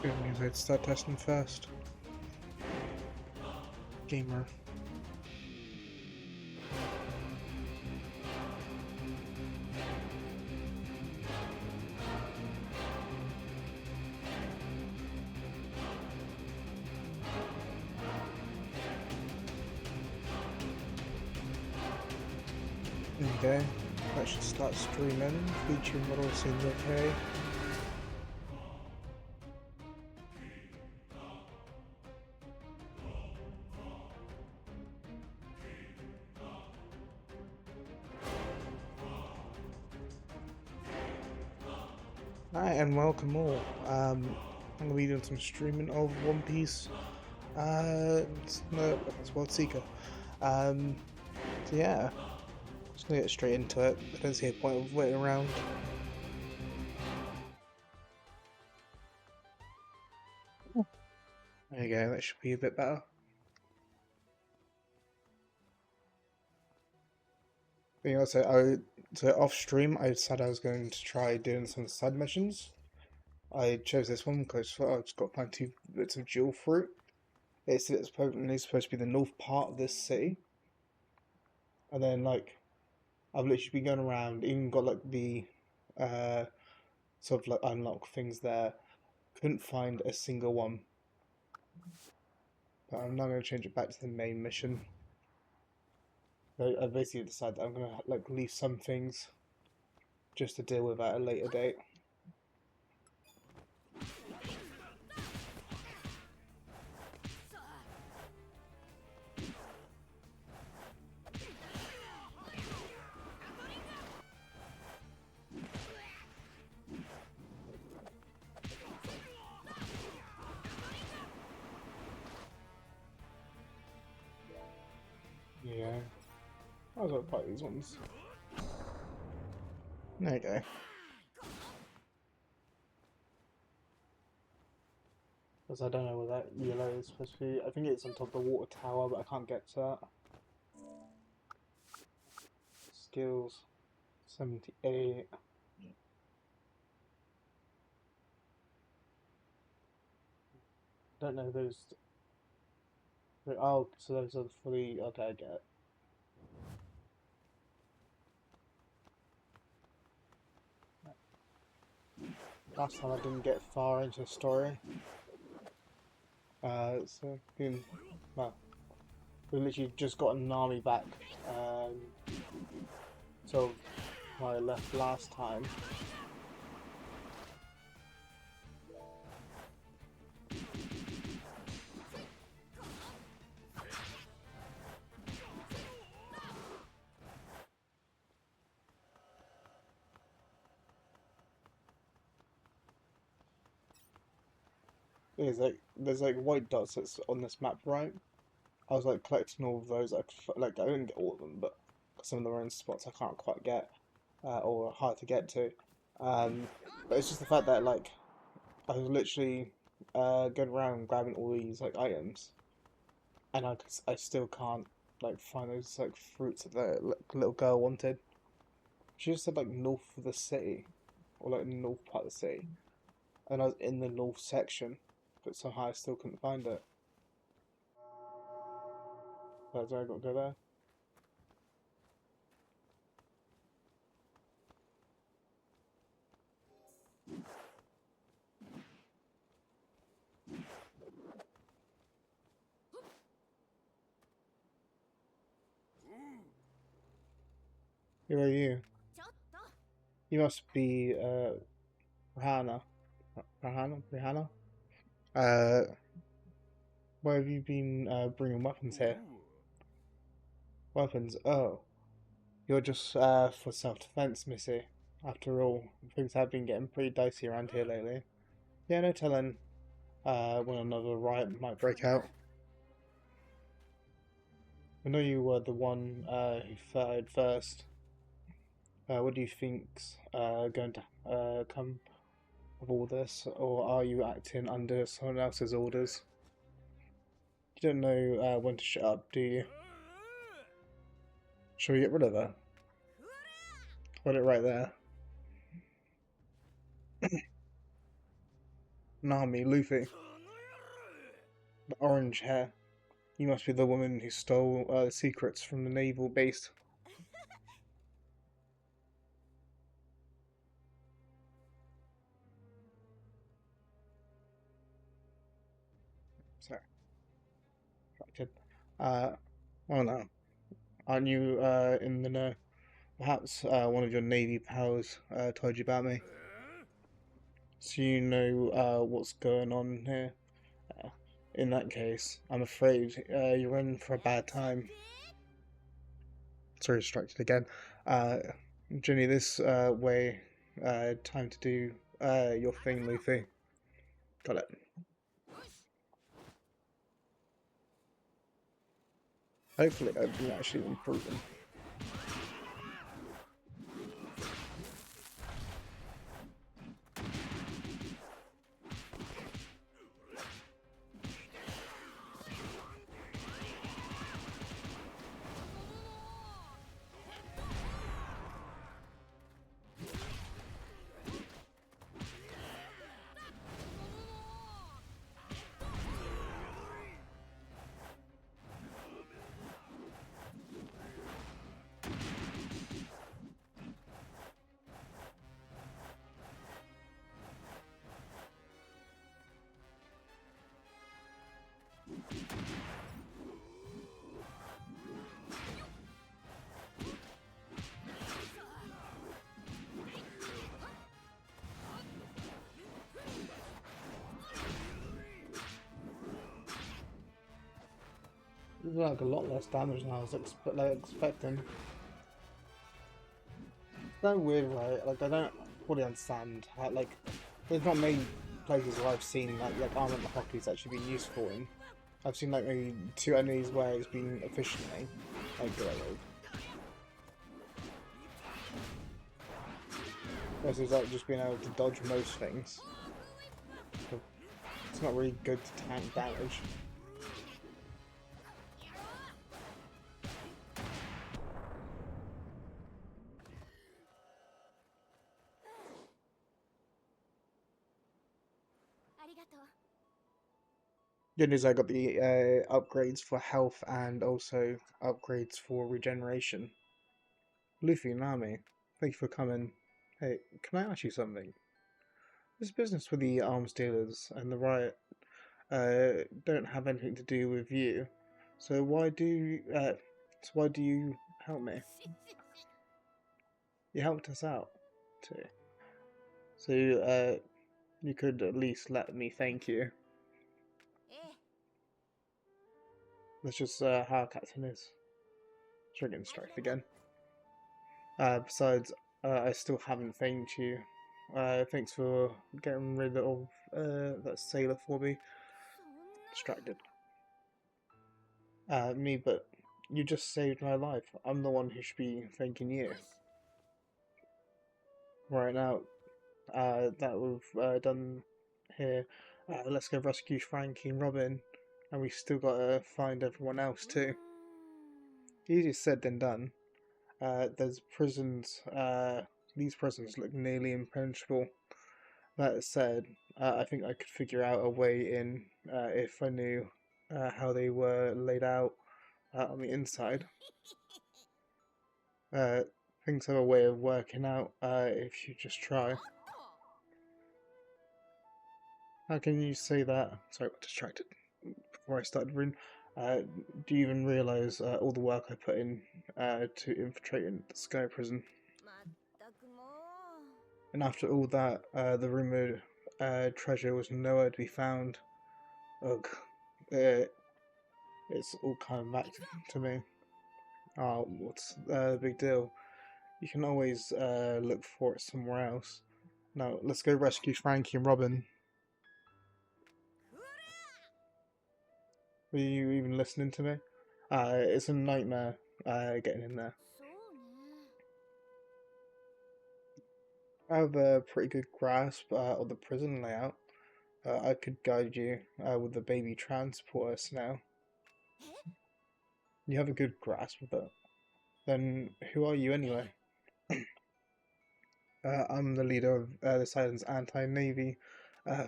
Good news, I'd start testing first. Gamer. There we go. That should start streaming. Feature model seems okay. Hi and welcome all. I'm gonna be doing some streaming of One Piece. It's World Seeker. So yeah, just gonna get straight into it. I don't see a point of waiting around. There you go. That should be a bit better. So off stream, I decided I was going to try doing some side missions. I chose this one because I just got to find 2 bits of jewel fruit. It's supposed to be the north part of this city, and then like I've literally been going around, even got like the uh sort of like unlock things there. Couldn't find a single one, but I'm now going to change it back to the main mission. I basically decided that I'm going to like leave some things just to deal with at a later date. Yeah, I was going to buy these ones. There you go. Because I don't know where that yellow is supposed to be. I think it's on top of the water tower, but I can't get to that. Skills 78. Don't know those. Oh, so those are for the. Okay, I get it. Last time I didn't get far into the story. So well, we literally just got an army back. So when I left last time. There's like white dots that's on this map, right? I was like collecting all of those. I didn't get all of them, but some of them are in spots I can't quite get, or hard to get to. But it's just the fact that like I was literally going around grabbing all these like items, and I still can't like find those like fruits that the little girl wanted. She just said like north of the city, or like north part of the city, and I was in the north section, but somehow I still couldn't find it. That's why I got to go there. Who are you? You must be Rahana. Rahana? Uh, where have you been bringing weapons here? Weapons? Oh, you're just for self-defense, Missy. After all, things have been getting pretty dicey around here lately. Yeah, no telling when another riot might break out. I know you were the one who fired first. What do you think's going to come of all this, or are you acting under someone else's orders? You don't know when to shut up, do you? Shall we get rid of her? Put it right there. Nami, Luffy, the orange hair. You must be the woman who stole the secrets from the naval base. Sorry, corrected. Uh, oh no, aren't you in the know? Perhaps one of your navy pals told you about me, so you know what's going on here. Uh, in that case, I'm afraid you're in for a bad time. Sorry, distracted again. Uh, Jenny, this way, time to do your thing, Luffy. Got it. Hopefully, I've been actually improving. This is like a lot less damage than I was expecting. It's so weird, right? Like I don't fully understand how there's not many places where I've seen like armament hockey's actually been useful in. I've seen like maybe two enemies where it's been efficiently like versus like just being able to dodge most things. It's not really good to tank damage. Good news, I got the upgrades for health and also upgrades for regeneration. Luffy, Nami, thank you for coming. Hey, can I ask you something? This business with the arms dealers and the riot don't have anything to do with you. So why do you help me? You helped us out too. So you could at least let me thank you. That's just how a captain is. Should getting striked again. Besides, I still haven't thanked you. Thanks for getting rid of that sailor for me. Distracted. Me, but you just saved my life. I'm the one who should be thanking you. Right now, that we've done here, let's go rescue Frankie and Robin, and we still gotta find everyone else too. Easier said than done. There's prisons, these prisons look nearly impenetrable. That said, I think I could figure out a way in if I knew how they were laid out on the inside. Things have a way of working out if you just try. How can you say that? Sorry, I got distracted before I started reading. Do you even realise all the work I put in to infiltrate in the Sky Prison? And after all that, the rumoured treasure was nowhere to be found. Ugh. It's all coming back to me. Oh, what's the big deal? You can always look for it somewhere else. Now, let's go rescue Frankie and Robin. Were you even listening to me? It's a nightmare getting in there. I have a pretty good grasp of the prison layout. I could guide you with the baby transporters now. You have a good grasp of it. Then who are you anyway? I'm the leader of the Silence Anti-Navy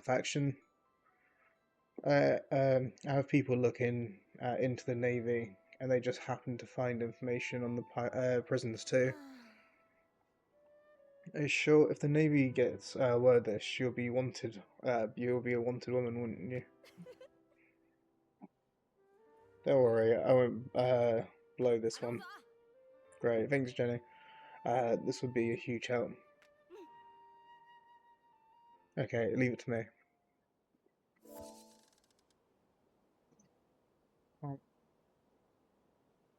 faction. I have people looking into the Navy, and they just happen to find information on the prisons too. Sure, if the Navy gets word of this, you'll be wanted. You'll be a wanted woman, wouldn't you? Don't worry, I won't blow this one. Great, thanks, Jenny. This would be a huge help. Okay, leave it to me.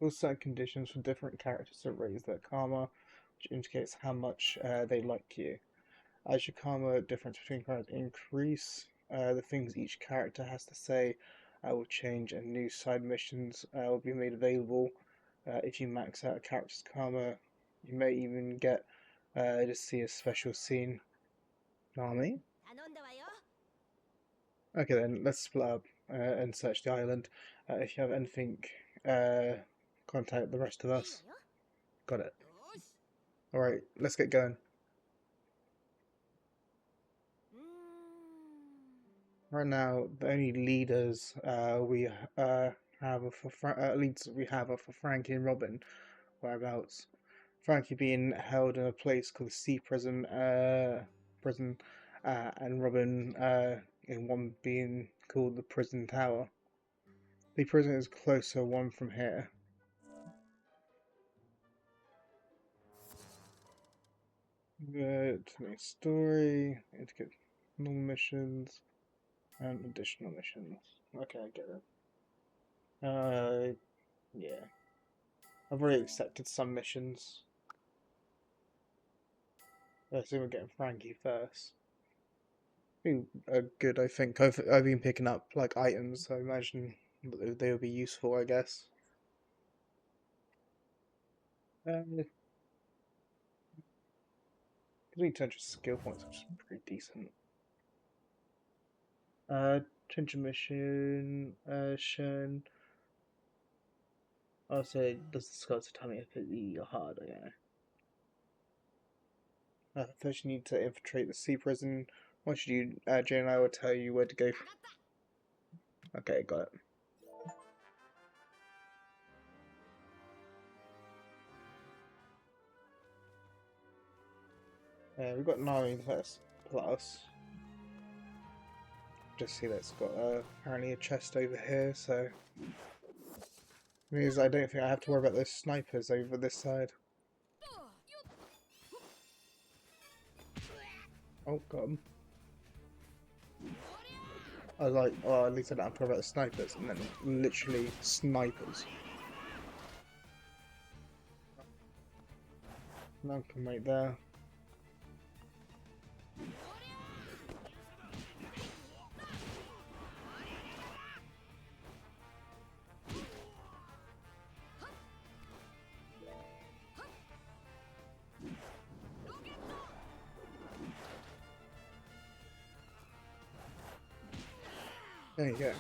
We'll set conditions for different characters to raise their karma, which indicates how much they like you. As your karma difference between characters increase, the things each character has to say will change, and new side missions will be made available. If you max out a character's karma, you may even get to see a special scene. Nami? Okay then, let's split up and search the island. If you have anything, contact the rest of us. Got it. Alright, let's get going. Right now, the only leaders we have leads we have are for Frankie and Robin. Whereabouts? Frankie being held in a place called the Sea Prison, and Robin in one being called the Prison Tower. The prison is closer one from here. Good. Main story. Indicate normal missions and additional missions. Okay, I get it. Yeah. I've already accepted some missions. I assume we're getting Frankie first. Been good, I think. I've been picking up like items, so I imagine they will be useful, I guess. Getting touch of skill points, which is pretty decent. Change of mission, shown. I'll say, does the sculptor tell me if it's harder, yeah. First, you need to infiltrate the sea prison. Once you do, Jane and I will tell you where to go. Okay, got it. We've got 9 first plus. Just see that it's got apparently a chest over here, so means I don't think I have to worry about those snipers over this side. Oh, got them. I was like, oh, at least I don't have to worry about the snipers, and then literally snipers. Now come right there. There you go.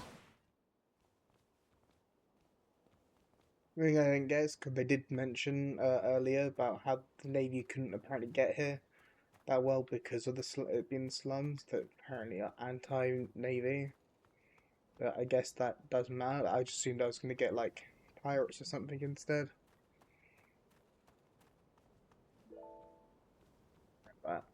The thing I didn't get is because they did mention earlier about how the Navy couldn't apparently get here that well because of it being slums that apparently are anti-Navy. But I guess that doesn't matter. I just assumed I was going to get like pirates or something instead. But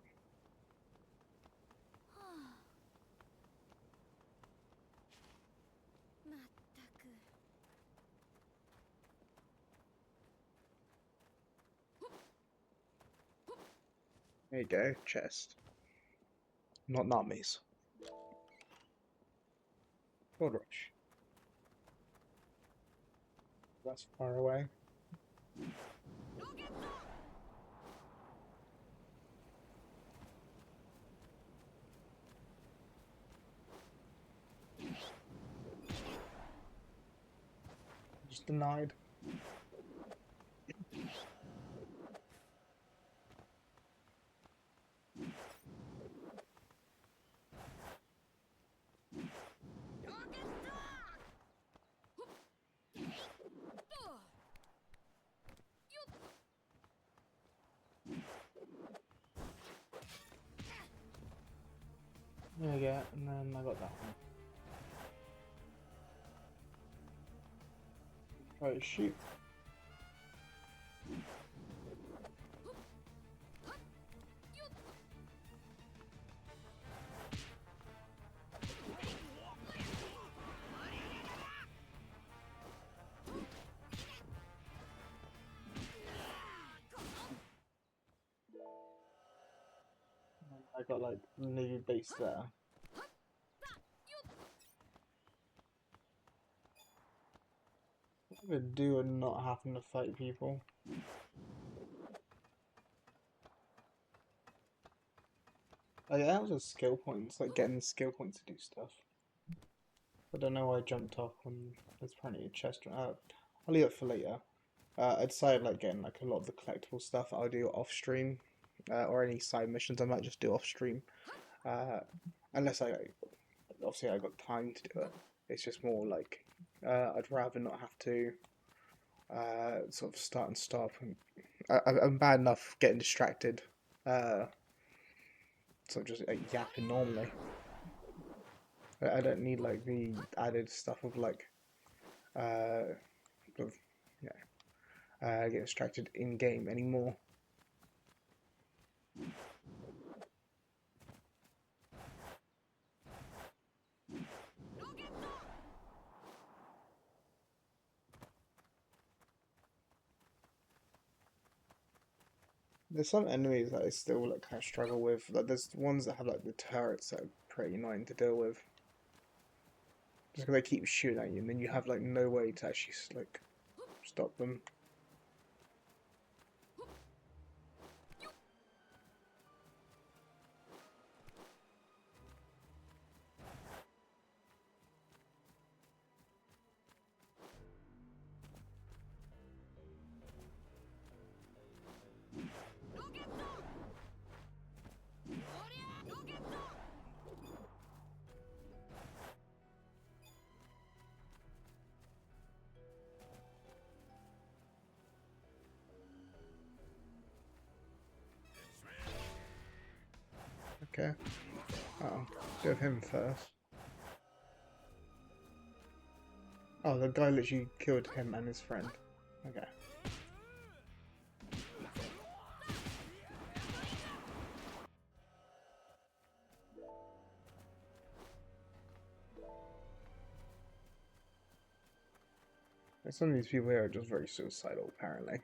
there you go, chest. Not Nami's. Gold Rush. That's far away. Just denied. There we go. Yeah, and then I got that one. Try to shoot. I got like new base there. What do I do and not having to fight people? Oh yeah, that was just skill points, like getting the skill points to do stuff. I don't know why I jumped off when there's apparently a chest. I'll leave it for later. I decided like getting like a lot of the collectible stuff I'll do off stream, or any side missions I might just do off stream. Unless obviously I got time to do it. It's just more like I'd rather not have to sort of start and stop. And I'm bad enough getting distracted, sort of just yapping normally. I don't need like the added stuff of like of, get distracted in game anymore. There's some enemies that I still like kind of struggle with. Like there's ones that have like the turrets that are pretty annoying to deal with. Just because they keep shooting at you, and then you have like no way to actually like stop them. Okay. Oh, do with him first. Oh, the guy literally killed him and his friend. Okay. Some of these people here are just very suicidal, apparently.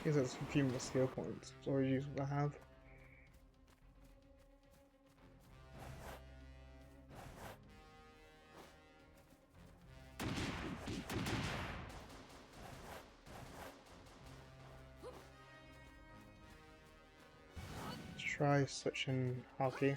I guess that's a few more skill points. It's always useful to have. Let's try switching hockey.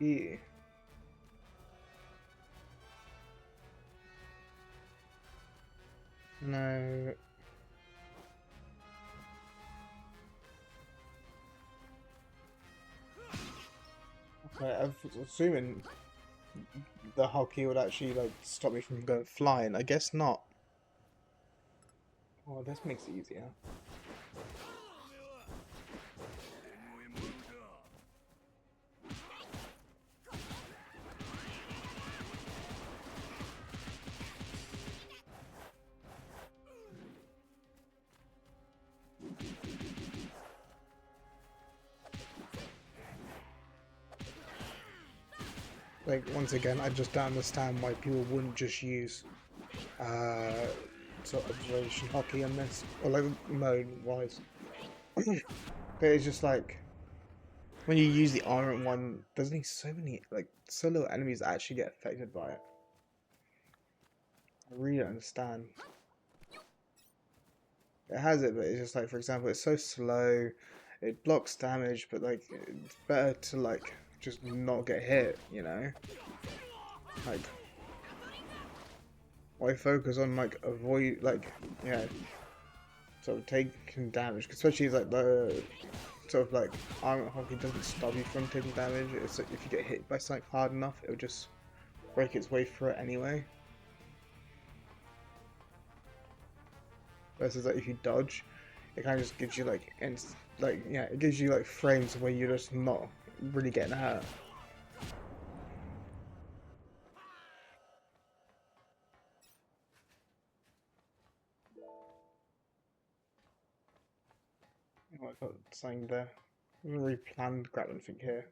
Yeah. No. Okay, I was assuming the hockey would actually like stop me from going flying. I guess not. Oh, this makes it easier. Like, once again, I just don't understand why people wouldn't just use uh, sort of observation hockey on this, or like mode wise. But it's just like when you use the iron one, there's only so many like so little enemies that actually get affected by it. I really don't understand. It has it, but it's just like, for example, it's so slow. It blocks damage, but like it's better to like just not get hit, you know? Like why focus on like avoid like yeah, sort of taking damage, especially like the sort of like armor hockey doesn't stop you from taking damage. It's like if you get hit by something hard enough, it'll just break its way through it anyway. Versus like if you dodge, it kind of just gives you like like yeah, it gives you like frames where you're just not really getting hurt. Oh, I got something there. I haven't really planned to grab anything here.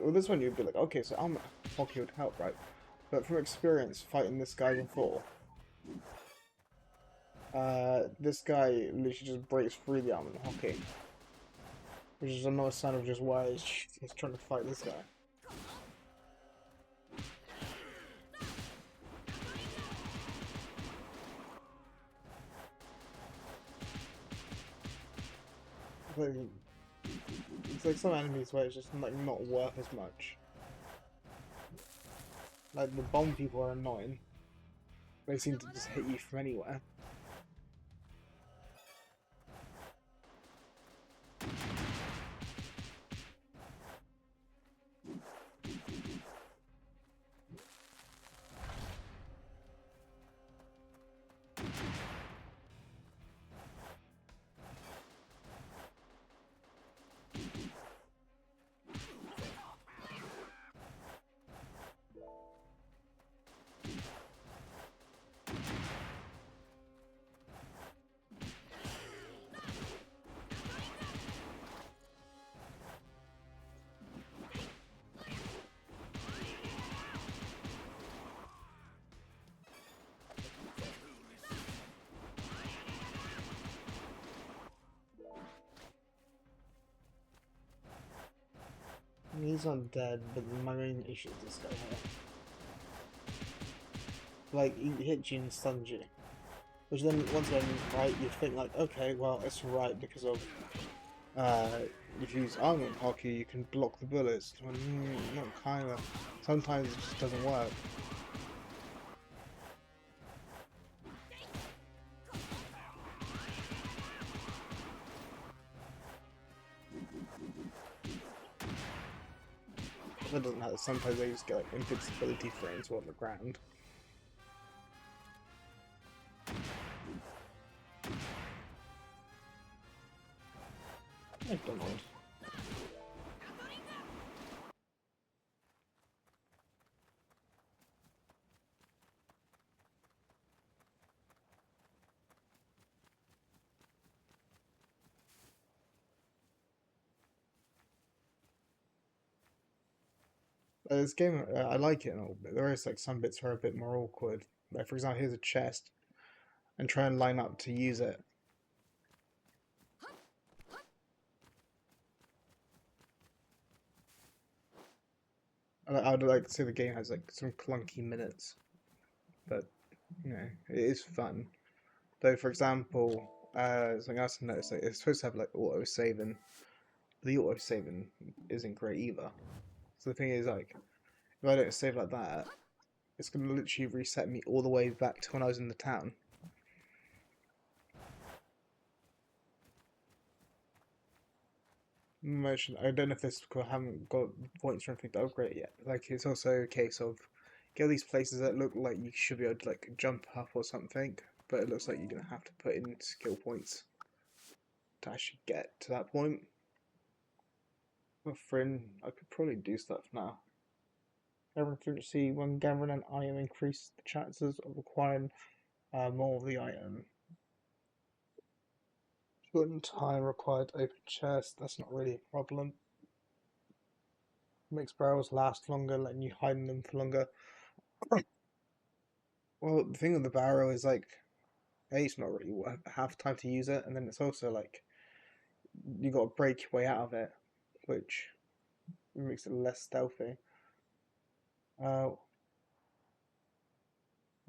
Well, this one you'd be like, okay, so armor hockey would help, right? But from experience fighting this guy before, this guy literally just breaks through the armor hockey, which is another sign of just why he's trying to fight this guy. Like, it's like some enemies where it's just like not worth as much. Like the bomb people are annoying. They seem to just hit you from anywhere. He's undead, but my main issue is this guy here. Like, he hits you and stuns you. Which then, once again, right, you think like, okay, well, it's right because of, if you use armor hockey, you can block the bullets. Well, not kinda. Sometimes it just doesn't work. That doesn't happen. Sometimes they just get like invincibility frames on the ground. I don't know. This game, I like it a little bit. There is like some bits where are a bit more awkward. Like for example, here's a chest, and try and line up to use it. I would like to say the game has like some clunky minutes, but you know it is fun. Though, for example, something else I noticed, like it's supposed to have like auto saving. The auto saving isn't great either. So the thing is, like, if I don't save like that, it's gonna literally reset me all the way back to when I was in the town. Motion. I don't know if this because I haven't got points or anything to upgrade yet. Like, it's also a case of get these places that look like you should be able to like jump up or something, but it looks like you're gonna have to put in skill points to actually get to that point. Well, Frin, I could probably do stuff now. Gathering efficiency when gathering an item increase the chances of acquiring more of the item. Shorten time required to open chest, that's not really a problem. Makes barrels last longer, letting you hide in them for longer. Well, the thing with the barrel is like, A, it's not really half time to use it, and then it's also like, you got to break your way out of it, which makes it less stealthy. I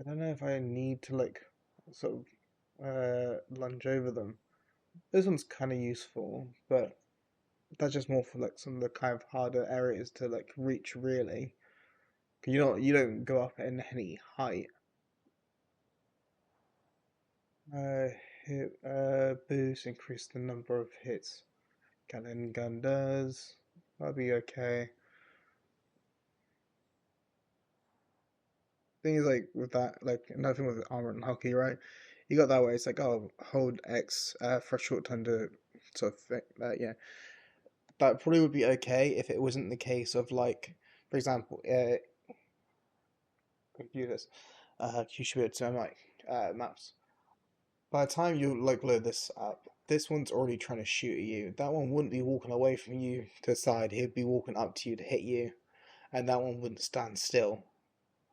don't know if I need to like sort of lunge over them. This one's kind of useful, but that's just more for like some of the kind of harder areas to like reach really. You don't go up in any height. Hit boost, increase the number of hits Gatling gun does. That'll be okay. Thing is, like with that, like another thing with armor and hockey, right? You got that way. It's like, oh, hold X for a short time to sort of yeah. That probably would be okay if it wasn't the case of like, for example, do this. You should be able to like maps. By the time you like load this up, this one's already trying to shoot at you. That one wouldn't be walking away from you to the side. He'd be walking up to you to hit you, and that one wouldn't stand still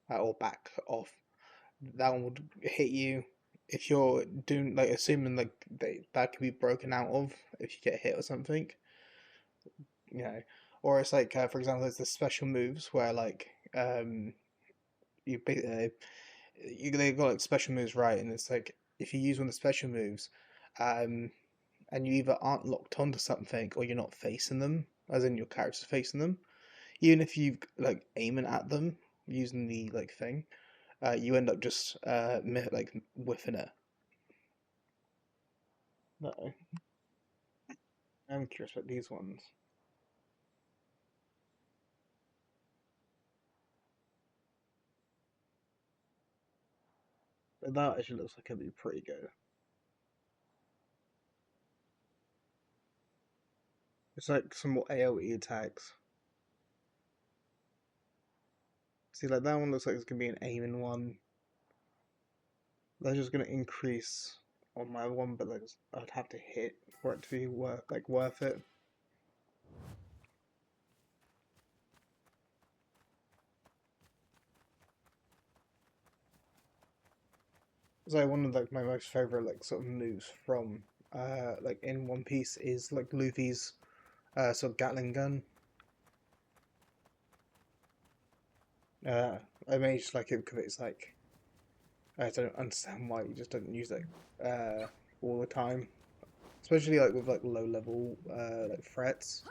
or back off. That one would hit you if you're doing like assuming like that could be broken out of if you get hit or something, you know. Or it's like for example, there's the special moves where like you they've got like special moves, right, and it's like if you use one of the special moves, um, and you either aren't locked onto something or you're not facing them, as in your character's facing them, even if you like aiming at them using the like thing, you end up just like whiffing it. No, I'm curious about these ones. But that actually looks like it'd be pretty good. It's like some more AoE attacks. See, like that one looks like it's gonna be an aiming one. That's just gonna increase on my one, but like I'd have to hit for it to be worth it. So one of like my most favorite like sort of moves from like in One Piece is like Luffy's sort of Gatling gun. I mean, just like it because it's like I don't understand why he just doesn't use it all the time, especially like with like low level like threats.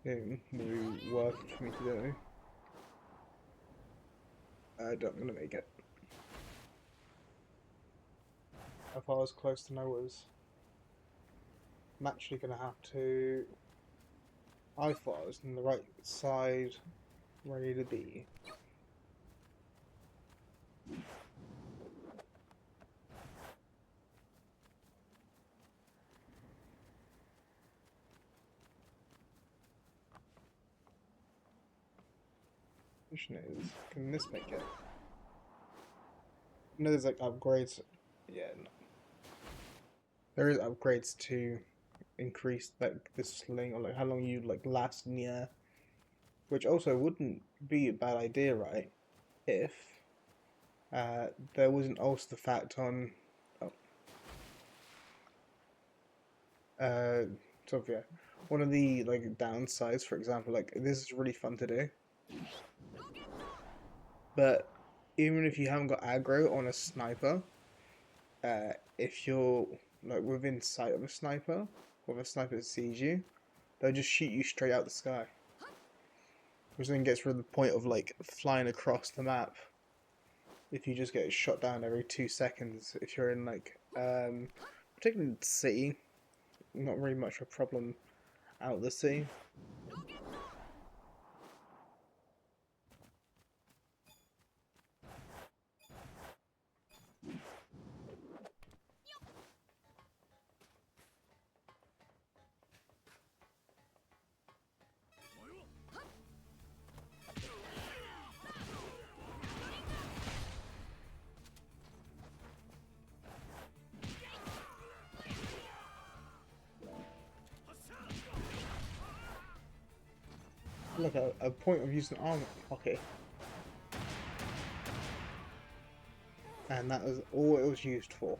Maybe worth for me to do. I'm gonna make it. I thought I was close than I was. I'm actually gonna have to. I thought I was on the right side, ready to be. Question is, can this make it? No, there's like upgrades. Yeah, no. There is upgrades to increase like the sling or like how long you like last in the air, which also wouldn't be a bad idea, right? If there wasn't also the fact on, oh, uh, sort of yeah, one of the like downsides, for example, like this is really fun to do, but even if you haven't got aggro on a sniper, if you're like within sight of a sniper, or if a sniper sees you, they'll just shoot you straight out the sky. Which then gets rid of the point of like flying across the map if you just get shot down every 2 seconds. If you're in like particularly the city, not really much of a problem out of the sea. like a point of using armor hockey, and that was all it was used for.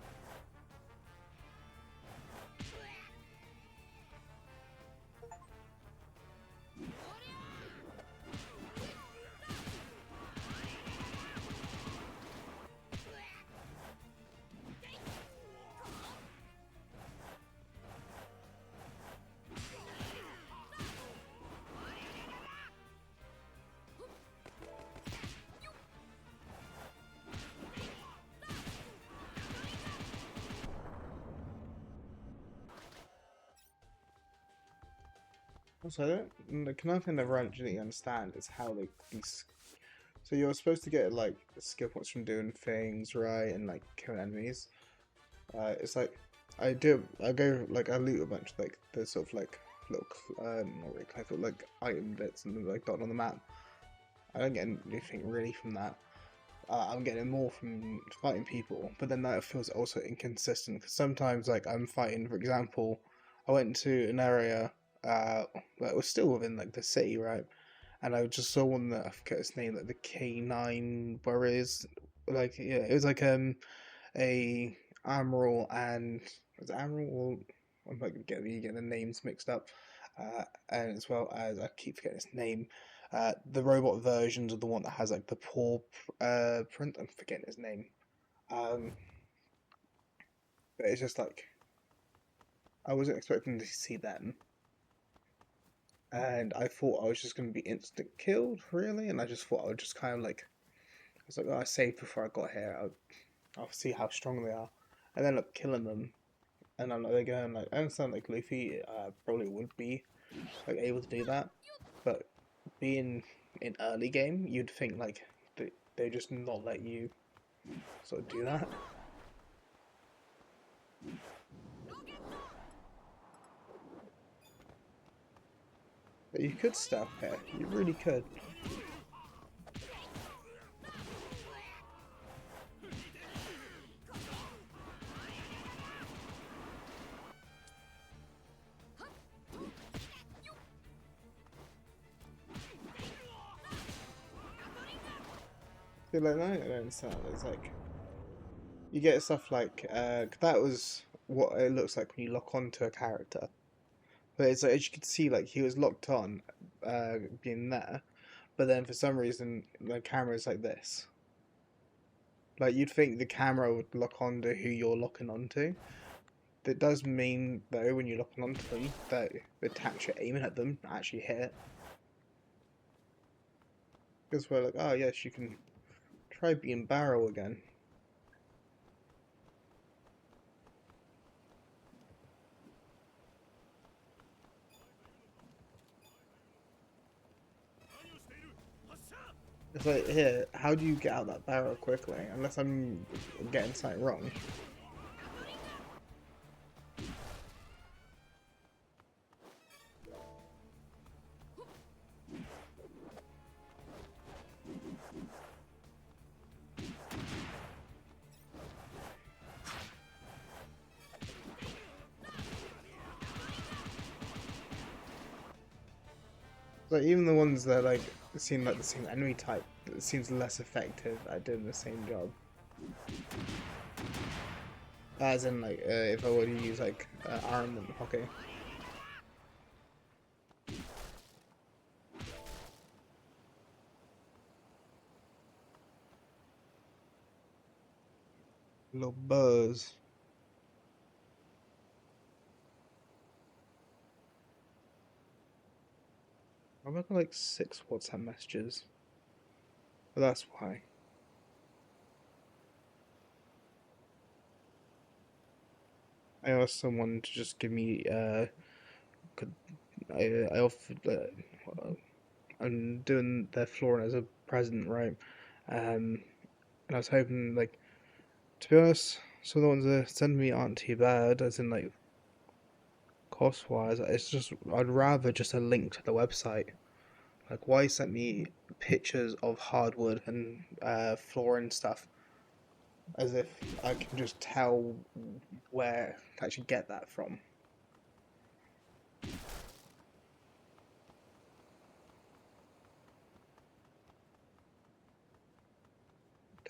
Also, another thing I never actually understand is how these. So you're supposed to get like skill points from doing things right and like killing enemies. It's like I go like I loot a bunch of like the sort of like little not really clever like item bits and like dotted on the map. I don't get anything really from that. I'm getting more from fighting people, but then that feels also inconsistent because sometimes like I'm fighting, for example, I went to an area that was still within like the city, right? And I just saw one that I forget its name, like the K9 Warriors. Like yeah, it was like a Admiral and was it Admiral or I'm like getting the names mixed up. And as well as I keep forgetting its name. The robot versions of the one that has like the paw print. I'm forgetting his name. Um, but it's just like I wasn't expecting to see them, and I thought I was just going to be instant killed, really. And I just thought I would just kind of like I was like, oh, I saved before I got here. I'll see how strong they are, and then up killing them. And I'm like, going like I understand like Luffy probably would be like able to do that, but being in early game, you'd think like they just not let you sort of do that. But you could stealth here. You really could. You're like, no, I don't understand. It's like you get stuff like that was what it looks like when you lock onto a character. But it's like as you can see, like he was locked on, being there, but then for some reason the camera's like this. Like you'd think the camera would lock onto who you're locking onto. That does mean though when you're locking onto them that the taps you're aiming at them actually hit. Because we're like, oh yes, you can try being Barrow again. It's like, here, how do you get out that barrel quickly? Unless I'm getting something wrong. Like, even the ones that, like, seem like the same enemy type, it seems less effective at doing the same job. As in, like, if I were to use, like, armament hockey. Little buzz. I've got like 6 WhatsApp messages. But that's why. I asked someone to just give me, could, I offered, I'm doing their flooring as a present, right? And I was hoping, like, to be honest, some of the ones they're sending me aren't too bad, as in, like, cost-wise. It's just, I'd rather just a link to the website. Like, why sent me pictures of hardwood and flooring stuff, as if I can just tell where to actually get that from.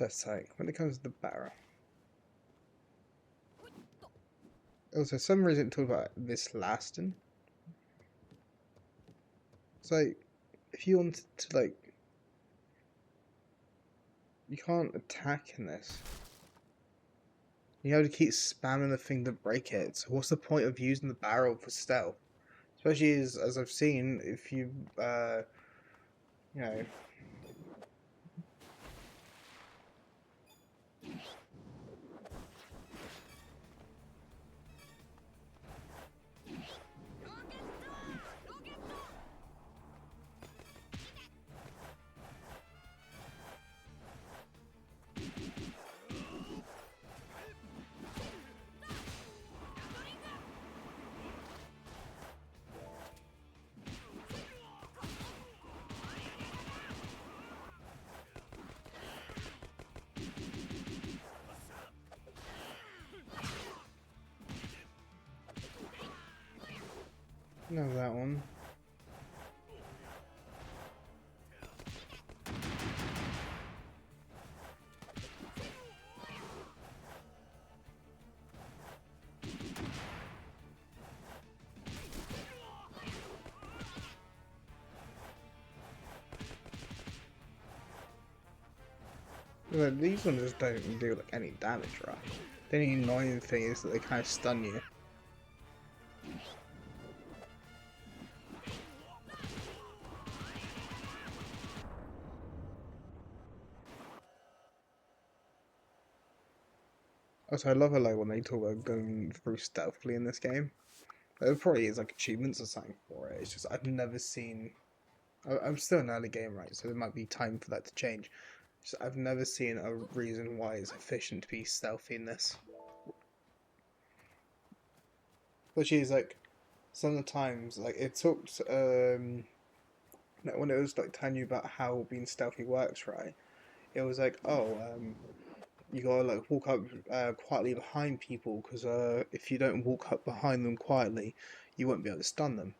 That's like when it comes to the barrel. Also, some reason to talk about this lasting. It's like if you wanted to like, you can't attack in this. You have to keep spamming the thing to break it. So what's the point of using the barrel for stealth? Especially as I've seen, if you you know. No, that one. Like, these ones just don't do like any damage, right? The only annoying thing is that they kind of stun you. Also, I love it like when they talk about going through stealthily in this game. There probably is like achievements or something for it. It's just I've never seen. I'm still an early game, right? So there might be time for that to change. Just, I've never seen a reason why it's efficient to be stealthy in this. Which is like sometimes like it talked like, when it was like telling you about how being stealthy works, right? It was like, oh, you gotta like walk up quietly behind people because if you don't walk up behind them quietly, you won't be able to stun them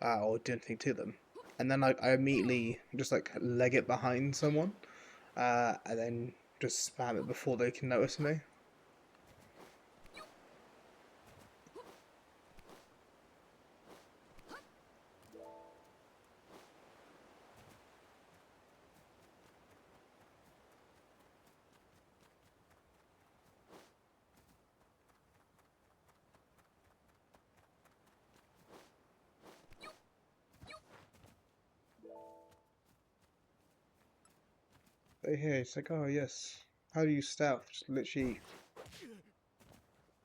or do anything to them. And then I immediately just like leg it behind someone and then just spam it before they can notice me. But here it's like, oh yes, how do you stealth? Just literally.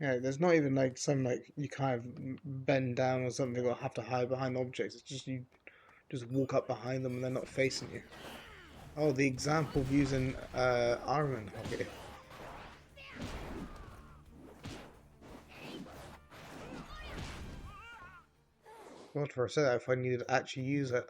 Yeah, there's not even like some like you kind of bend down or something or have to hide behind objects. It's just you just walk up behind them and they're not facing you. Oh, the example of using armament. Okay. What for a second if I needed to actually use it.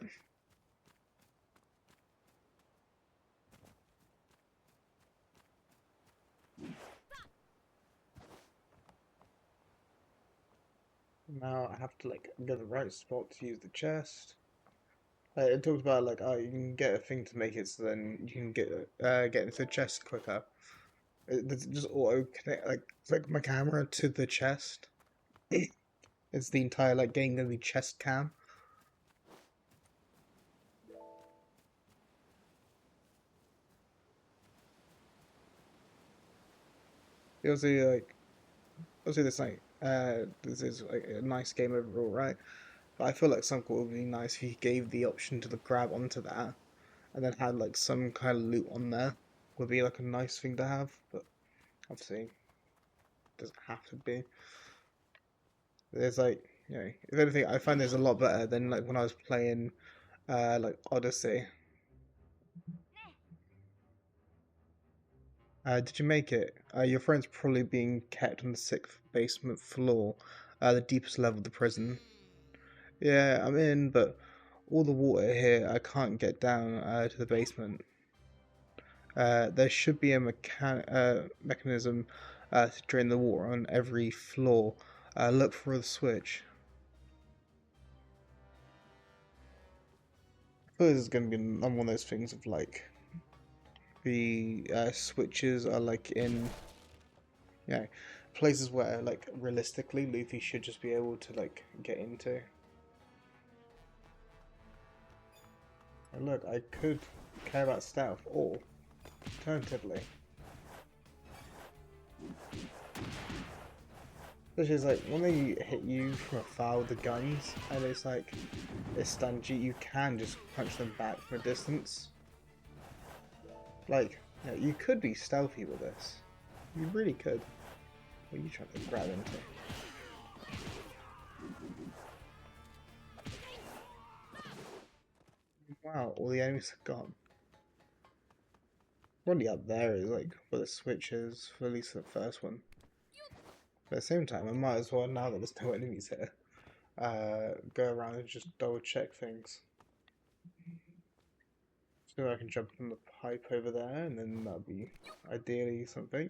Now I have to like get the right spot to use the chest. It talks about like oh you can get a thing to make it so then you can get into the chest quicker. Does it just auto connect like my camera to the chest? It's the entire like game gonna be chest cam. It was like obviously this is like a nice game overall, right? But I feel like something would be nice if you gave the option to the grab onto that and then had like some kind of loot on there. Would be like a nice thing to have, but obviously it doesn't have to be. There's like if anything, I find there's a lot better than like when I was playing like Odyssey. Did you make it? Your friend's probably being kept on the sixth basement floor, the deepest level of the prison. Yeah, I'm in, but all the water here, I can't get down to the basement. There should be a mechanism to drain the water on every floor. Look for the switch. I feel this is going to be one of those things of like the switches are like in, you know, places where like realistically Luffy should just be able to like get into. And look, I could care about stealth, or alternatively, which is like when they hit you from afar with the guns, and it's like they stunned you, you can just punch them back from a distance. Like, you know, you could be stealthy with this. You really could. What are you trying to grab into? Wow, all the enemies are gone. Probably up there is like where the switch is, for at least the first one. But at the same time, I might as well, now that there's no enemies here, go around and just double check things. So I can jump from the pipe over there, and then that'll be ideally something.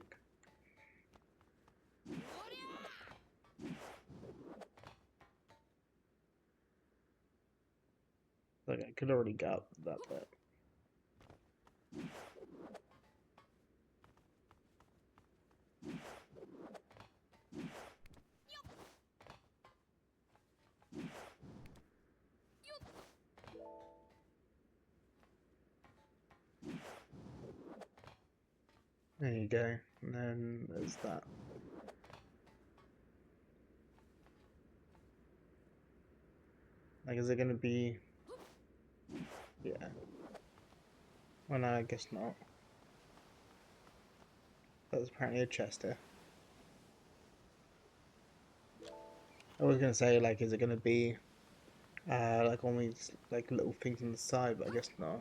Like I could already get up that bit. There you go. And then there's that. Like, is it gonna be? Yeah. Well, no, I guess not. There's apparently a chest here. I was gonna say, like, is it gonna be, like only like little things on the side, but I guess not.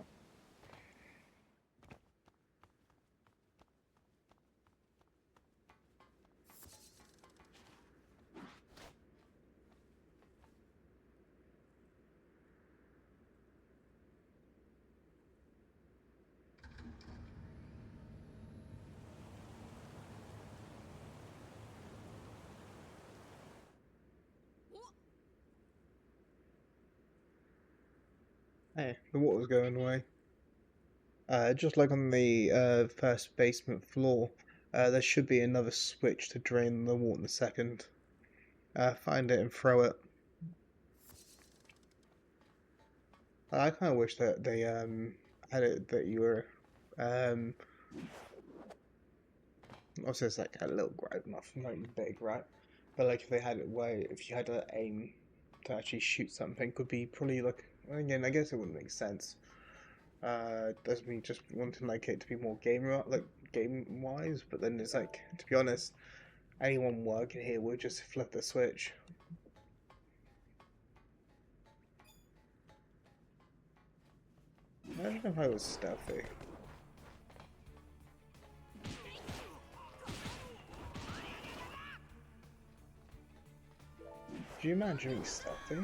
Hey, the water's going away. Just like on the first basement floor, there should be another switch to drain the water in a second. Find it and throw it. I kind of wish that they had it that you were also it's like a little grab, not big, right? But like if they had it where if you had to aim to actually shoot something, could be probably like again I guess it wouldn't make sense. Does me just wanting like it to be more game wise, but then it's like to be honest, anyone working here would just flip the switch. Imagine if I was stealthy. Do you imagine me stealthy?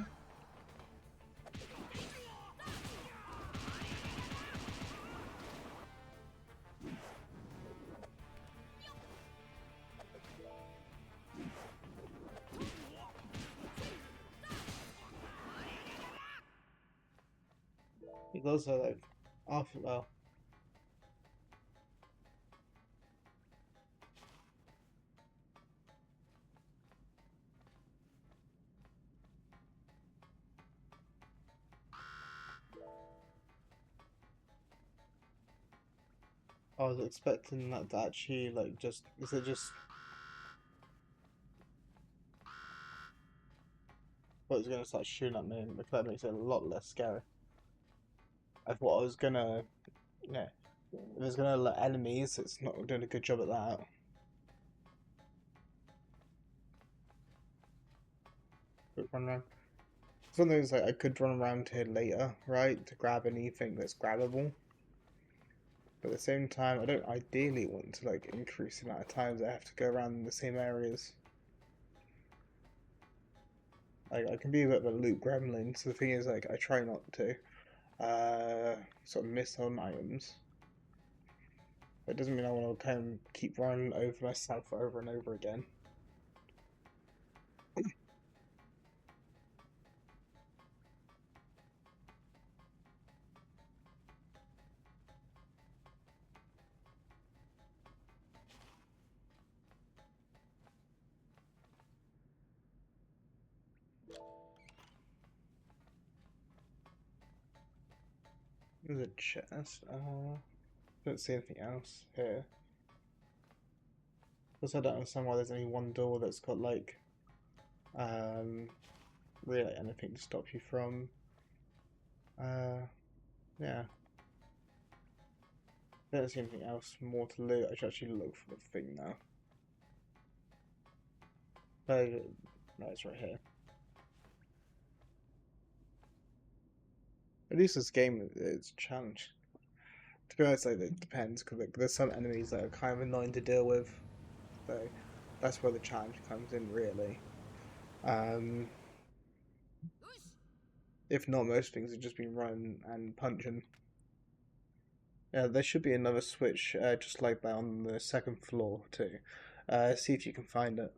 It also like off well. I was expecting that to actually like just is it just what was gonna start shooting at me because that makes it a lot less scary. I thought I was gonna yeah. If it's gonna let enemies, it's not doing a good job at that. Quick run around. Something like I could run around here later, right, to grab anything that's grabbable. But at the same time, I don't ideally want to like increase the amount of times I have to go around in the same areas. Like I can be a bit of a loot gremlin, so the thing is like I try not to sort of miss on items. That doesn't mean I want to kind of keep running over myself over and over again. There's a chest. Don't see anything else here. Also, I don't understand why there's only one door that's got like um really anything to stop you from yeah. I don't see anything else more to loot. I should actually look for the thing now. No, it's right here. At least this game is a challenge. To be honest, like, it depends because like, there's some enemies that are kind of annoying to deal with. So that's where the challenge comes in, really. Um, if not, most things have just been running and punching. Yeah, there should be another switch just like that on the second floor too. See if you can find it.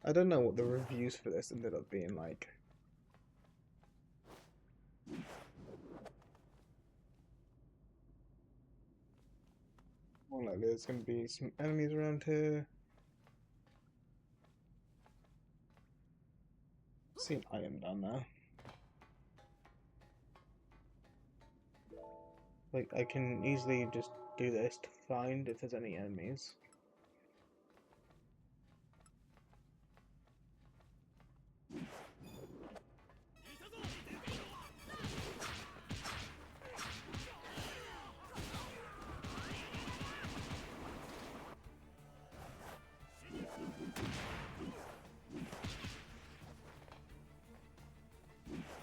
I don't know what the reviews for this ended up being like. More like there's going to be some enemies around here. See an item down there. Like, I can easily just do this to find if there's any enemies.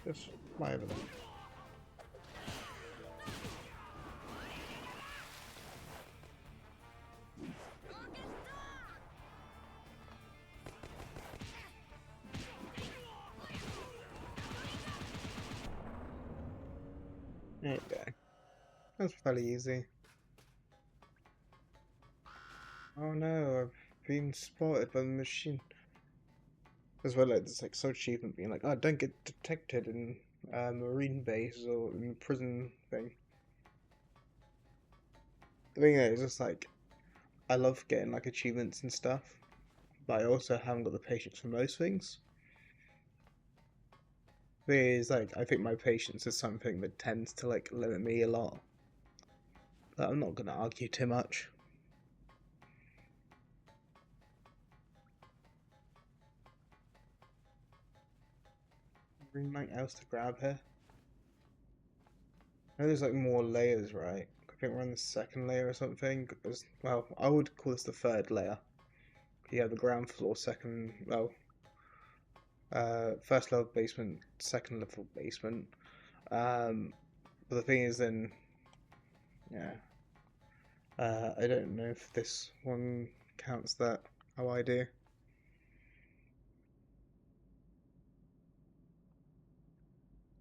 Just fly over them. There you go. That's fairly easy. Oh no, I've been spotted by the machine. As well, like, it's like so achievement being like, oh, don't get detected in marine base or in prison thing. The thing is, just like, I love getting like achievements and stuff, but I also haven't got the patience for most things. The thing is, like, I think my patience is something that tends to like limit me a lot. But I'm not gonna argue too much. Anything else to grab here? I know there's like more layers, right? I think we're on the second layer or something. Well, I would call this the third layer. You have the ground floor, second, well, first level basement, second level basement. But the thing is, then, yeah, I don't know if this one counts that how I do.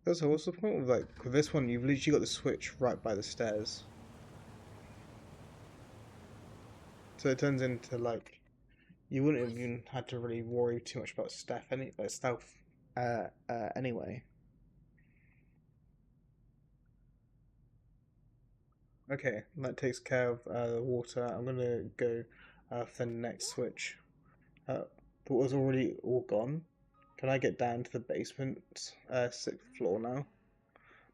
Also, what's the point of like with this one? You've literally got the switch right by the stairs, so it turns into like you wouldn't have even had to really worry too much about stealth anyway. Okay, that takes care of the water. I'm gonna go for the next switch. But was already all gone. Can I get down to the basement, sixth floor now?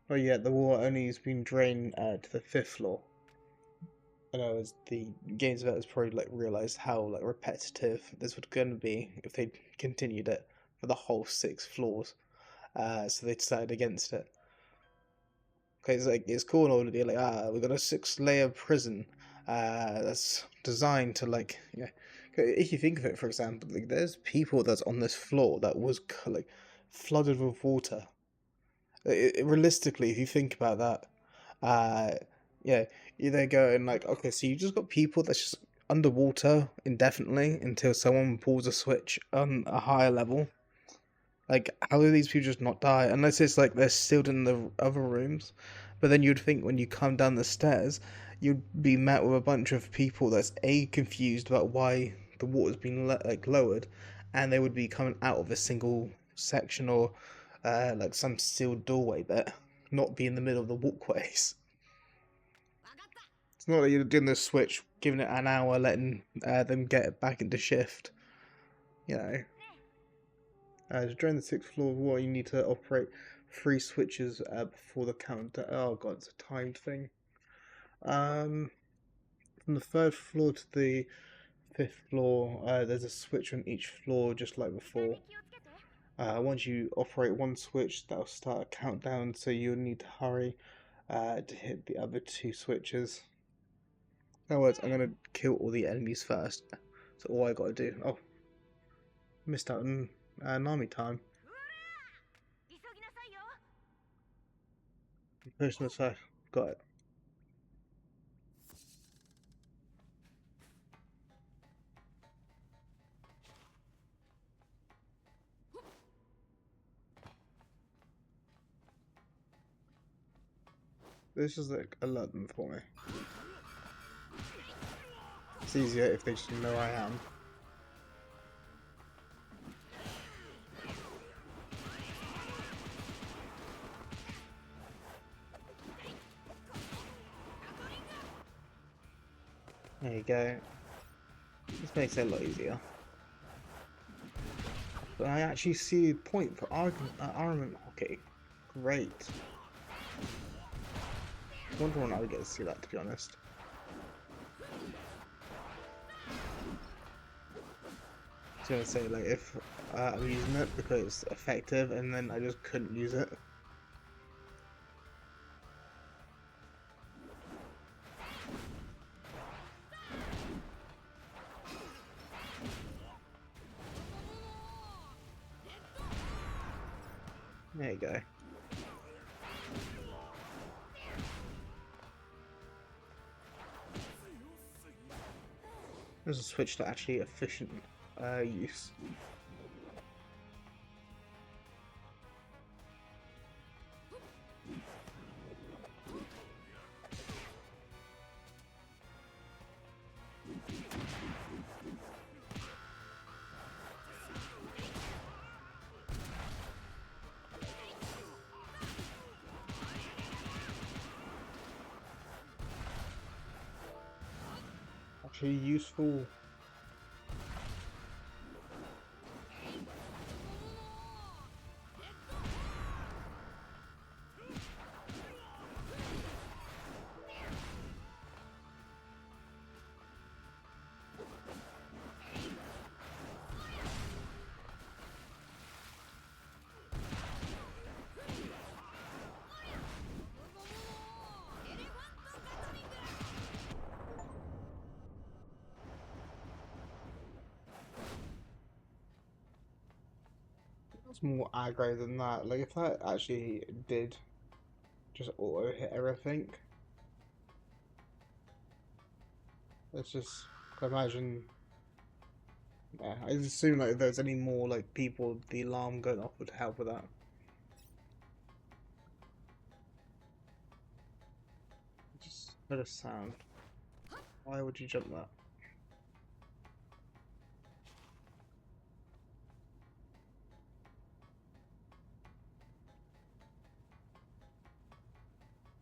Oh yeah, the water only has been drained to the fifth floor. I know as the games developers probably like realized how like repetitive this would going to be if they continued it for the whole six floors. So they decided against it. Okay, it's like it's cool and all to be like, we got a six-layer prison that's designed to like, yeah. If you think of it, for example, like there's people that's on this floor that was like flooded with water. Realistically, if you think about that, uh, yeah, you then go and like, okay, so you just got people that's just underwater indefinitely until someone pulls a switch on a higher level. Like, how do these people just not die? Unless it's like they're sealed in the other rooms. But then you'd think when you come down the stairs, you'd be met with a bunch of people that's A, confused about why the water's been like lowered, and they would be coming out of a single section or like some sealed doorway bit, not be in the middle of the walkways. It's not like you're doing the switch, giving it an hour, letting them get back into shift. You know. During the 6th floor war, you need to operate 3 switches before the countdown. Oh god, it's a timed thing. From the 3rd floor to the 5th floor, there's a switch on each floor, just like before. Once you operate 1 switch, that'll start a countdown, so you'll need to hurry to hit the other 2 switches. In other words, I'm gonna kill all the enemies first. So all I gotta do. Oh, missed out on Nami time. Personal side, got it. This is like alert them for me. It's easier if they just know I am. There you go. This makes it a lot easier. But I actually see the point for armament hockey. Great. I wonder when I would get to see that, to be honest. I was gonna say, like, if I'm using it because it's effective and then I just couldn't use it. There you go. There's a switch to actually efficient use. Actually useful. It's more aggro than that. Like, if that actually did just auto hit everything, let's just imagine. Yeah, I assume like if there's any more like people, the alarm going off would help with that. Just heard a sound. Why would you jump that?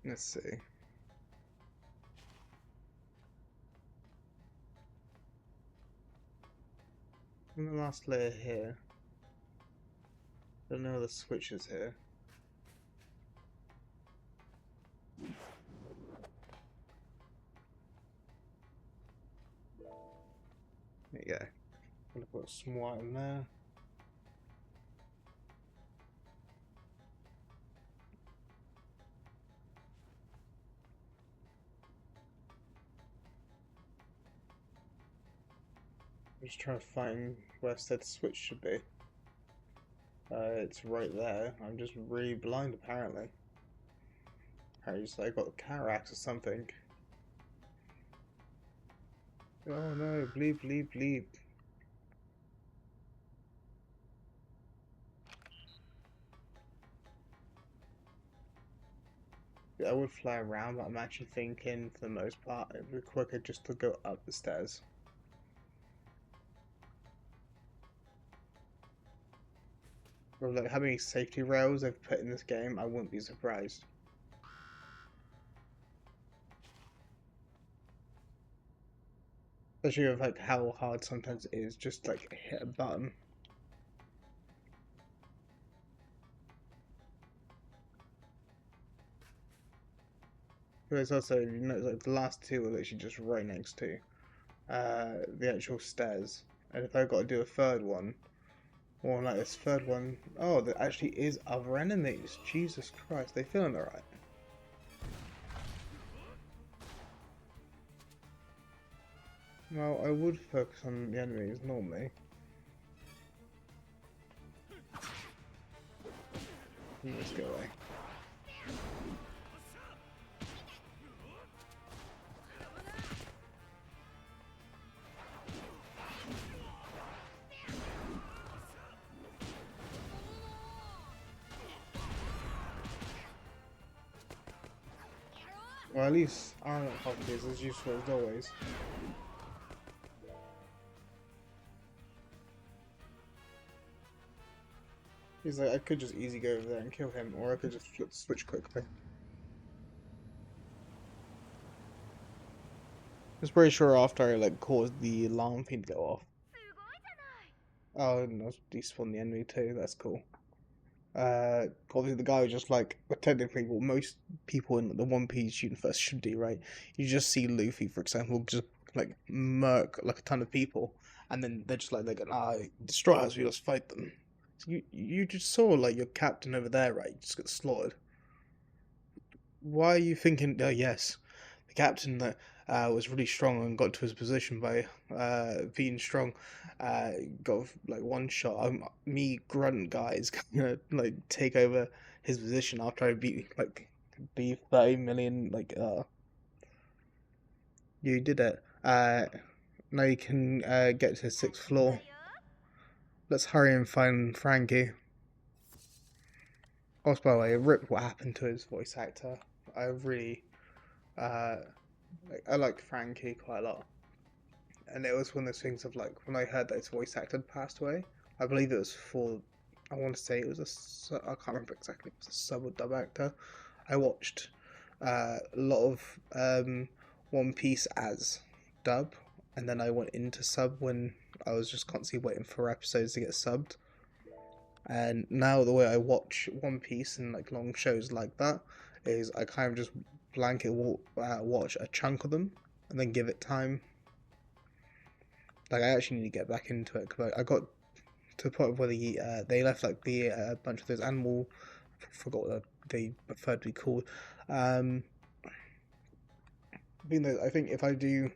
Let's see. In the last layer here, there are no other switches here. There you go. I'm gonna put some white in there. I'm just trying to find where said switch should be. It's right there. I'm just really blind apparently. Apparently just, I got cataracts or something. Oh no, bleep bleep bleep. Yeah, I would fly around, but I'm actually thinking for the most part it'd be quicker just to go up the stairs. With like how many safety rails they've put in this game, I wouldn't be surprised. Especially with like how hard sometimes it is just like hit a button. But it's also, you know, like the last two are literally just right next to the actual stairs. And if I've got to do a third one, or like this third one, oh, there actually is other enemies. Jesus Christ, they feeling alright. Well, I would focus on the enemies normally. Let's go away. Well, at least Iron Coffee is as useful as always. He's like, I could just easy go over there and kill him, or I could just flip switch quickly. I was pretty sure after I like caused the alarm thing to go off. Oh, and I was despawn the enemy too. That's cool. Obviously the guy was just like, well, technically what most people in the One Piece universe should do, right? You just see Luffy, for example, just like murk like a ton of people, and then they're just like they're going, destroy us, we just fight them. So you just saw like your captain over there, right? Just get slaughtered. Why are you thinking? Oh yes, the captain that was really strong and got to his position by being strong, got like one shot. Me grunt guy is gonna like take over his position after I beat 30 million. You did it. Now you can get to the 6th floor. Let's hurry and find Frankie. Also, by the way, rip what happened to his voice actor. I really uh I like Frankie quite a lot, and it was one of those things of like when I heard that his voice actor had passed away. I believe it was for, I want to say it was I can't remember exactly. It was a sub or dub actor. I watched a lot of One Piece as dub, and then I went into sub when I was just constantly waiting for episodes to get subbed. And now the way I watch One Piece and like long shows like that is I kind of just blanket watch a chunk of them and then give it time. Like I actually need to get back into it because I got to the point where they left like the bunch of those animal, forgot what they preferred to be called. I think if I do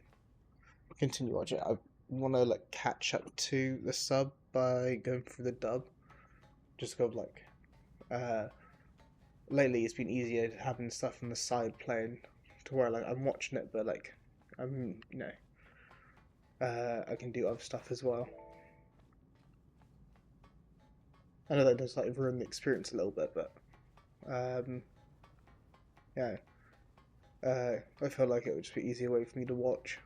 continue watching it, I want to like catch up to the sub by going through the dub. Just go like lately it's been easier having stuff on the side playing to where like I'm watching it, but like I'm I can do other stuff as well. I know that does like ruin the experience a little bit, but yeah, I feel like it would just be an easier way for me to watch.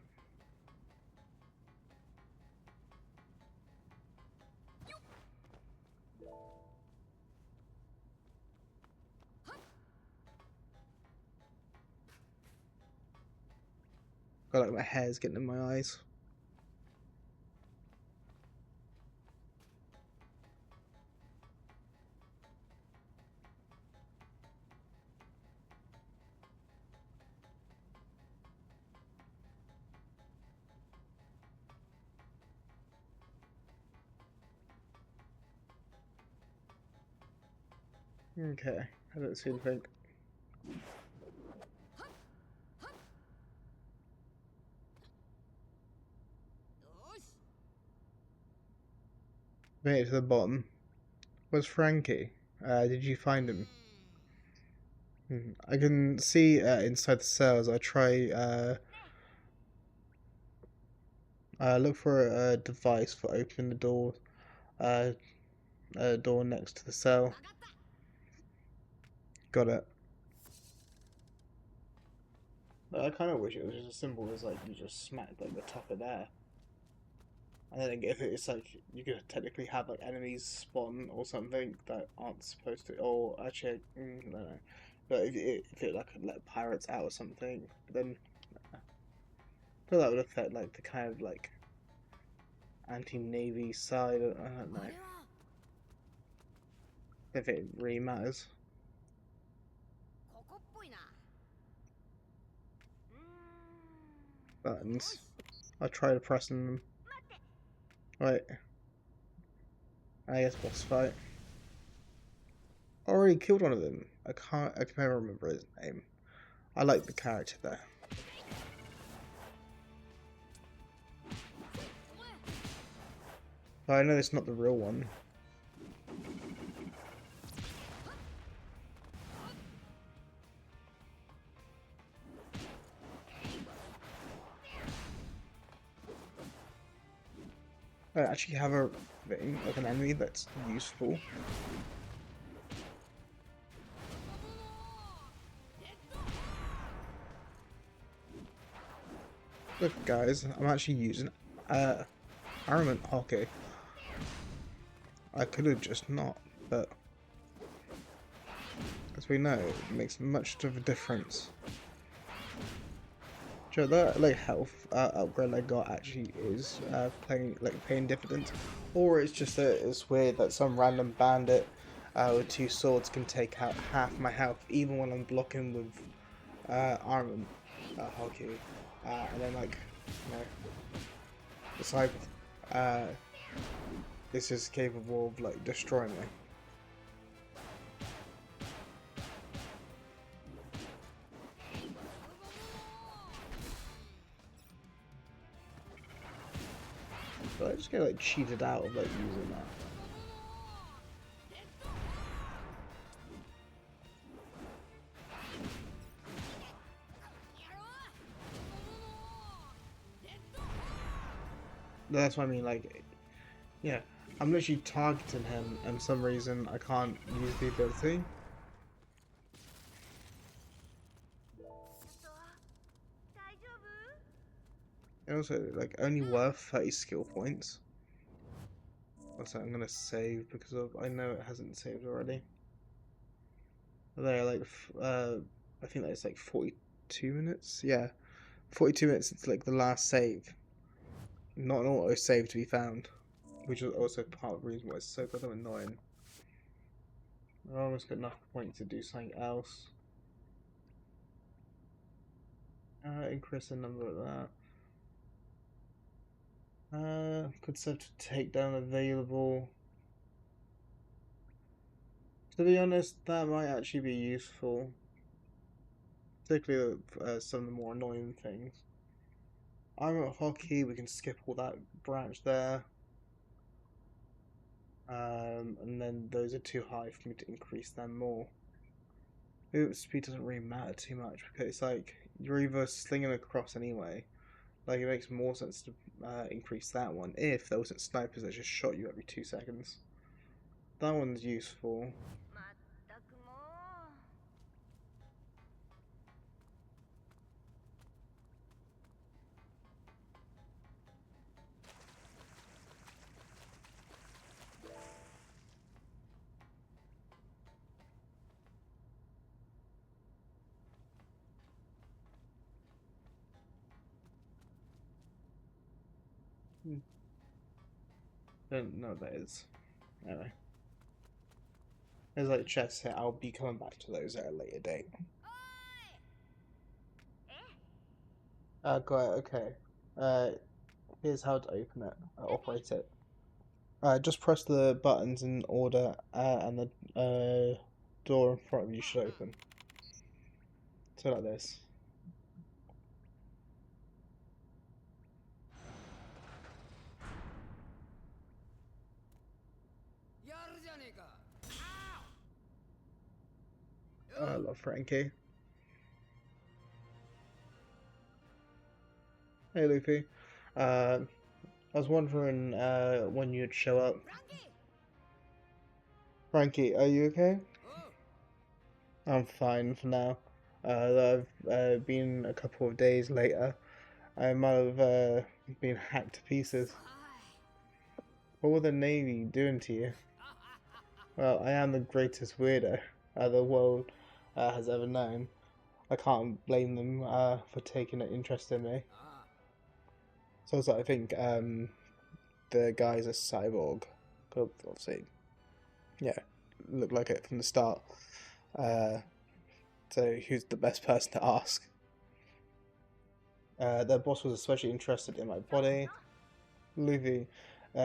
I feel like my hair's getting in my eyes. Okay, I don't see anything. Made it to the bottom. Where's Frankie? Did you find him? I can see inside the cells. I try look for a device for opening the door. Door next to the cell. Got it. I kind of wish it was just as simple as like you just smack like the top of there, and then if it's like you could technically have like enemies spawn or something that aren't supposed to, or actually, no, no. But if it like let pirates out or something, then I feel that would affect like the kind of like anti-navy side. I don't know if it really matters. buttons. I tried pressing them. Right. I guess boss fight. Already killed one of them. I can never remember his name. I like the character there. But I know it's not the real one. I actually have a thing, like an enemy that's useful. Look guys, I'm actually using armament hockey. I could have just not, but as we know, it makes much of a difference. So that like health upgrade I got actually is paying dividends, or it's just that it's weird that some random bandit with 2 swords can take out half my health even when I'm blocking with armament hockey, and then like you know it's like this is capable of like destroying me. But I just get like cheated out of like using that. That's what I mean, like, yeah, I'm literally targeting him, and for some reason I can't use the ability. And also, like, only worth 30 skill points. Also, I'm gonna save because of I know it hasn't saved already. They're like, I think that's like 42 minutes. Yeah, 42 minutes since like the last save. Not an auto save to be found, which was also part of the reason why it's so goddamn annoying. I almost got enough points to do something else. Increase the number of that. Could set to takedown available. To be honest, that might actually be useful. Particularly some of the more annoying things. I'm at hockey, we can skip all that branch there. And then those are too high for me to increase them more. Move speed doesn't really matter too much because it's like you're either slinging across anyway. Like it makes more sense to increase that one if there wasn't snipers that just shot you every 2 seconds. That one's useful. Don't know what that is. Anyway. There's like chests here. I'll be coming back to those at a later date. Got it, okay. Here's how to open it, operate it. Just press the buttons in order, and the door in front of you should open. So like this. I love Frankie. Hey Luffy. I was wondering when you'd show up. Frankie, are you okay? I'm fine for now. I've been a couple of days later. I might have been hacked to pieces. What were the Navy doing to you? Well, I am the greatest weirdo the world has ever known. I can't blame them for taking an interest in me. So I think the guy's a cyborg. Obviously, yeah, looked like it from the start. So who's the best person to ask? Their boss was especially interested in my body. Luffy,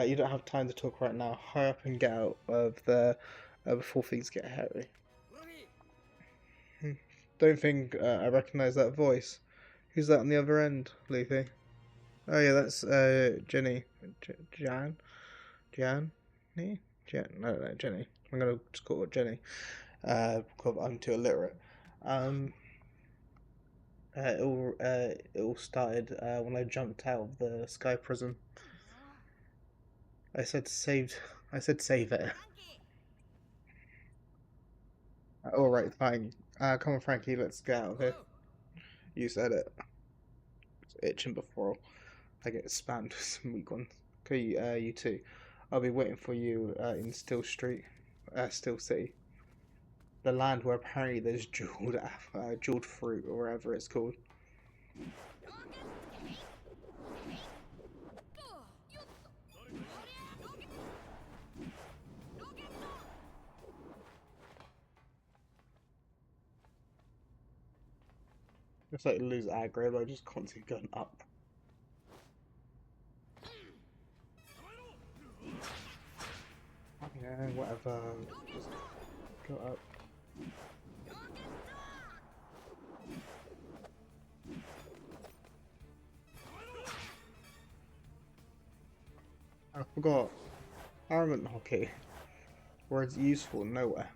you don't have time to talk right now. Hurry up and get out of there before things get hairy. Hmm. Don't think I recognize that voice. Who's that on the other end, Luffy? Oh yeah, that's Jenny. Jan? Jan? Jen? No, Jenny. I'm gonna just call her Jenny. Because I'm too illiterate. Um, it all started when I jumped out of the sky prison. I said saved. I said save it. All right, fine. Come on, Frankie, let's get out of here. You said it. It's itching before I get spammed with some weak ones. Okay, you too. I'll be waiting for you in Still City, the land where apparently there's jeweled fruit or whatever it's called. It's like lose aggro by just constantly going up. Yeah, whatever. Just go up. I forgot. Armament hockey. Where it's useful nowhere.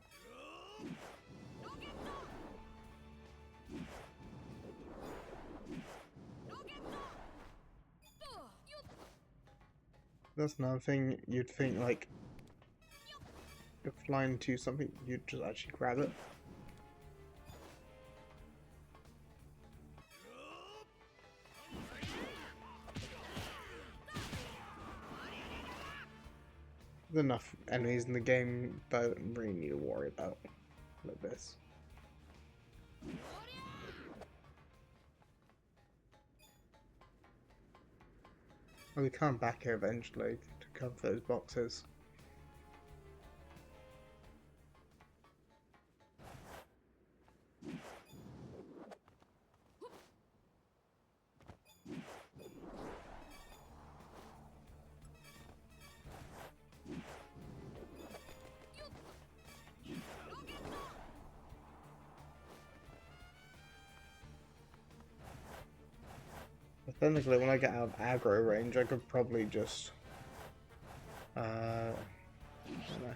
That's another thing you'd think, like, you're flying to something, you'd just actually grab it. There's enough enemies in the game that I don't really need to worry about like this. Well, we come back here eventually to cover those boxes. But technically, when I get out of aggro range, I could probably just, I don't know.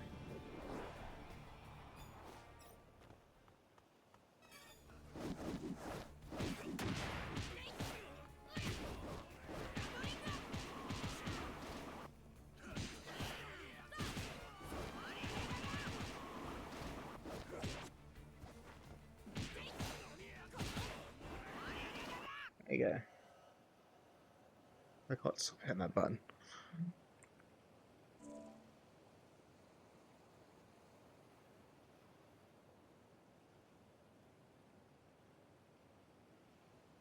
There you go. I can't stop hitting that button.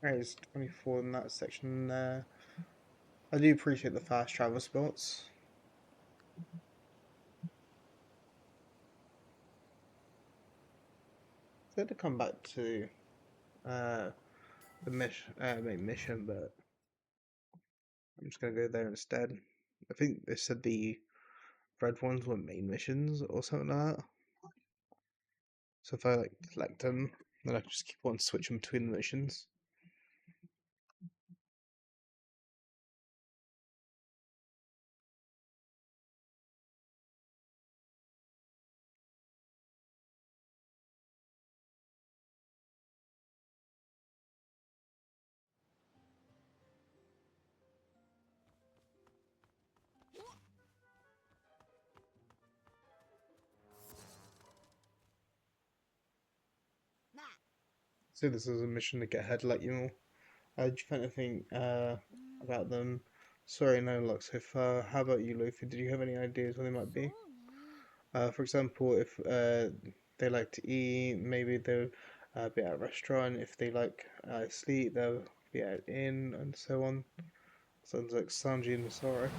There's 24 in that section there. I do appreciate the fast travel spots. I had to come back to the main mission, but I'm just gonna go there instead. I think they said the red ones were main missions or something like that. So if I like select them, then I can just keep on switching between the missions. So this is a mission to get ahead, like you all. Do you find anything about them? Sorry, no luck so far. How about you, Luffy? Did you have any ideas what they might be? For example, if they like to eat, maybe they'll be at a restaurant. If they like sleep, they'll be at an inn, and so on. Sounds like Sanji and Sora.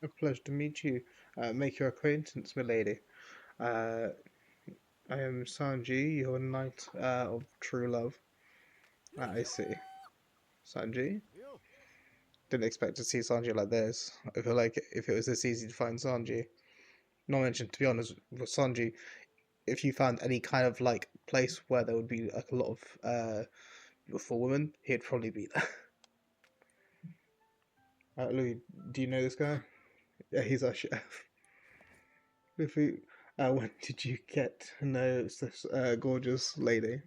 A pleasure to meet you. Make your acquaintance, milady. I am Sanji, your knight of true love. Ah, I see. Sanji? Didn't expect to see Sanji like this. I feel like if it was this easy to find Sanji, not mentioned, to be honest, with Sanji, if you found any kind of like place where there would be like a lot of beautiful women, he'd probably be there. Louis, do you know this guy? Yeah, he's our chef. Luffy, when did you get to know this gorgeous lady?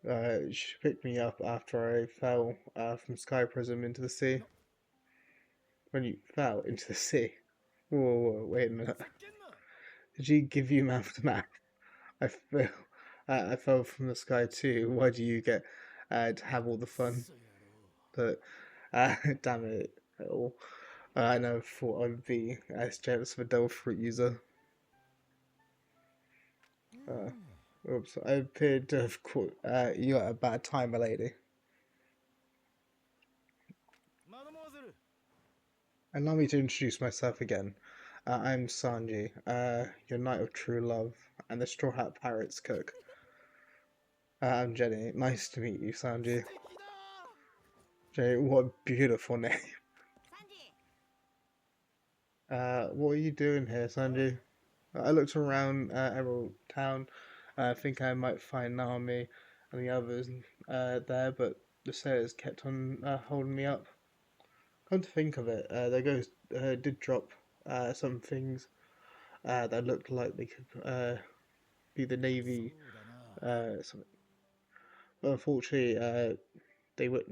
She picked me up after I fell from Sky Prism into the sea. When you fell into the sea? Whoa, whoa, whoa, wait a minute. Did she give you mouth to mouth? I fell, I fell from the sky too. Why do you get to have all the fun? But damn it all. I never thought I'd be as jealous of a devil fruit user. Uh, Oops, I appeared to have caught you at a bad time, my lady. Allow me to introduce myself again. I'm Sanji, your knight of true love, and the Straw Hat Pirate's cook. I'm Jenny. Nice to meet you, Sanji. Jenny, what a beautiful name. What are you doing here, Sanji? I looked around Emerald Town. I think I might find Nami and the others there, but the sailors kept on holding me up. Come to think of it, their ghost did drop some things that looked like they could be the Navy. Something. But unfortunately, they were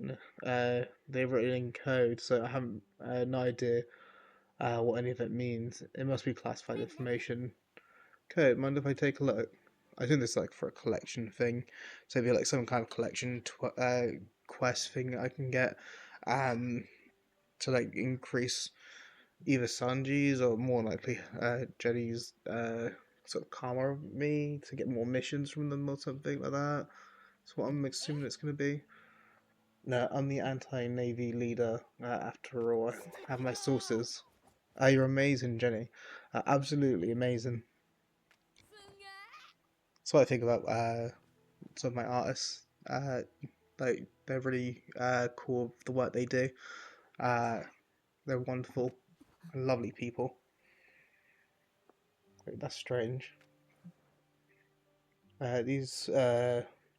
written in code, so I haven't no idea what any of it means. It must be classified information. Okay, mind if I take a look? I think this is like for a collection thing, so it'd be like some kind of collection quest thing I can get to like increase either Sanji's or more likely Jenny's sort of karma of me to get more missions from them or something like that. That's what I'm assuming it's going to be. No, I'm the anti-Navy leader after all. I have my sources. You're amazing, Jenny. Absolutely amazing. That's what I think about some of my artists. Like they're really cool with the work they do. Uh, they're wonderful and lovely people. Wait, that's strange. These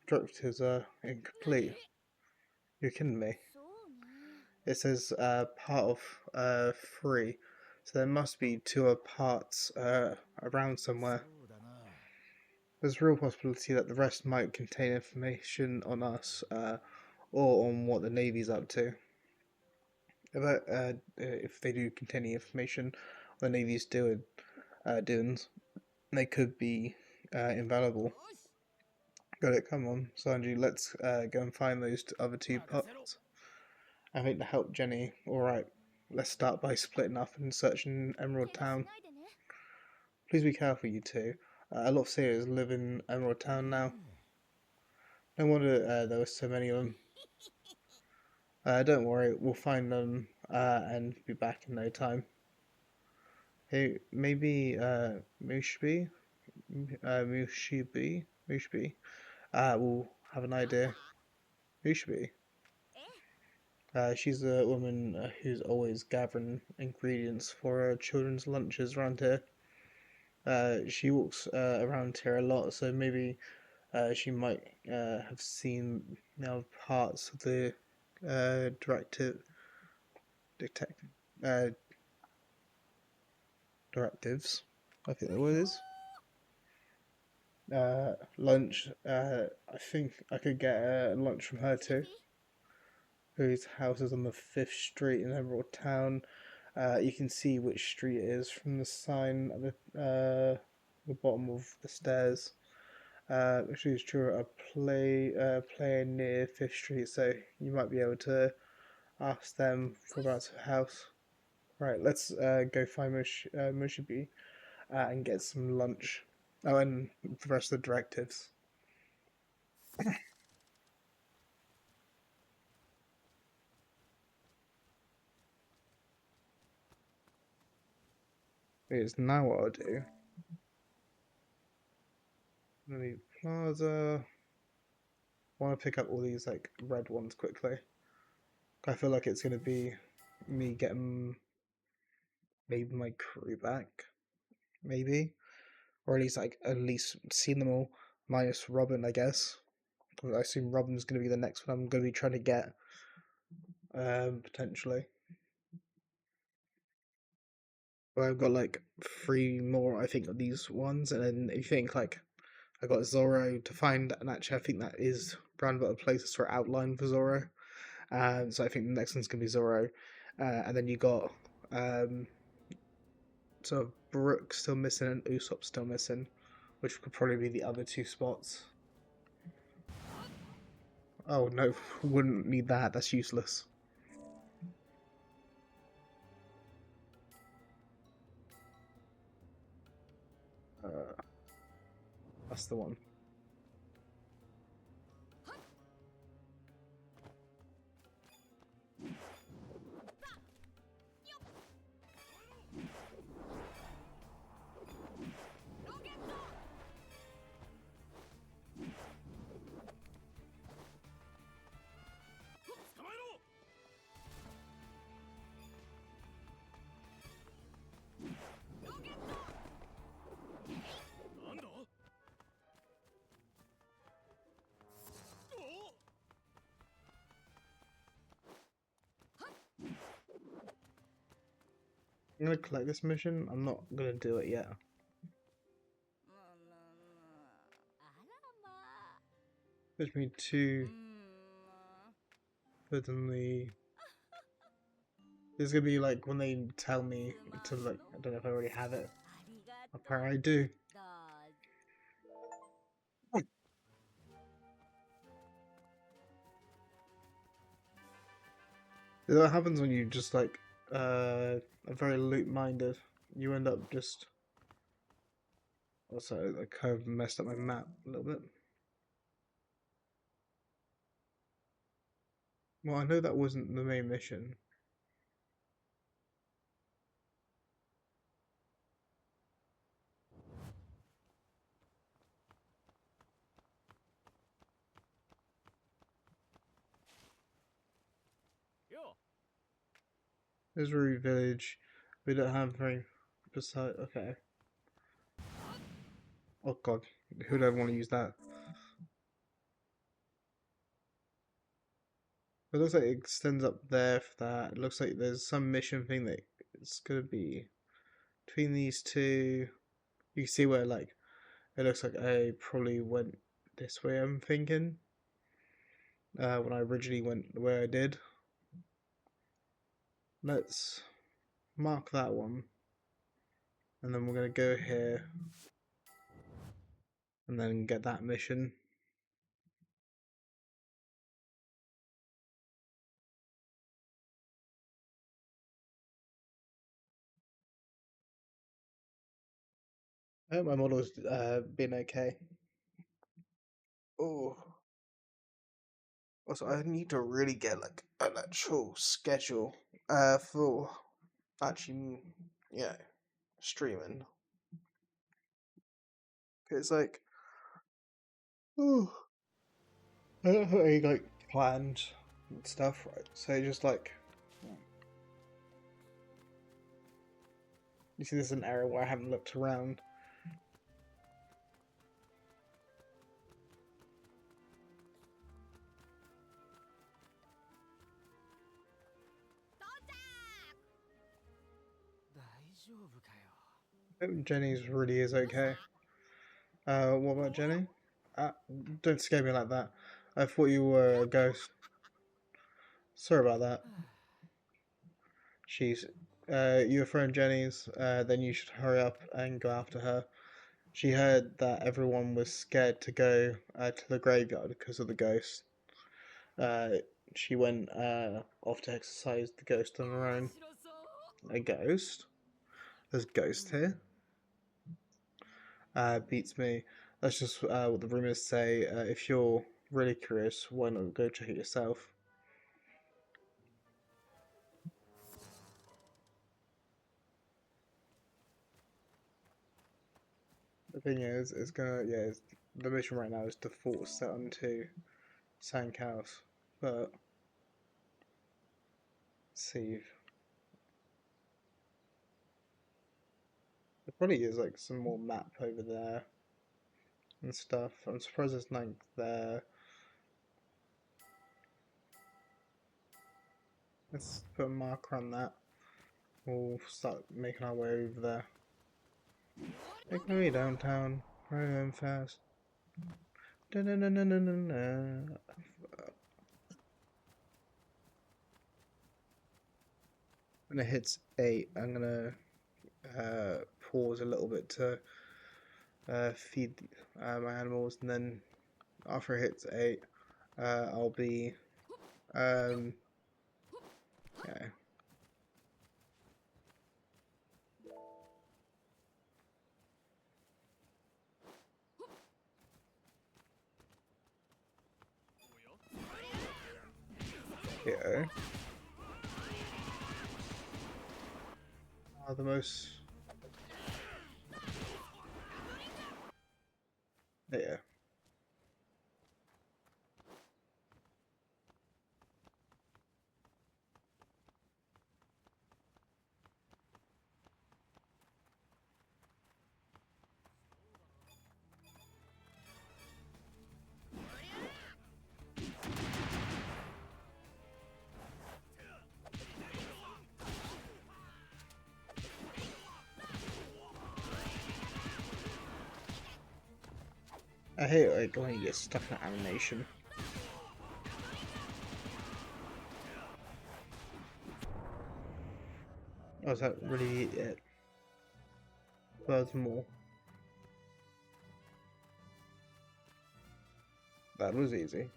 directives are incomplete. You're kidding me. It says part of 3, so there must be 2 parts around somewhere. There's a real possibility that the rest might contain information on us or on what the Navy's up to. If they do contain any information on the Navy's doings, they could be invaluable. Got it, come on, Sanji, let's go and find those other 2 parts. I think to help Jenny, alright, let's start by splitting up and searching Emerald Town. Please be careful, you two. A lot of sailors live in Emerald Town now. No wonder there were so many of them. Don't worry, we'll find them and be back in no time. Hey, maybe Mushbi? Mushibi? Mushbi? We'll have an idea. Mushbi? She's a woman who's always gathering ingredients for children's lunches around here. She walks around here a lot, so maybe she might have seen parts of the directive, detect, uh, directives. I think that what it is. Lunch. I think I could get lunch from her too. Whose house is on the 5th Street in Emerald Town. You can see which street it is from the sign at the bottom of the stairs. She's drew a player near 5th Street, so you might be able to ask them for about her house. Right, let's go find Mushibi and get some lunch. Oh, and the rest of the directives. It's now what I'll do. Enemy Plaza. I want to pick up all these like red ones quickly. I feel like it's gonna be me getting maybe my crew back, maybe, or at least seen them all, minus Robin, I guess. I assume Robin's gonna be the next one I'm gonna be trying to get, potentially. But I've got like three more, I think, of these ones, and then you think like I got Zoro to find, and actually I think that is round about the place sort of outline for Zoro. So I think the next one's gonna be Zoro, and then you got sort of Brook still missing and Usopp still missing, which could probably be the other two spots. Oh no, wouldn't need that. That's useless. That's the one. I'm gonna collect this mission. I'm not gonna do it yet. Which means two put in the. This is gonna be like when they tell me to like. I don't know if I already have it. Apparently I do. That happens when you just like are very loot minded. You end up just. Also, I kind of messed up my map a little bit. Well, I know that wasn't the main mission. Isuru Village. We don't have very beside. Okay. Oh god, who would ever want to use that? It looks like it extends up there for that. It looks like there's some mission thing that it's gonna be between these two. You can see where like it looks like I probably went this way. I'm thinking when I originally went the way I did. Let's mark that one, and then we're gonna go here, and then get that mission. I hope my model's been okay. Oh. Also, I need to really get like an actual schedule for actually, you know, streaming. It's like, oh, I don't have any like planned stuff, right? So just like, you see, this is an area where I haven't looked around. I hope Jenny's really is okay. What about Jenny? Don't scare me like that. I thought you were a ghost. Sorry about that. She's, your friend Jenny's. Then you should hurry up and go after her. She heard that everyone was scared to go to the graveyard because of the ghost. Uh, she went off to exercise the ghost on her own. A ghost? There's a ghost here? Beats me. That's just what the rumors say. If you're really curious, why not go check it yourself? The thing is, it's gonna, yeah, the mission right now is default set onto Sand Cows, but let's see. There probably is like some more map over there and stuff. I'm surprised there's nothing there. Let's put a marker on that. We'll start making our way over there. Make my way downtown. Right home fast. Da -na -na -na -na -na -na. When it hits 8, I'm gonna pause a little bit to feed my animals, and then after it hits 8, I'll be yeah. Yeah. The most. Yeah. I hate like when you get stuck in animation. Oh, is that really it? There's more. That was easy.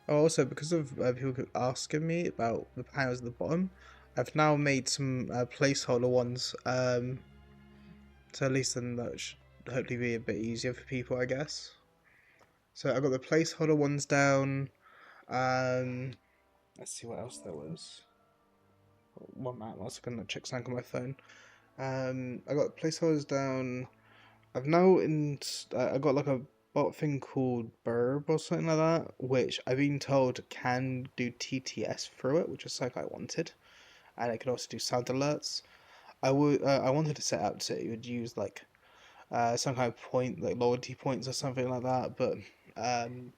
Oh, also, because of people asking me about the panels at the bottom, I've now made some placeholder ones. So at least then that should hopefully be a bit easier for people, I guess. So I got the placeholder ones down. Let's see what else there was. One minute, I was gonna check something on my phone. I got placeholders down. I've now I got like a bot thing called Burb or something like that, which I've been told can do TTS through it, which is like I wanted, and it can also do sound alerts. I wanted to set up so you would use like some kind of point like loyalty points or something like that, but um,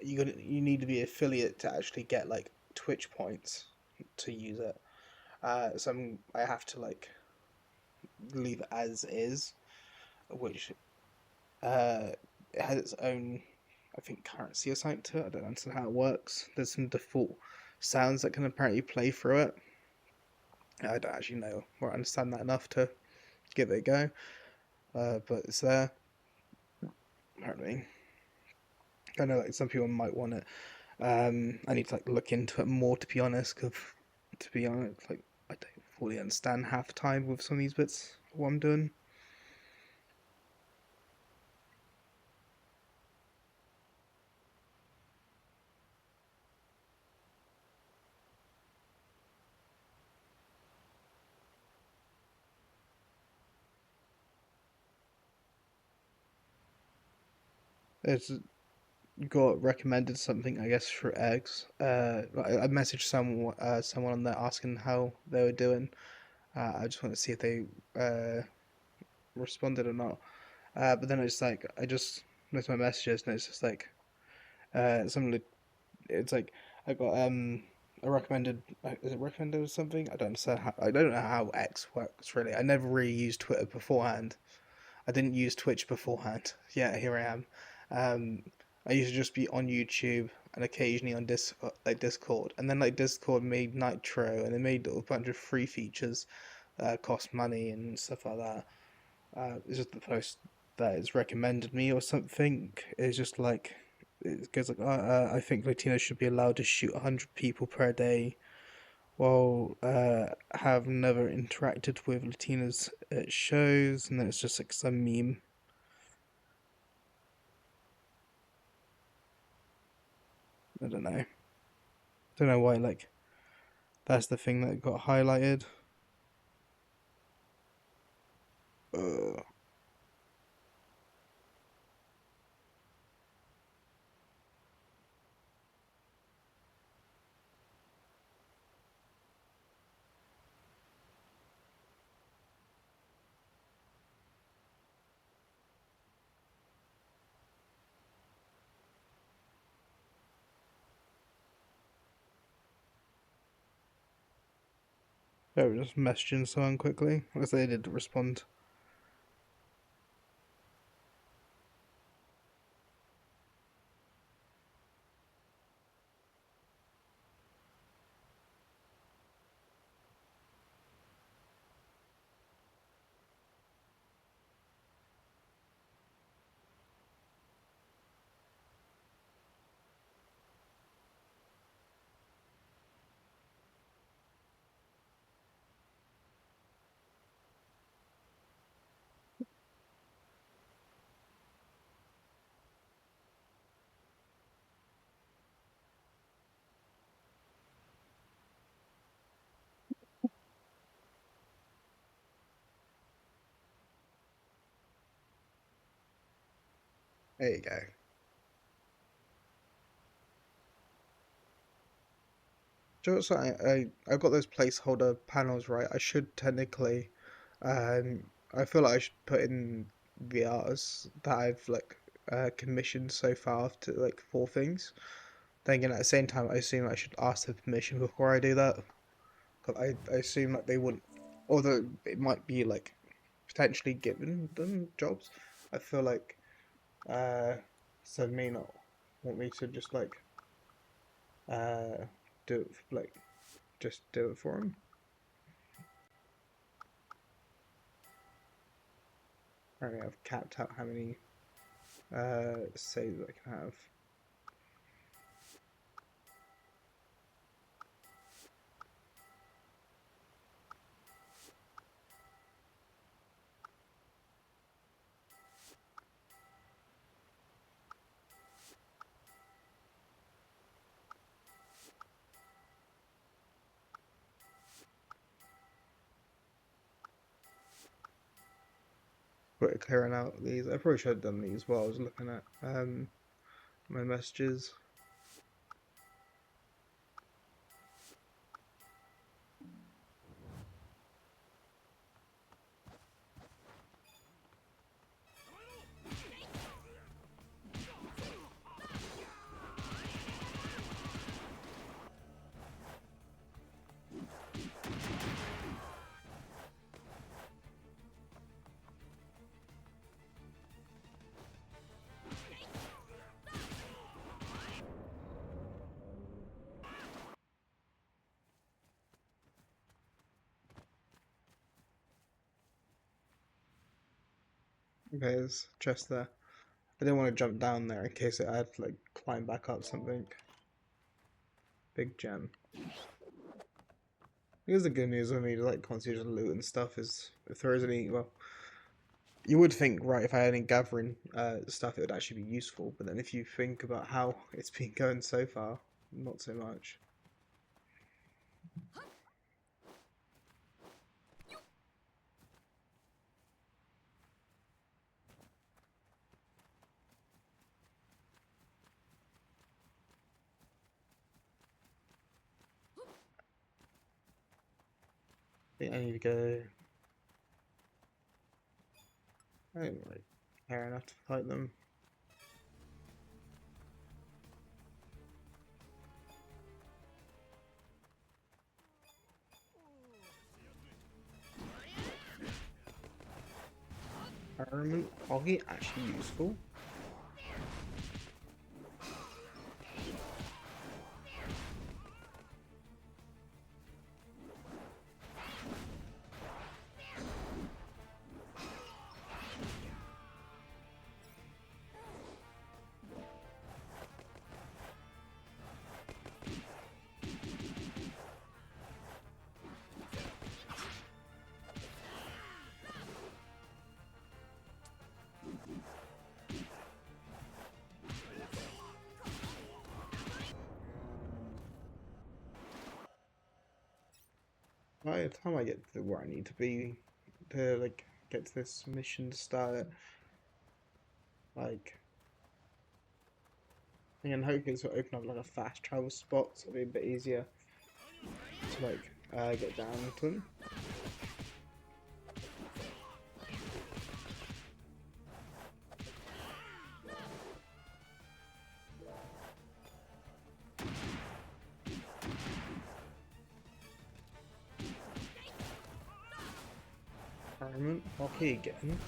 you need to be affiliate to actually get like Twitch points to use it. So I have to like leave it as is, which it has its own, I think, currency assigned to it. I don't understand how it works. There's some default sounds that can apparently play through it. I don't actually know or understand that enough to give it a go, but it's there. Apparently, I know like some people might want it. I need to like look into it more to be honest. Cause to be honest, like I don't fully understand half the time with some of these bits. What I'm doing. It's got recommended something, I guess, for eggs. I messaged someone on there asking how they were doing. I just want to see if they responded or not. But then it's like I just looked at my messages and it's just like something. It's like I got a recommended. Is it recommended or something? I don't understand how. I don't know how X works really. I never really used Twitter beforehand. I didn't use Twitch beforehand. Yeah, here I am. Um, I used to just be on YouTube and occasionally on Discord, and then like Discord made Nitro, and they made a bunch of free features, cost money and stuff like that. It's just the post that is recommended me or something. It's just like it goes like, I think Latinos should be allowed to shoot 100 people per day. Well, have never interacted with Latinos at shows, and then it's just like some meme. I don't know. Don't know why. Like That's the thing that got highlighted. Uh, they were just messaging someone quickly, as they did respond. There you go. Just I got those placeholder panels right. I should technically, I feel like I should put in the artists that I've like commissioned so far to like 4 things. Then again, at the same time, I assume I should ask their permission before I do that. 'Cause I assume that they wouldn't, although it might be like potentially given them jobs. I feel like so may not want me to just like uh do it like just do it for them. Apparently, I've capped out how many saves I can have. Quick clearing out these. I probably should have done these while I was looking at my messages. Okay, there's a chest there. I didn't want to jump down there in case I had to like climb back up something. Big gem. Here's the good news with me, like constantly just loot and stuff is if there is any, well, you would think, right, if I had any gathering stuff, it would actually be useful. But then if you think about how it's been going so far, not so much. I think I need to go. I don't really care enough to fight them. Armament Foggy actually useful. By the time I get to where I need to be to like get to this mission to start it, like and hoping to open up like a fast travel spot so it'll be a bit easier to like get down to them. Environment. Okay, again.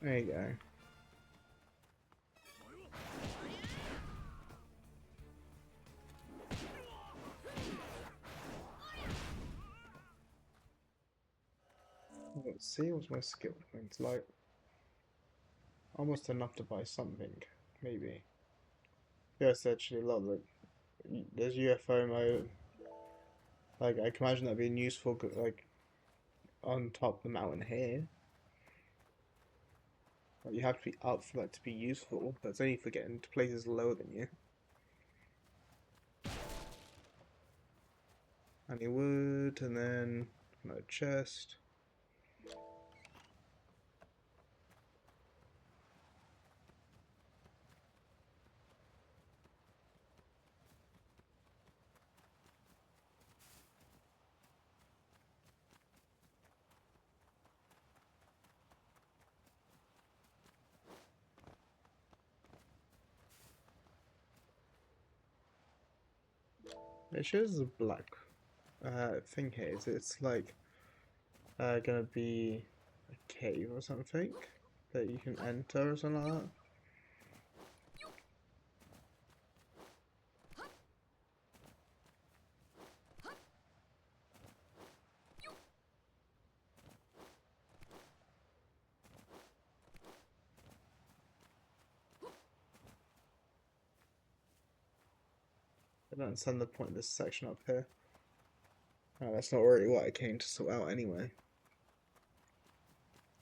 There you go. Let's see what's my skill points like. Almost enough to buy something, maybe. Yes, actually, a lot of there's UFO mode. Like I can imagine that being useful, like on top of the mountain here. Like, you have to be up for that to be useful. That's only for getting to places lower than you. Any wood, and then another chest. It shows a black thing here. So it's like gonna be a cave or something that you can enter or something like that. I don't understand the point of this section up here. Oh, that's not really what I came to sort out anyway.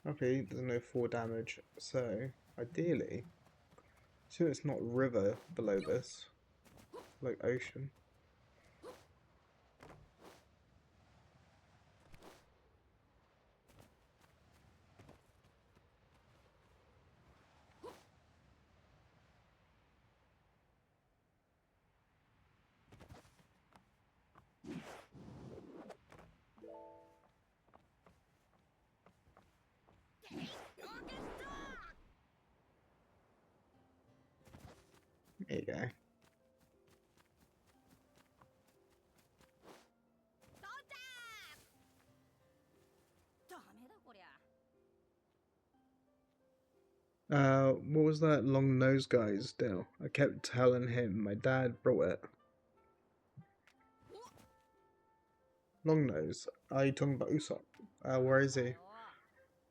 Okay, there's no fall damage, so ideally, so it's not river below this, like ocean. There you go. What was that long nose guy's deal? I kept telling him my dad brought it. Long nose? Are you talking about Usopp? Where is he?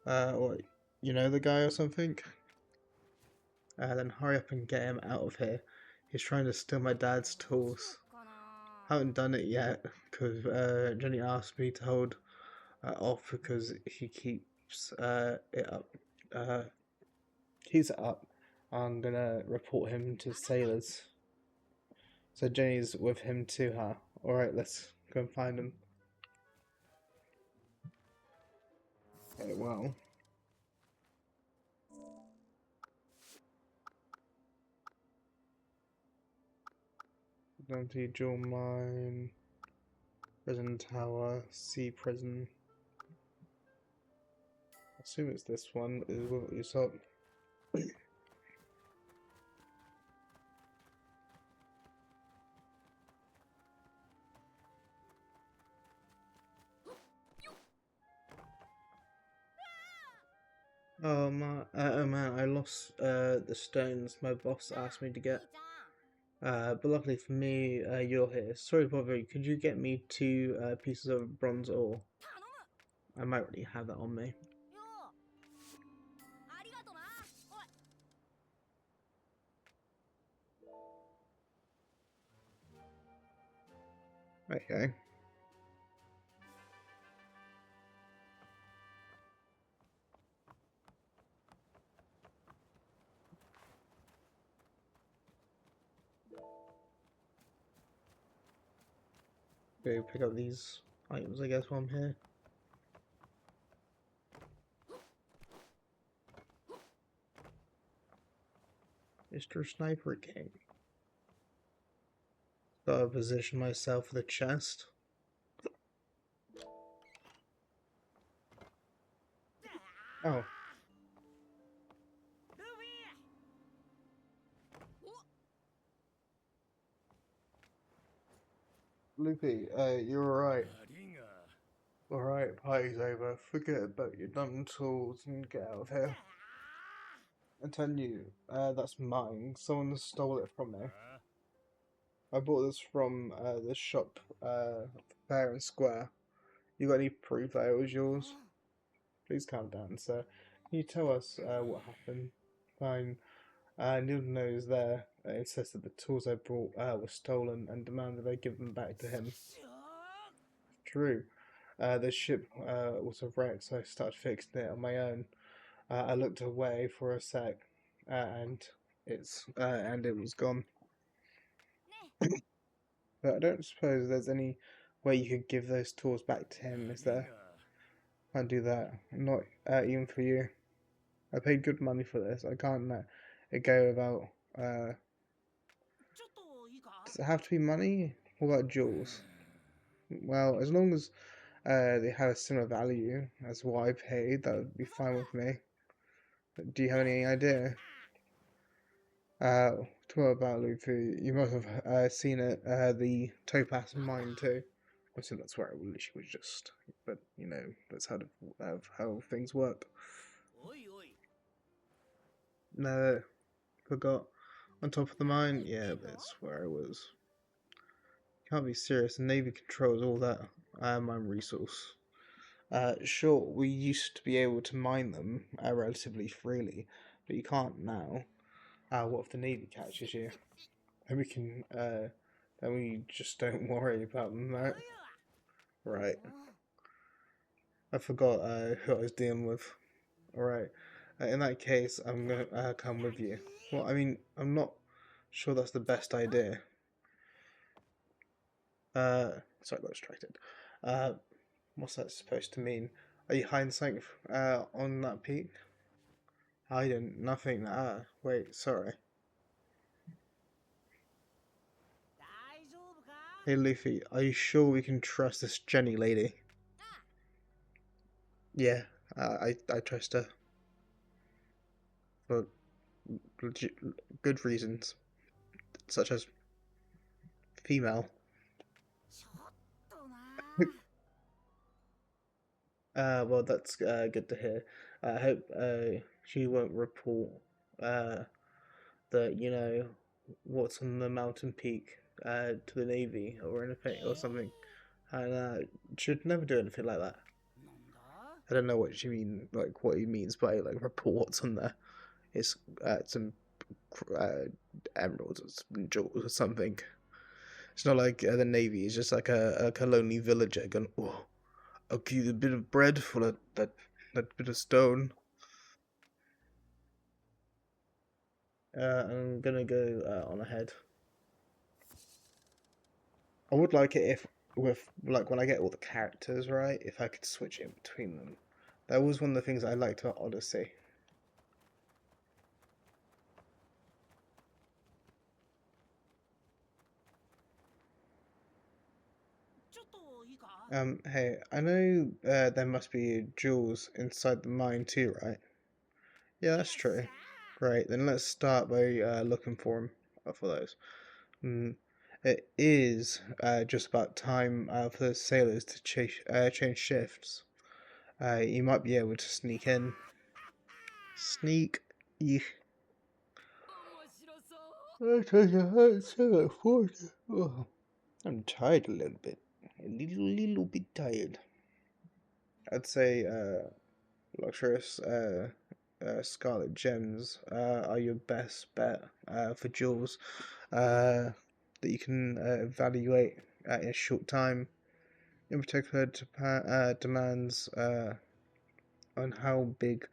What, you know the guy or something? Then hurry up and get him out of here. He's trying to steal my dad's tools. Haven't done it yet, because Jenny asked me to hold off because he keeps it up. Keeps it up. I'm gonna report him to sailors. So Jenny's with him too, huh? Alright, let's go and find him. Okay, well. Down to Jewel Mine, Prison Tower, Sea Prison. I assume it's this one, is with Usopp. Oh man, I lost the stones my boss asked me to get. But luckily for me, you're here. Sorry to bother you. Could you get me 2 pieces of bronze ore? I might already have that on me. Okay. Go pick up these items, I guess, while I'm here. Mr. Sniper King. Gotta position myself for the chest. Oh. Luffy, you're alright. Alright, party's over. Forget about your dumb tools and get out of here. I'm telling you, that's mine. Someone stole it from me. I bought this from the shop fair and square. You got any proof that it was yours? Please calm down, sir. Can you tell us what happened? Fine. Neil knows there. Insists that the tools I brought were stolen and demanded I give them back to him. True. The ship was a wreck, so I started fixing it on my own. I looked away for a sec, and it was gone. But I don't suppose there's any way you could give those tools back to him, is there? Can't do that. Not even for you. I paid good money for this. I can't let it go without. Does it have to be money? What about jewels? Well, as long as they have a similar value as what I paid, that would be fine with me. But do you have any idea? Talk about Luffy. You must have seen it. The Topaz mine too. I think that's where it literally was just. But you know, that's how things work. No, forgot. On top of the mine, yeah, that's where I was. Can't be serious. The Navy controls all that mine resource. Sure, we used to be able to mine them relatively freely, but you can't now. What if the Navy catches you? Then we can, then we just don't worry about them, right? Right. I forgot who I was dealing with. Alright. In that case, I'm gonna come with you. Well, I mean, I'm not sure that's the best idea. Sorry, I got distracted. Uh, what's that supposed to mean? Are you hiding something on that peak? Hiding nothing. Wait, sorry. Hey Luffy, are you sure we can trust this Jenny lady? Yeah, I trust her for good reasons, such as female. Well, that's good to hear. I hope she won't report that what's on the mountain peak to the Navy or anything or something, and should never do anything like that. I don't know what she mean, like what he means by like reports on there. It's some uh, emeralds or some jewels or something. It's not like the Navy. It's just like a lonely villager going, "Oh, I'll give you a bit of bread for that bit of stone." I'm gonna go on ahead. I would like it if, with like when I get all the characters right, if I could switch in between them. That was one of the things I liked about Odyssey. Hey, I know there must be jewels inside the mine too, right? Yeah, that's true. Great, then let's start by looking for them for those. Mm, it is just about time for the sailors to change shifts. You might be able to sneak in. Sneak. Yeah. Oh, I'm tired a little bit. A little bit tired. I'd say luxurious scarlet gems are your best bet for jewels that you can evaluate in a short time. In particular, Japan demands on how big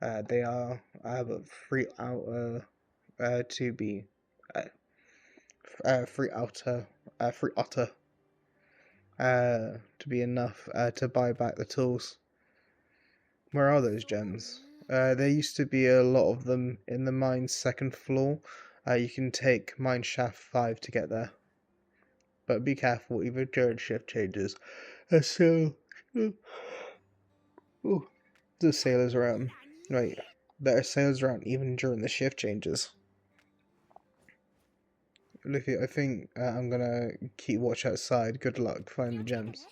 they are, but free outer to be uh, free otter to be enough to buy back the tools. Where are those gems? There used to be a lot of them in the mine's second floor. You can take mine shaft 5 to get there. But be careful, even during shift changes. So, ooh, there's sailors around. Right, there are sailors around even during the shift changes. Luffy, I think I'm gonna keep watch outside. Good luck finding the gems.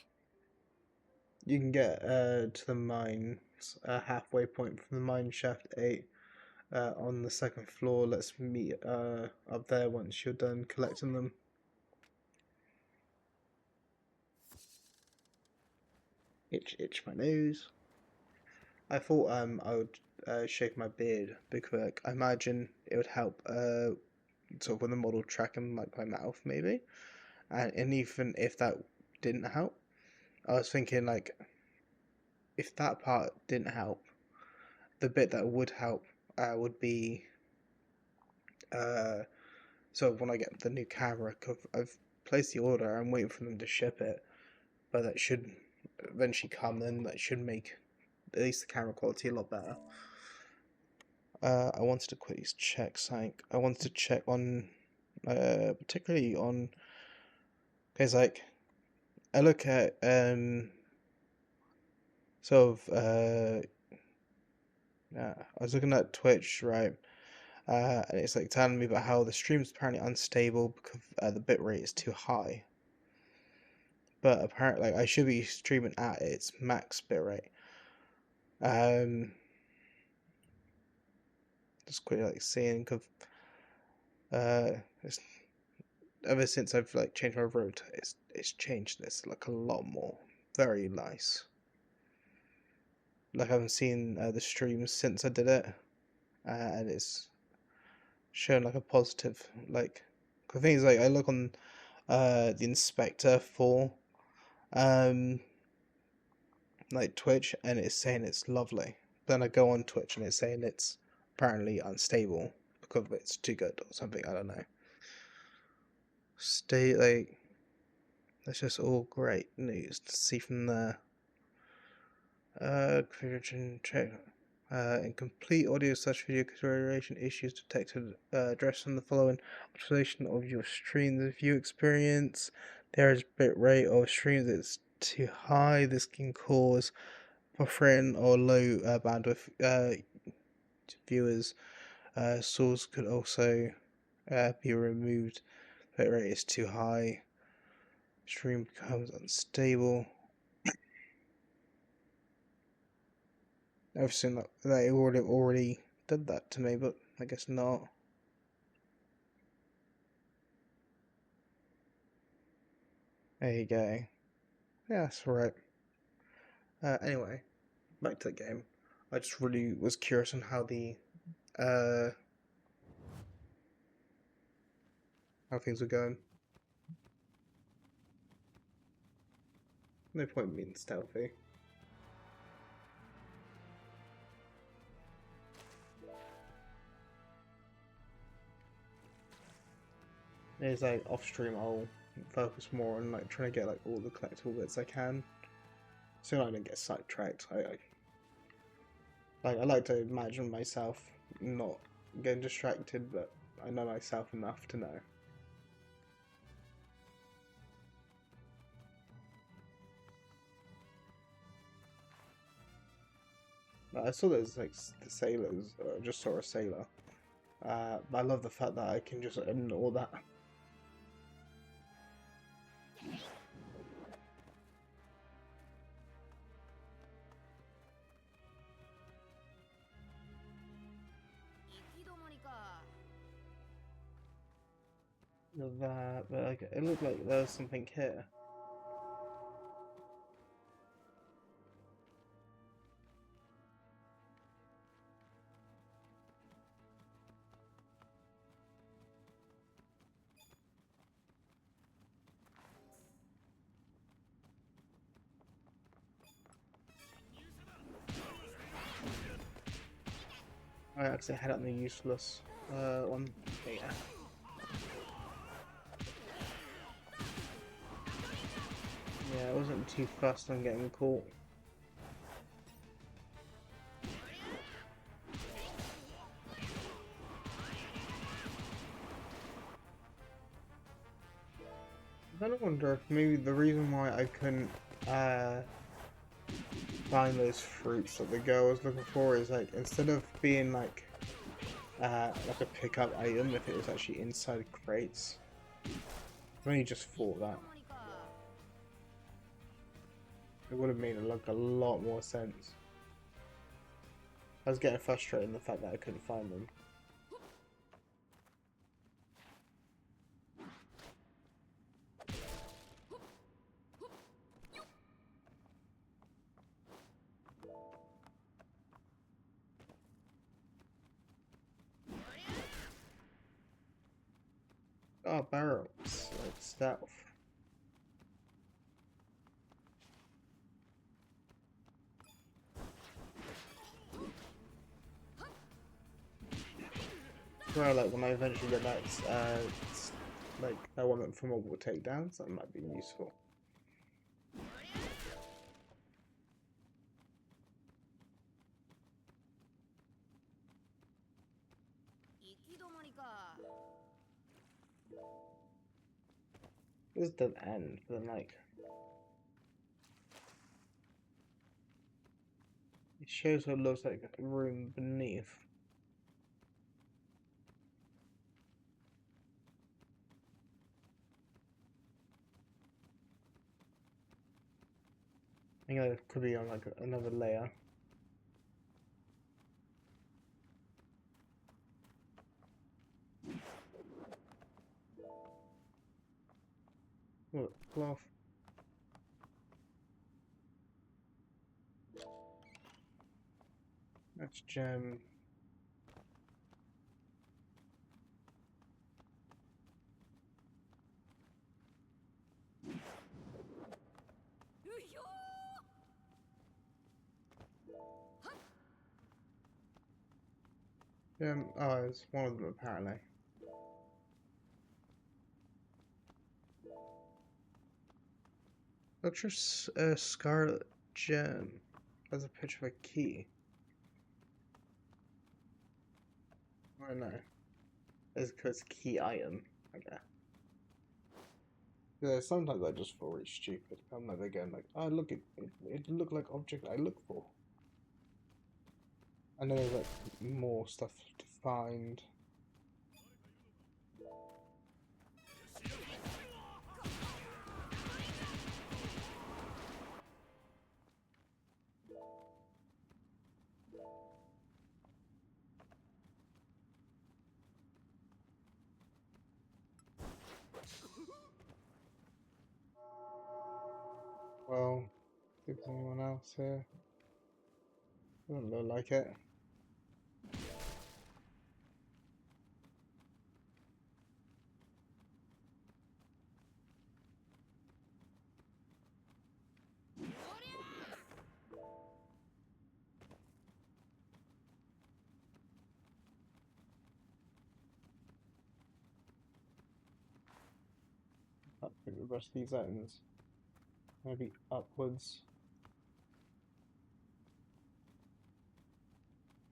You can get to the mine halfway point from the mine shaft 8 on the second floor. Let's meet up there once you're done collecting them. Itch my nose. I thought I would shave my beard because like, I imagine it would help sort of with the model tracking like my mouth maybe, and even if that didn't help, I was thinking like if that part didn't help, the bit that would help would be so when I get the new camera, cause I've placed the order, I'm waiting for them to ship it, but that should eventually come, then that should make at least the camera quality a lot better. I wanted to quickly check something. I wanted to check on, particularly on, because like, I look at, sort of, I was looking at Twitch, right, and it's like telling me about how the stream's apparently unstable because the bitrate is too high. But apparently, like, I should be streaming at its max bitrate. Just quickly like seeing, cause it's, ever since I've like changed my route, it's changed this like a lot more. Very nice. Like I haven't seen the streams since I did it, and it's shown like a positive. Like the thing is, like I look on the inspector for like Twitch, and it's saying it's lovely. Then I go on Twitch, and it's saying it's apparently unstable because it's too good or something. I don't know. Stay like that's just all great news to see from there. Configuration check. Incomplete audio/video configuration issues detected. Addressing the following observation of your stream. The view experience. There is bitrate of streams that's too high. This can cause buffering or low bandwidth. Viewers. Source could also be removed. Bitrate is too high. Stream becomes unstable. I've seen that they already did that to me, but I guess not. There you go. Yeah, that's right. Anyway, back to the game. I just really was curious on how the how things were going. No point being stealthy. It's like off stream, I'll focus more on like trying to get like all the collectible bits I can, so I don't get sidetracked. I like to imagine myself not getting distracted, but I know myself enough to know. I saw there's like the sailors. I just saw a sailor. But I love the fact that I can just ignore that. That, but like, it looked like there was something here. I actually had it on the useless one. Yeah. Yeah, I wasn't too fussed on getting caught. I kind of wonder if maybe the reason why I couldn't find those fruits that the girl was looking for is like instead of being like a pickup item, if it was actually inside crates. I only just thought that. It would have made it look a lot more sense. I was getting frustrated in the fact that I couldn't find them. Oh, barrels, like stealth. Well, like when I eventually get that, like I want it for multiple takedowns, that might be useful. This doesn't end, but then like it shows what it looks like a room beneath. I think it could be on like another layer. Look, cloth. That's gem. Gem. Oh, it's one of them apparently. Looks just scarlet gem. That's a picture of a key. I don't know. It's because key item, I guess. Yeah, sometimes I just feel really stupid. I'm like again, like, oh look, it looked like object I look for. And then there's like more stuff to find. Well, see if there's anyone else here. Doesn't look like it. Up with the rest of these items. Maybe upwards.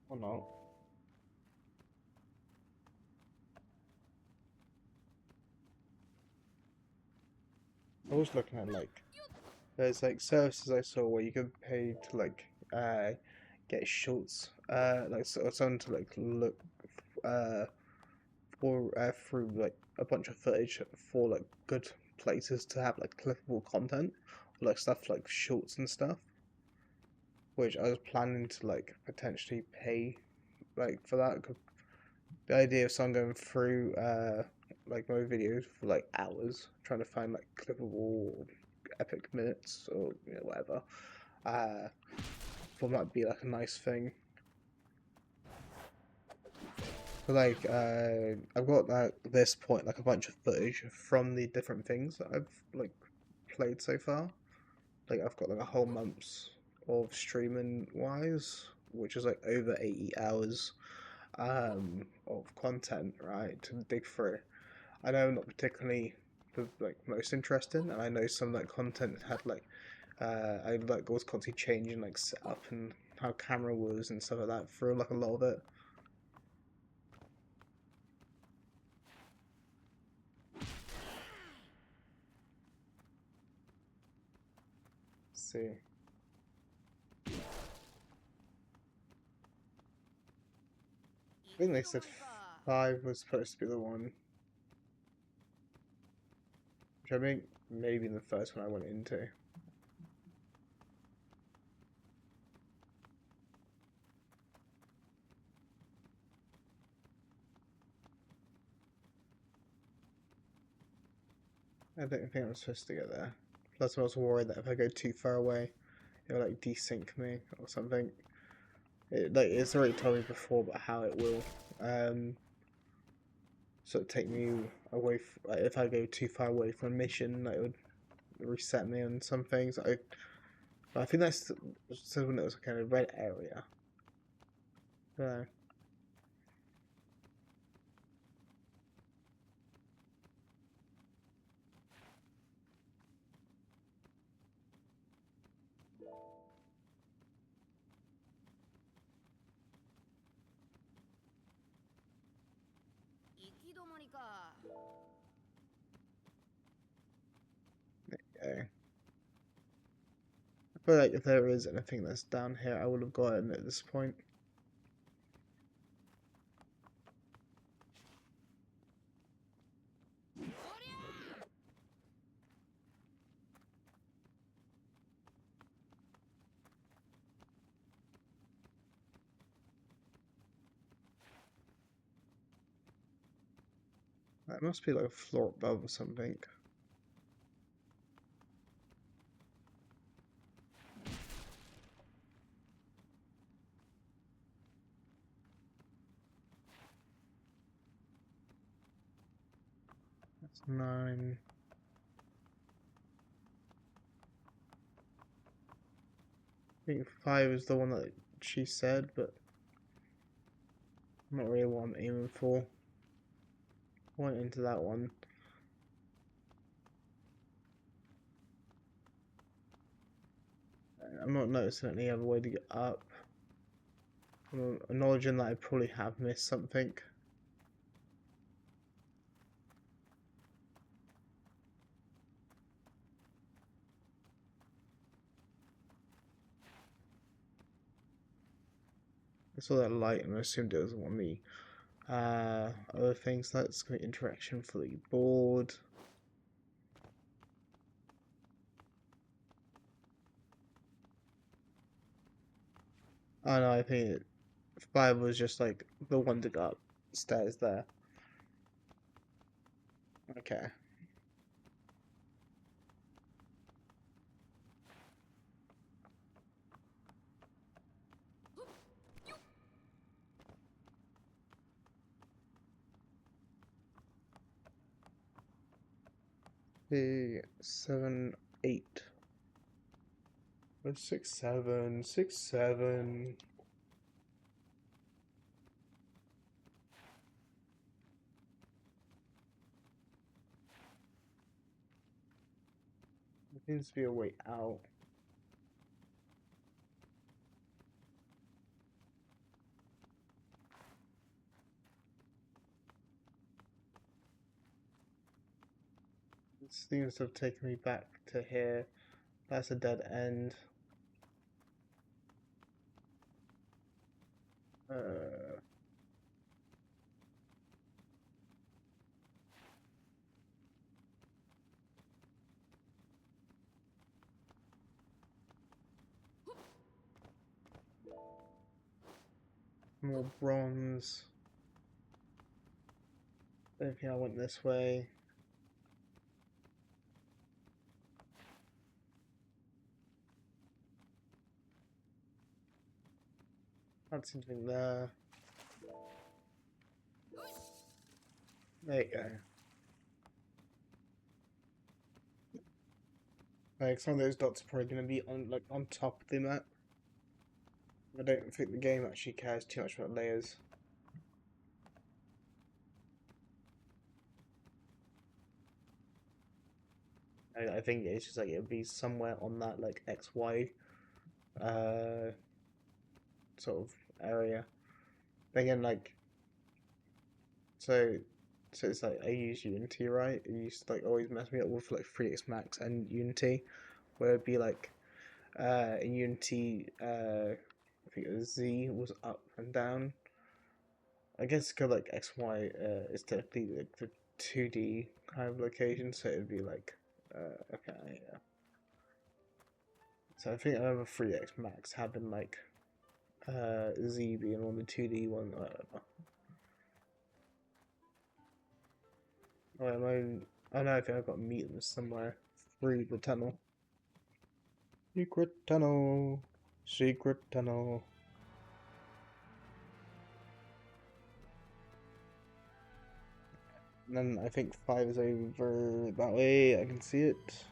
Or not. I was looking at like there's like services I saw where you could pay to like get shorts like sort of someone to like look uh for through like a bunch of footage for like good places to have like clippable content or like stuff like shorts and stuff, which I was planning to like potentially pay like for that. 'Cause the idea of someone going through like my videos for like hours trying to find like clippable epic minutes or whatever, uh thought might be like a nice thing. But like I've got at this point like a bunch of footage from the different things that I've like played so far. Like I've got like a whole month's of streaming wise, which is like over 80 hours. of content, right, to dig through. I know I'm not particularly the like most interested, and I know some like content had like I like was constantly changing like setup and how camera was and stuff like that through like a lot of it. Let's see. I think they said 5 was supposed to be the one, which I think maybe the first one I went into. I don't think I'm supposed to get there. Plus, I was worried that if I go too far away, it'll like desync me or something. It's already told me before about how it will sort of take me away. Like, if I go too far away from a mission, like, it would reset me on some things. I think that's so when it was kind of red area. Yeah. Okay. I feel like if there is anything that's down here, I would have gotten at this point. That must be like a floor above or something. That's 9. I think 5 is the one that she said, but not really what I'm aiming for. Went into that one. I'm not noticing any other way to get up. I'm acknowledging that I probably have missed something. I saw that light and I assumed it was one of the other things. Let's go interaction for the board. Oh no, I think 5 was just like the one to go upstairs there. Okay. The 7, 8. What's 6, 7? 6, 7. There seems to be a way out. It seems to have taken me back to here. That's a dead end. More bronze. I don't think I went this way. Can't see anything there. There you go. Like some of those dots are probably going to be on top of the map. I don't think the game actually cares too much about layers. I think it's just like it'd be somewhere on that like XY uh sort of area. But again, like so it's like I use Unity, right? It used to like always mess me up with like 3x Max and Unity, where it'd be like in Unity I think it was Z was up and down. I guess because like XY is technically like the 2D kind of location, so it'd be like okay, yeah. So I think I remember 3x Max having like Z being on the 2D one. I don't know. Oh, I know. I think I've got to meet them somewhere through the tunnel. Secret tunnel. Secret tunnel. And then I think 5 is over that way. I can see it.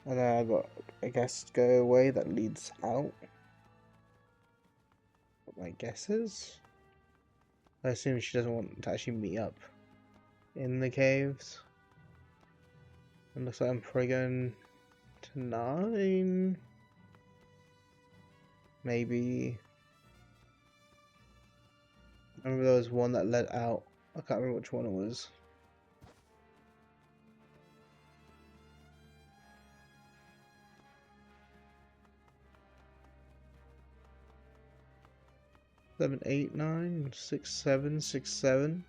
And then I got, I guess, go away that leads out. What my guess is. I assume she doesn't want to actually meet up in the caves. And looks like I'm probably going to 9. Maybe. I remember there was one that led out. I can't remember which one it was. Seven, 8, 9, 6, 7, 6, 7.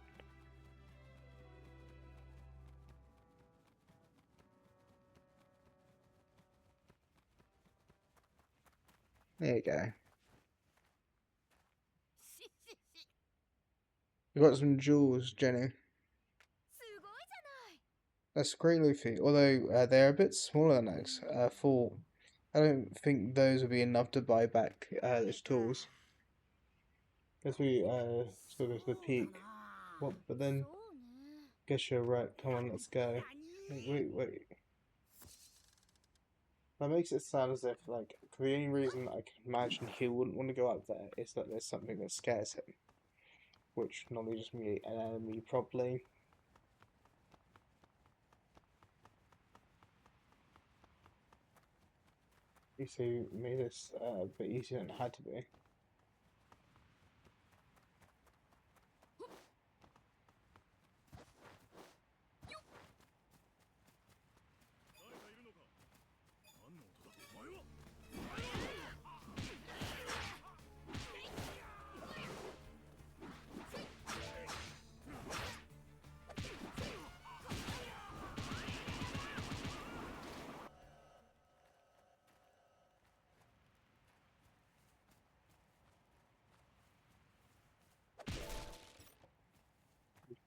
There you go. You got some jewels, Jenny. That's great, Luffy. Although they're a bit smaller than those. 4. I don't think those would be enough to buy back those tools. Guess we still go to the peak. What? But then, guess you're right. Come on, let's go. Wait. That makes it sound as if like the only reason I can imagine he wouldn't want to go up there is that there's something that scares him, which normally just means an enemy, probably. You see, made this a bit easier than it had to be.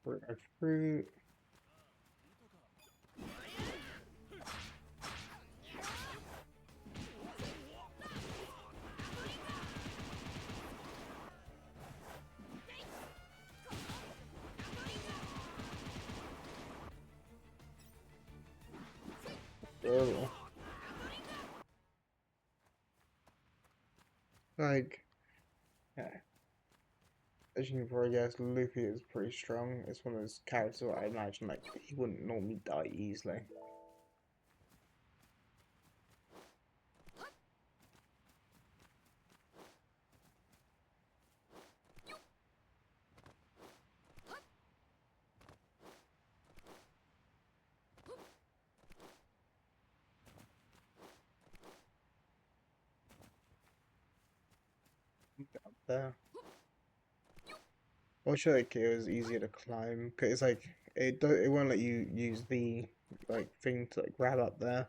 For a fruit. Oh. Like, yeah. As you can probably guess, Luffy is pretty strong. It's one of those characters where I imagine like he wouldn't normally die easily. Up there. I wish like it was easier to climb, cause it's like it won't let you use the like thing to like grab up there.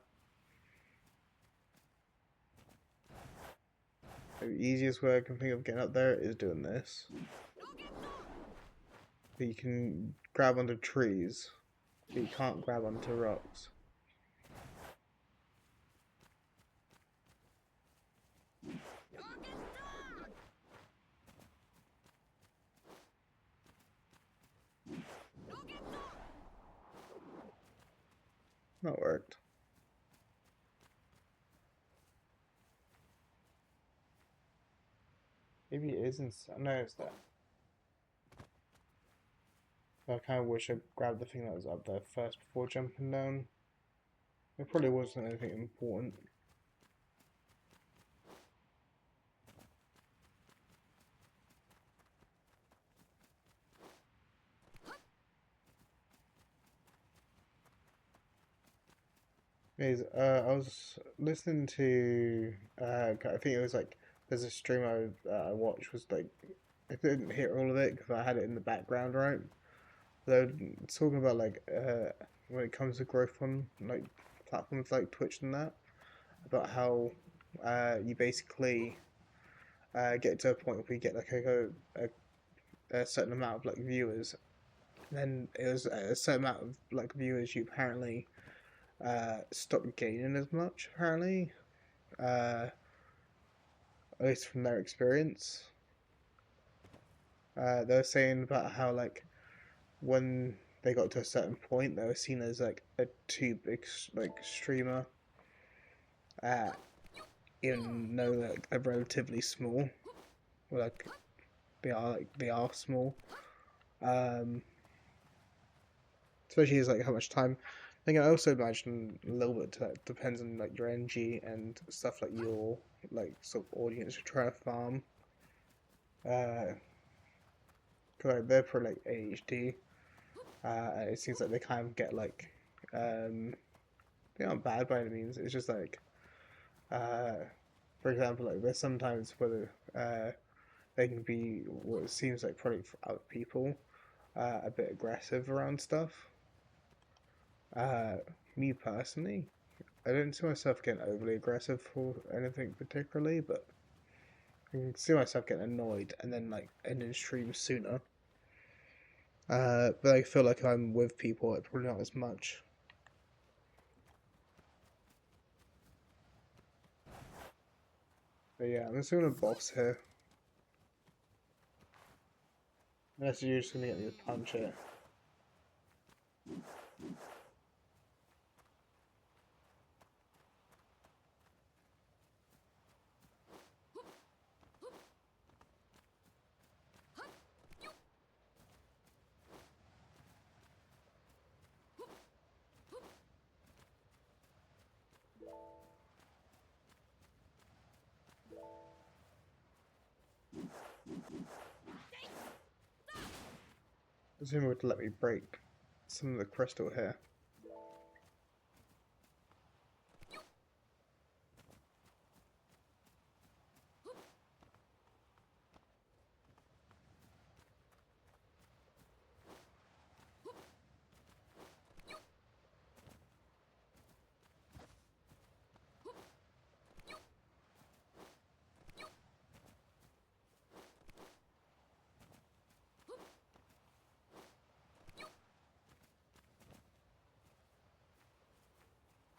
The easiest way I can think of getting up there is doing this. But you can grab onto trees, but you can't grab onto rocks. That worked. Maybe it isn't. No, it's there. I kind of wish I grabbed the thing that was up there first before jumping down. It probably wasn't anything important. I was listening to, I think it was like, there's a stream I watched was like, I didn't hear all of it because I had it in the background, right? They're talking about like, when it comes to growth on like platforms like Twitch and that, about how you basically get to a point where you get like a certain amount of like viewers. And then it was a certain amount of like viewers you apparently stop gaining as much apparently, at least from their experience. They were saying about how like when they got to a certain point, they were seen as like a too big like streamer, uh, even though like they're relatively small. Well, like they are small. Um, Especially as like how much time. I think I also imagine a little bit that depends on like your energy and stuff like your like sort of audience you're trying to farm. Uh, cause like they're probably like ADHD. It seems like they kind of get like they aren't bad by any means. It's just like uh, for example, like there's sometimes where they can be what it seems like probably for other people a bit aggressive around stuff. Uh, Me personally, I don't see myself getting overly aggressive for anything particularly, but I can see myself getting annoyed and then like ending streams sooner. But I feel like I'm with people, like, probably not as much. But yeah, I'm assuming a boss here. Unless you're just gonna get me to punch it. I assume it would let me break some of the crystal here.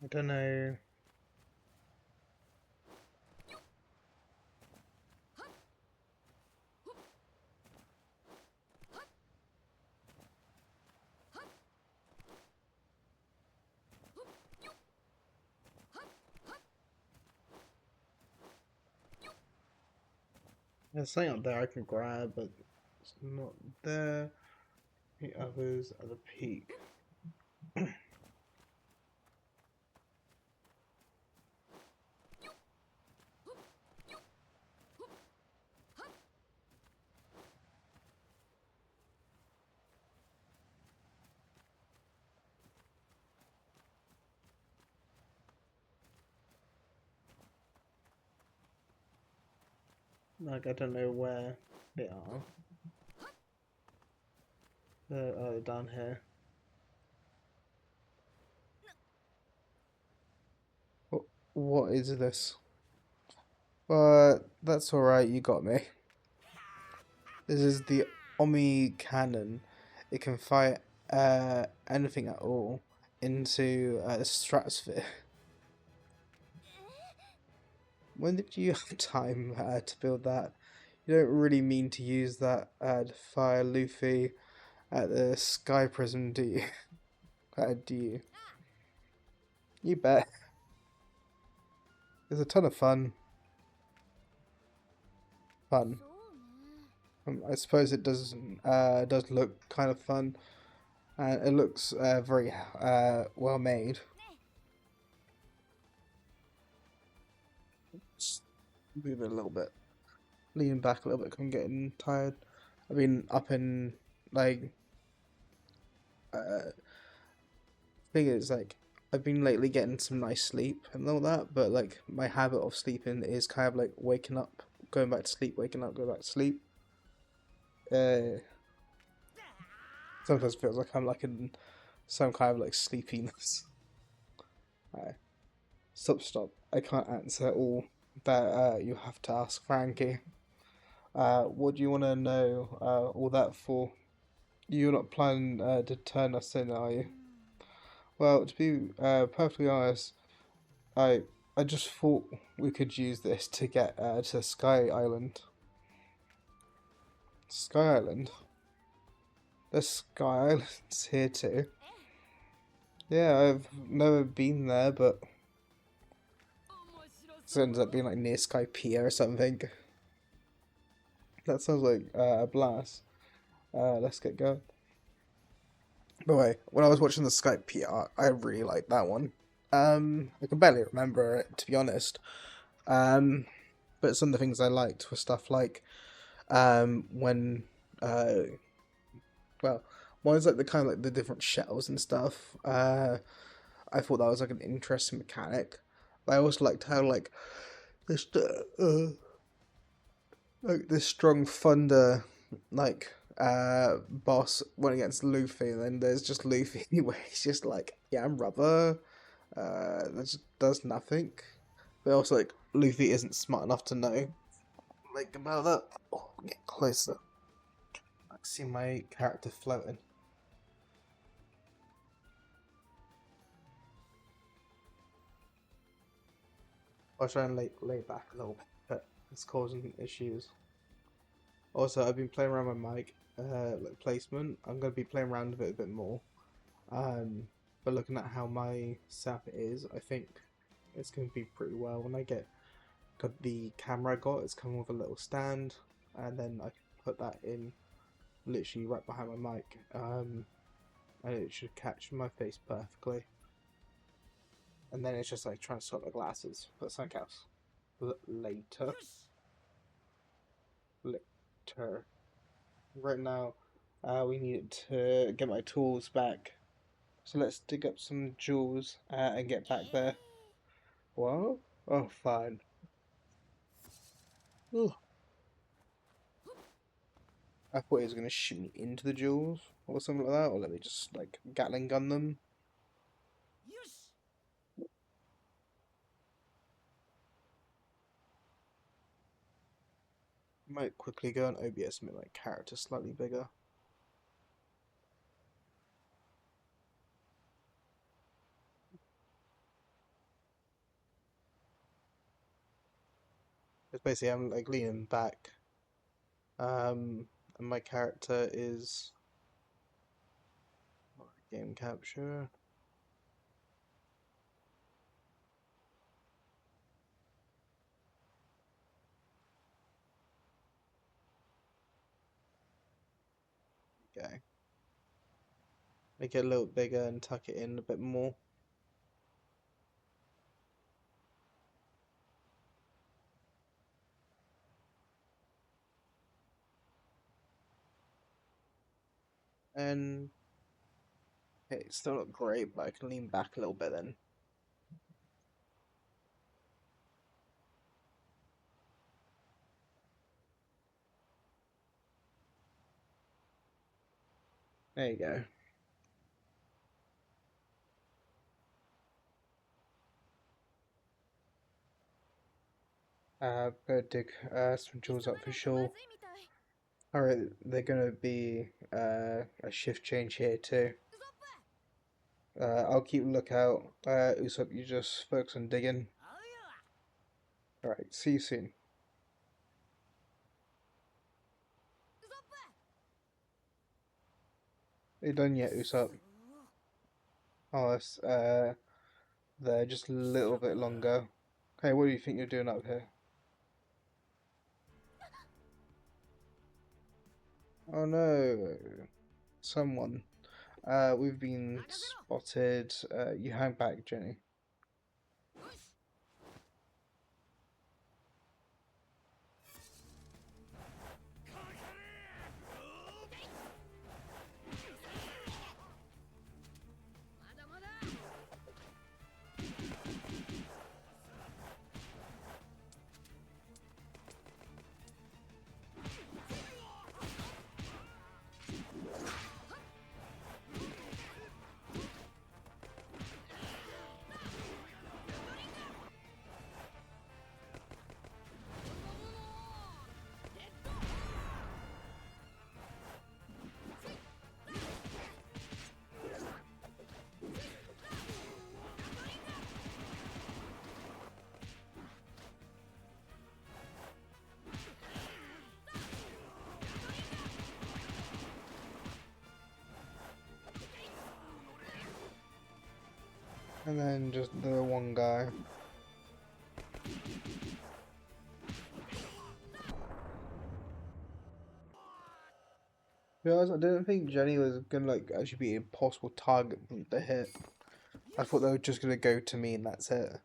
I don't know. There's something up there I can grab, but it's not there. The others at the peak. Like, I don't know where they are. They're down here. What is this? That's alright, you got me. This is the Omi cannon. It can fire anything at all into the stratosphere. When did you have time to build that? You don't really mean to use that to fire Luffy at the Sky Prism, do you? Do you? You bet. It's a ton of fun. Fun. I suppose it does look kind of fun, and it looks very well made. moving a little bit, leaning back a little bit. 'Cause I'm getting tired. I've been up in like thing is like I've been lately getting some nice sleep and all that, but like my habit of sleeping is kind of like waking up, going back to sleep, waking up, going back to sleep. Uh, Sometimes it feels like I'm like in some kind of like sleepiness. Right. Stop. I can't answer all that. You have to ask Frankie. What do you want to know all that for? You're not planning to turn us in, are you? Well, to be perfectly honest, I I just thought we could use this to get to Sky Island. Sky Island? There's Sky Islands here too. Yeah, I've never been there, but it ends up being like near Skypiea or something. That sounds like a blast. Let's get going. By the way, when I was watching the Skypiea, I really liked that one. I can barely remember it, to be honest. Um, but some of the things I liked were stuff like when uh well, one is like the kind of like the different shells and stuff. I thought that was like an interesting mechanic. But I also liked how this like this strong thunder like boss went against Luffy, and then there's just Luffy where he's just like, yeah, I'm rubber. That just does nothing. But also like Luffy isn't smart enough to know like about that. Oh, get closer. I can see my character floating. I'll try and lay back a little bit, but it's causing issues. Also, I've been playing around with mic like placement. I'm gonna be playing around with it a bit more. Um, but looking at how my setup is, I think it's gonna be pretty well. When I get got the camera I got, it's coming with a little stand, and then I can put that in literally right behind my mic. And it should catch my face perfectly. And then it's just like trying to sort my glasses. But something else. Later. Later. Right now, we need to get my tools back. So let's dig up some jewels and get back there. What? Oh, fine. Ugh. I thought he was going to shoot me into the jewels or something like that, or let me just like Gatling gun them. Might quickly go on OBS and make my character slightly bigger. It's basically I'm like leaning back, and my character is game capture. Okay, make it a little bigger and tuck it in a bit more. And okay, it's still not great, but I can lean back a little bit then. There you go. Go dig some jewels up for sure. Alright, they're gonna be a shift change here too. I'll keep a lookout. Usopp, you just focus on digging. Alright, see you soon. Are you done yet, Usopp? Oh, that's there, just a little bit longer. Hey, what do you think you're doing up here? Oh no, someone. We've been spotted. You hang back, Jenny. And then just the one guy. Yeah, I didn't think Jenny was gonna like actually be a possible target to hit. I thought they were just gonna go to me and that's it.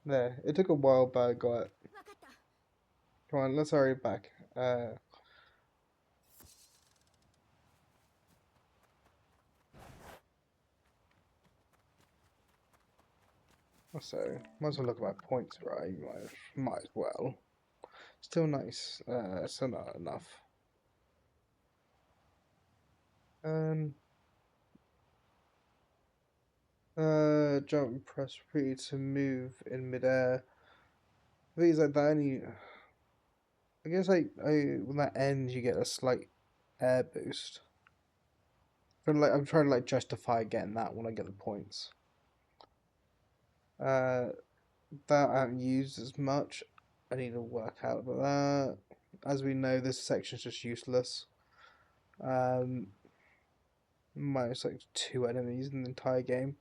There, it took a while, but I got it. Come on, let's hurry back. So might as well look at my points, right? Might as well. Still nice. Still not enough. Um. Jump, press free to move in midair. Things like that. Only, I guess when that ends, you get a slight air boost. I'm trying to like justify getting that when I get the points. That I haven't used as much. I need to work out about that. As we know, this section's just useless. Minus like 2 enemies in the entire game.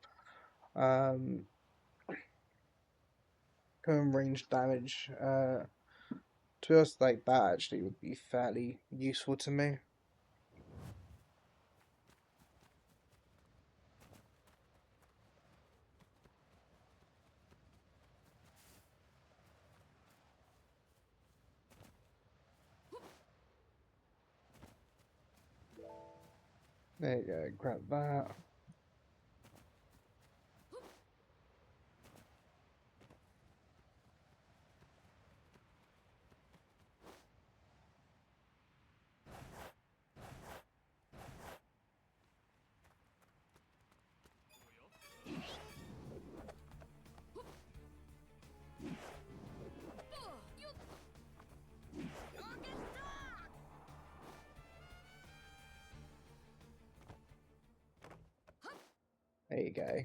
Range damage. To be honest, like that actually would be fairly useful to me. There you go, grab that. There you go.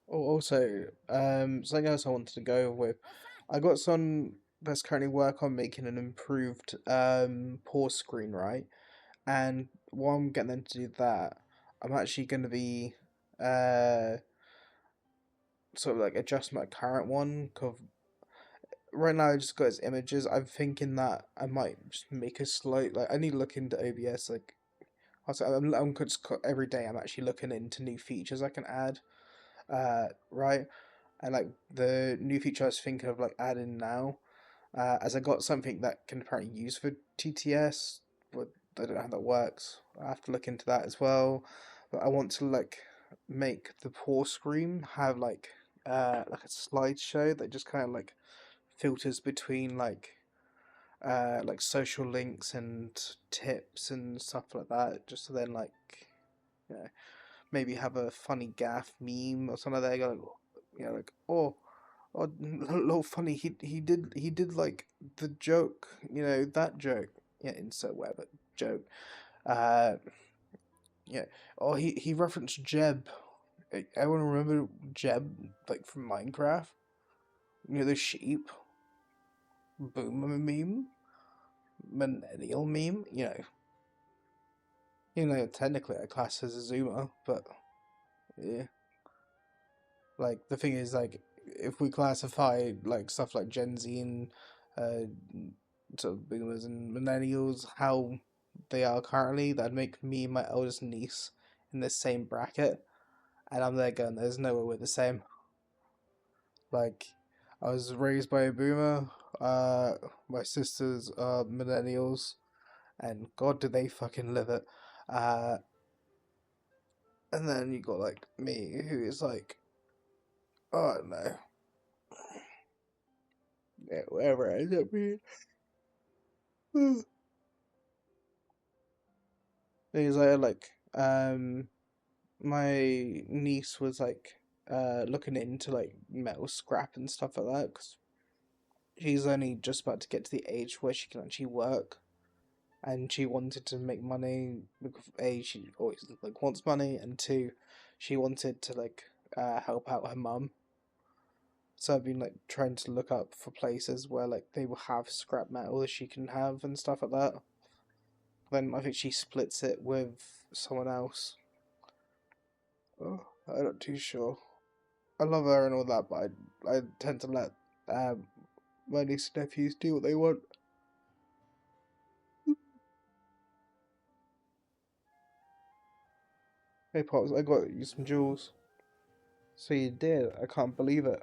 Oh, also, something else I wanted to go with. I got some that's currently work on making an improved pause screen, right? And while I'm getting them to do that, I'm actually going to be uh sort of like adjust my current one. Cause right now I just got its images. I'm thinking that I might just make a slight like I need to look into OBS like. I'm just every day. I'm actually looking into new features I can add. Right, and like the new feature I was thinking of like adding now, as I got something that can apparently use for TTS, but I don't know how that works. I have to look into that as well. But I want to like make the pause screen have like a slideshow that just kind of like filters between like social links and tips and stuff like that, just so then like you know maybe have a funny gaff meme or something like that. Like oh, little funny. He did like the joke. That joke. Yeah, insert whatever joke. Uh, yeah. Oh, he referenced Jeb. Everyone remember Jeb like from Minecraft? The sheep. Boomer meme. Millennial meme. Technically I class as a Zoomer, but yeah. Like the thing is, like if we classify like stuff like Gen Z and uh, sort of boomers and millennials, how they are currently, that'd make me and my eldest niece in the same bracket, and I'm there going, "There's no way we're the same." Like, I was raised by a boomer. My sisters are millennials, and God, do they fucking live it. Uh, and then you got like me, who is like, oh, I don't know, yeah, whatever it ends up being. Things my niece was like looking into like metal scrap and stuff like that because she's only just about to get to the age where she can actually work, and she wanted to make money because A, she always like wants money, and two, she wanted to like help out her mum. So I've been like trying to look up for places where like they will have scrap metal that she can have and stuff like that. Then I think she splits it with someone else. Oh, I'm not too sure. I love her and all that, but I tend to let my niece and nephews do what they want. Hey Pops, I got you some jewels. So you did? I can't believe it.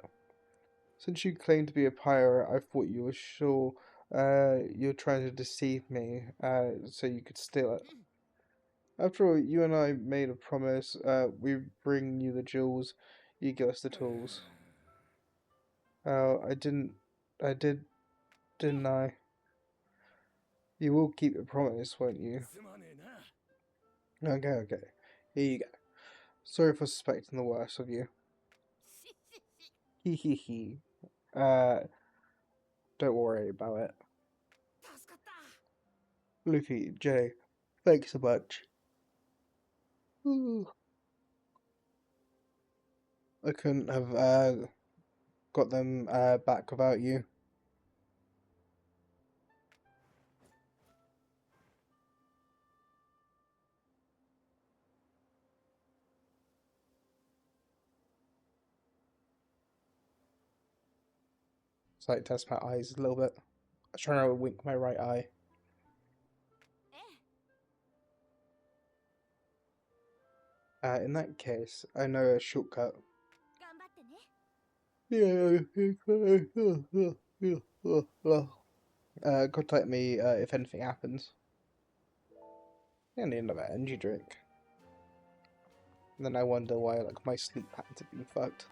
Since you claim to be a pirate, I thought you were sure you're trying to deceive me so you could steal it. After all, you and I made a promise. We bring you the jewels, you give us the tools. Oh, I didn't I? You will keep your promise, won't you? Okay. Here you go. Sorry for suspecting the worst of you. Hee hee hee. Uh, don't worry about it. Luffy, Jay, thanks so much. Ooh. I couldn't have got them back without you. It's like test my eyes a little bit. I was trying to wink my right eye. In that case, I know a shortcut. Yeah. Contact me if anything happens. And the end of an energy drink. And then I wonder why like my sleep patterns have been fucked.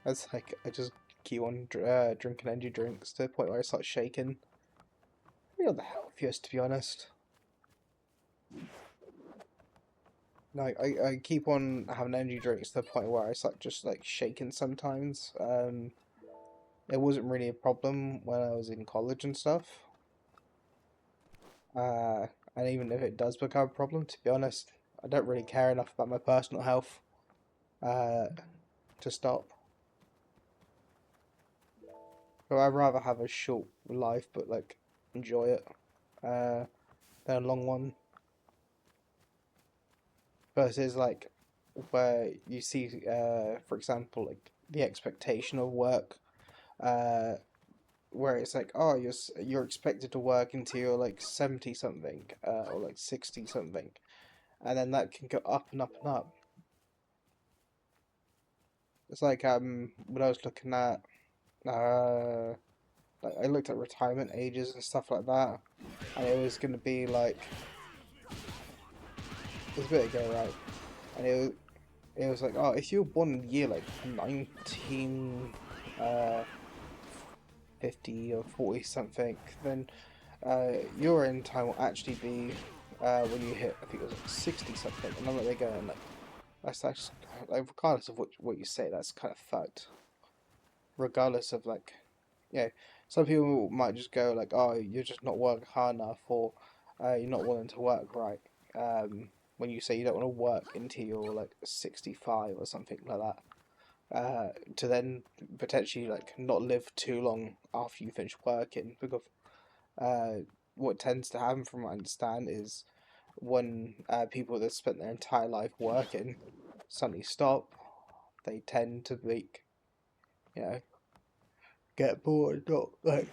It's like I just keep on drinking energy drinks to the point where I start shaking. Not the healthiest, to be honest. Like I keep on having energy drinks to the point where I start just like shaking sometimes. It wasn't really a problem when I was in college and stuff. And even if it does become a problem, to be honest, I don't really care enough about my personal health uh, to stop. So I'd rather have a short life, but like enjoy it, than a long one. Versus like where you see, for example, like the expectation of work, uh, where it's like, oh, you're expected to work until you're like 70 something, or like 60 something, and then that can go up and up and up. It's like when I was looking at like I looked at retirement ages and stuff like that, and it was gonna be like it was a bit ago, right? And it was like, oh, if you were born in the year like 19 50 or 40 something, then your end time will actually be when you hit, I think it was like 60 something. And I'm like, they're going like, that's actually, like, regardless of what you say, that's kind of fucked. Regardless of like, yeah, some people might just go like, oh, you're just not working hard enough, or you're not willing to work right. When you say you don't want to work until you're like 65 or something like that. To then potentially like not live too long after you finish working, because what tends to happen from what I understand is when people that spent their entire life working suddenly stop, they tend to like, you know, get bored, not like.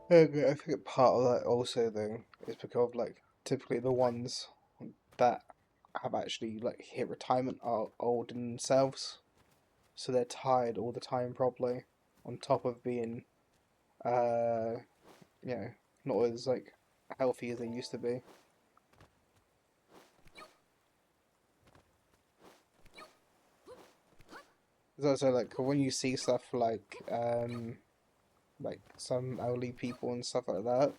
I think part of that also though is because of like typically the ones that have actually like hit retirement are old in themselves, so they're tired all the time probably, on top of being uh you know, not as like healthy as they used to be. There's also like when you see stuff like some elderly people and stuff like that,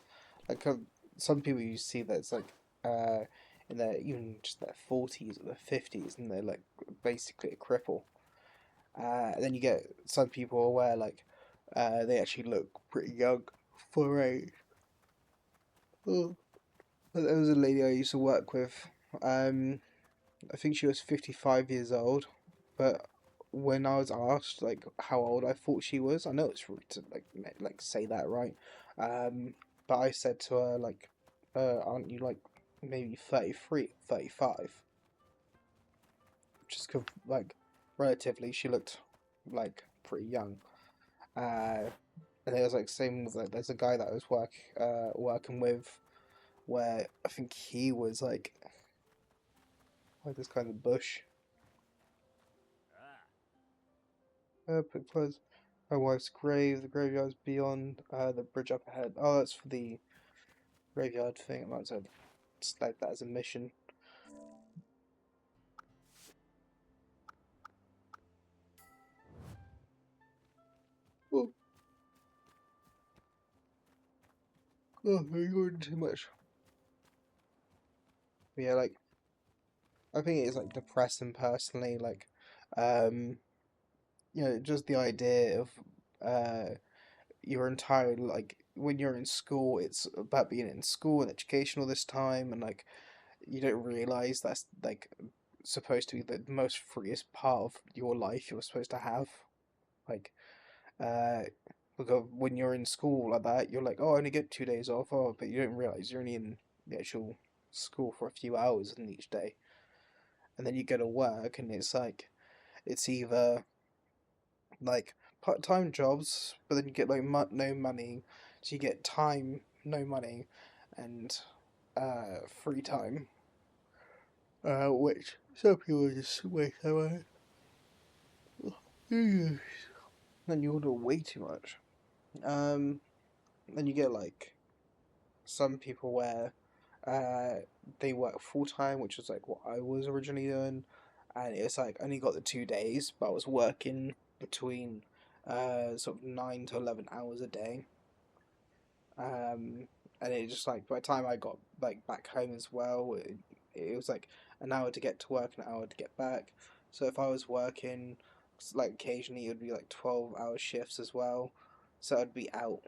like some people you see that's like uh in their even just their 40s or their 50s and they're like basically a cripple. And then you get some people where like they actually look pretty young for a. Oh. There was a lady I used to work with. I think she was 55 years old, but when I was asked like how old I thought she was, I know it's rude to like say that, right? Um, but I said to her like, aren't you like maybe 33, 35? Just 'cause like relatively she looked like pretty young. Uh, and it was like same with like there's a guy that I was working with where I think he was like this kind of bush. Put close. My wife's grave. The graveyard's beyond. The bridge up ahead. Oh, that's for the graveyard thing. I might as well select that as a mission. Oh, I'm going too much. But yeah, like I think it is like depressing personally. Like, um, just the idea of uh your entire like when you're in school, it's about being in school and education all this time, and like you don't realize that's like supposed to be the most freest part of your life you're supposed to have. Like, uh, because when you're in school like that, you're like, oh, I only get 2 days off, oh, but you don't realize you're only in the actual school for a few hours in each day, and then you go to work, and it's like it's either like part-time jobs, but then you get like no money, so you get time, no money, and free time, which some people just waste away. Then you order way too much. Um, then you get like some people where uh they work full time, which is like what I was originally doing, and it's like I only got the 2 days, but I was working between sort of 9 to 11 hours a day. Um, and it just like by the time I got like back home as well, it was like an hour to get to work, an hour to get back. So if I was working, like occasionally it would be like 12-hour shifts as well. So I'd be out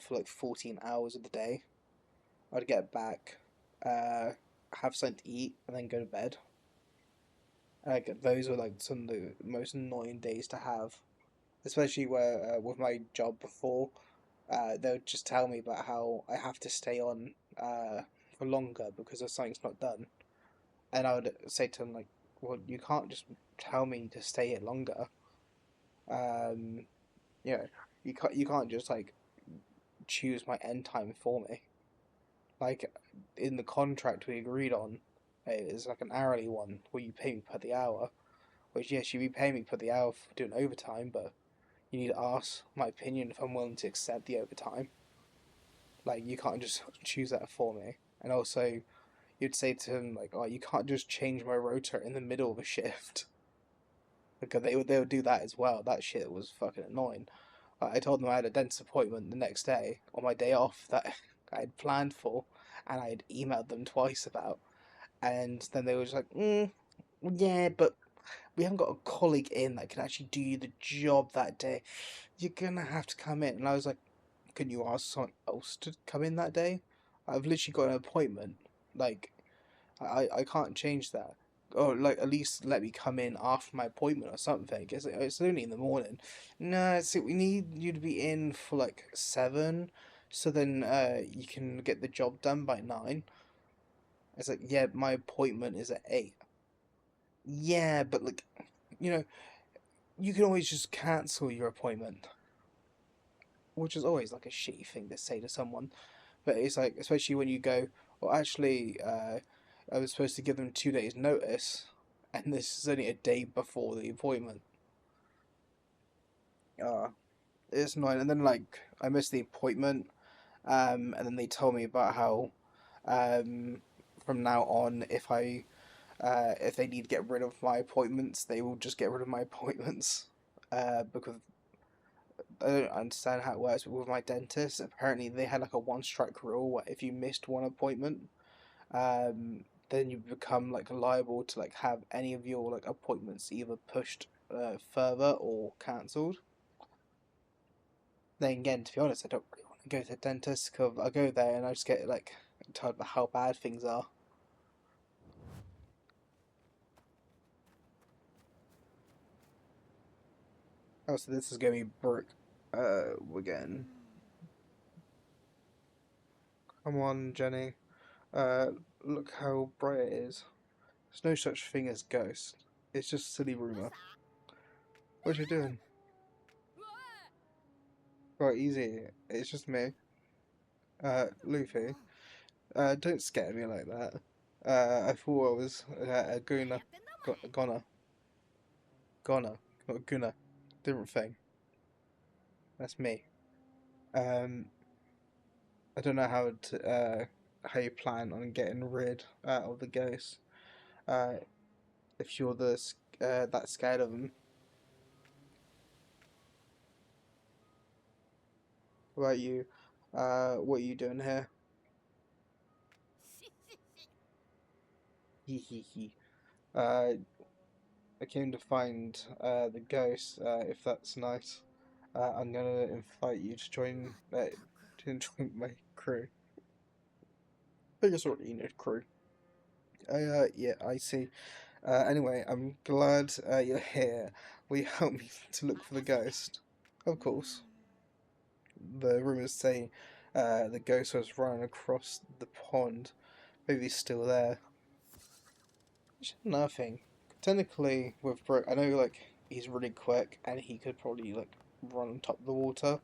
for like 14 hours of the day. I'd get back, have something to eat, and then go to bed. Like those were like some of the most annoying days to have, especially where with my job before, they would just tell me about how I have to stay on for longer because if something's not done, and I would say to them like, well, you can't just tell me to stay here longer. Um, you know, you can't just like choose my end time for me. Like in the contract we agreed on, it's like an hourly one where you pay me per the hour. Which yes, you be paying me per the hour for doing overtime, but you need to ask my opinion if I'm willing to accept the overtime. Like you can't just choose that for me. And also, you'd say to him like, "Oh, you can't just change my rotor in the middle of a shift." Because they would do that as well. That shit was fucking annoying. I told them I had a dentist appointment the next day on my day off that I had planned for, and I had emailed them twice about. And then they were just like, yeah, but we haven't got a colleague in that can actually do the job that day. You're gonna have to come in. And I was like, can you ask someone else to come in that day? I've literally got an appointment. Like, I can't change that. Or, like, at least let me come in after my appointment or something. It's only in the morning. No, see, we need you to be in for, like, 7, so then you can get the job done by 9. It's like, yeah, my appointment is at 8. Yeah, but, like, you know, you can always just cancel your appointment, which is always, like, a shitty thing to say to someone. But it's like, especially when you go, well, actually, I was supposed to give them 2 days' notice, and this is only a day before the appointment. Uh, it's annoying. And then, like, I missed the appointment, and then they told me about how, um, from now on, if they need to get rid of my appointments, they will just get rid of my appointments. Because I don't understand how it works, but with my dentist, apparently they had like a one strike rule where if you missed one appointment, then you become like liable to like have any of your like appointments either pushed further or cancelled. Then again, to be honest, I don't really want to go to the dentist because I go there and I just get like told about how bad things are. Oh, so this is gonna be brick. We're getting. Come on, Jenny. Look how bright it is. There's no such thing as ghost. It's just silly rumor. What you doing? Right, easy. It's just me. Luffy. Don't scare me like that. I thought I was gonna, gonna, not gonna. Different thing. That's me. Um, I don't know how you plan on getting rid of the ghost. Uh, if you're that scared of them. What about you? What are you doing here? Hee hee hee. I came to find the ghost. If that's nice, I'm gonna invite you to join my crew. I guess already know crew. Yeah, I see. Anyway, I'm glad you're here. Will you help me to look for the ghost? Of course. The rumors say the ghost was running across the pond. Maybe he's still there. Nothing. Technically, with Brooke, I know like he's really quick and he could probably like run on top of the water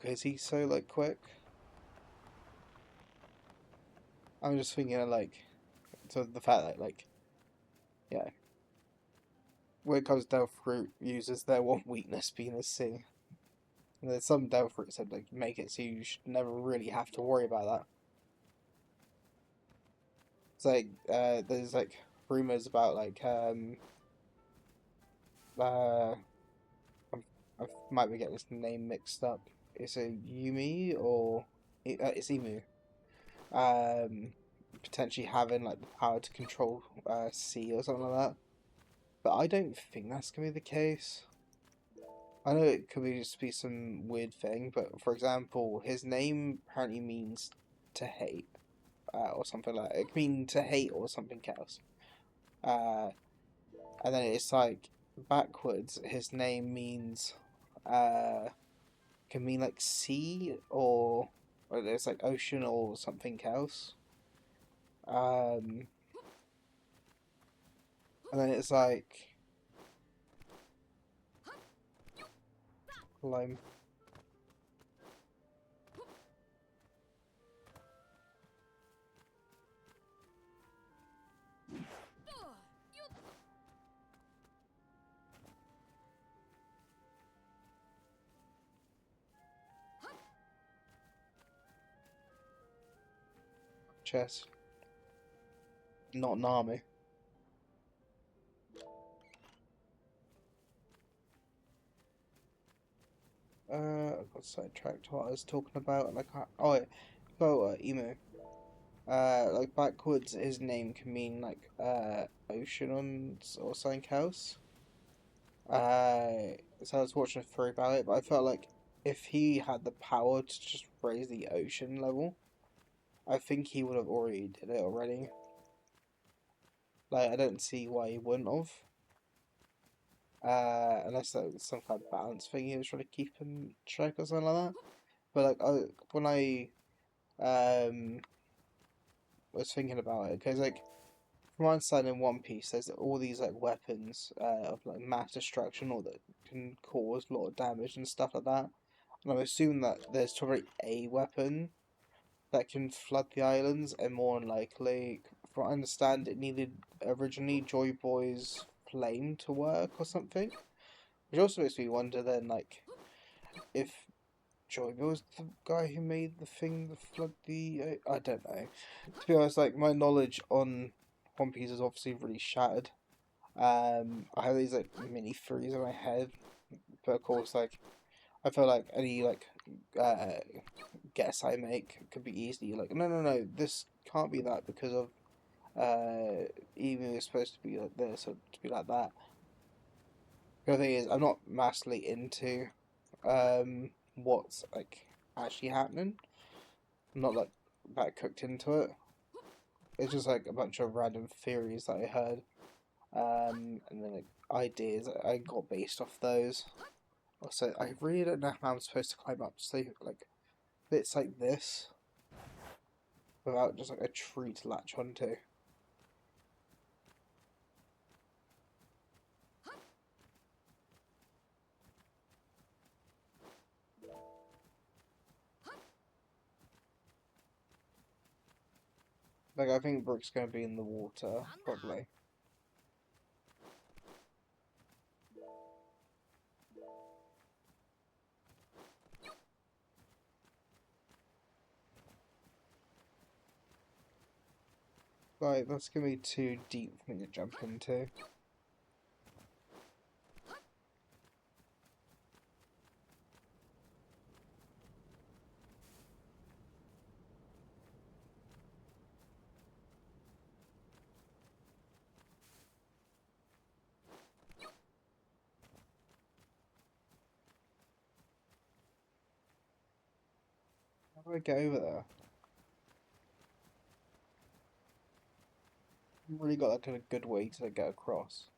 because he's so like quick. I'm just thinking of like so the fact that like yeah, when it comes to Delph fruit users, their one weakness being the sea. And there's some Delph fruits that like make it so you should never really have to worry about that. It's like there's like rumors about like uh I might be getting this name mixed up. It's a Yumi or it's Emu. Um, Potentially having like the power to control sea or something like that. But I don't think that's gonna be the case. I know it could be just be some weird thing, but for example, his name apparently means to hate, or something like that. It can mean to hate or something else. Uh, and then it's like backwards. His name means can mean like sea or it's like ocean or something else. Um, and then it's like lime chess, not an army. I got sidetracked what I was talking about, and I can't. Oh, yeah. So, emo. Like backwards, his name can mean like ocean or something else. So I was watching a theory about it, but I felt like if he had the power to just raise the ocean level, I think he would have already did it already. Like I don't see why he wouldn't have. Unless that was some kind of balance thing he was trying to keep in check or something like that. But like when I um was thinking about it, because like from my understanding in One Piece, there's all these like weapons of like mass destruction or that can cause a lot of damage and stuff like that. And I'm assuming that there's probably a weapon that can flood the islands, and more than likely, from what I understand, it needed originally Joy Boy's flame to work or something. Which also makes me wonder then, like, if Joy Boy was the guy who made the thing that flood the. I don't know. To be honest, like, my knowledge on One Piece is obviously really shattered. I have these, like, mini theories in my head, but of course, like, I feel like any, like, uh, guess I make could be easily like, no, no, no, this can't be that because of even it's supposed to be like this or to be like that. The other thing is, I'm not massively into what's like actually happening. I'm not like that cooked into it. It's just like a bunch of random theories that I heard, and then like ideas that I got based off those. Also, I really don't know how I'm supposed to climb up, so like bits like this without just like a tree to latch onto. Like I think Brooke's gonna be in the water, probably. Like that's gonna be too deep for me to jump into. How do I get over there? I've really got like a good way to get across.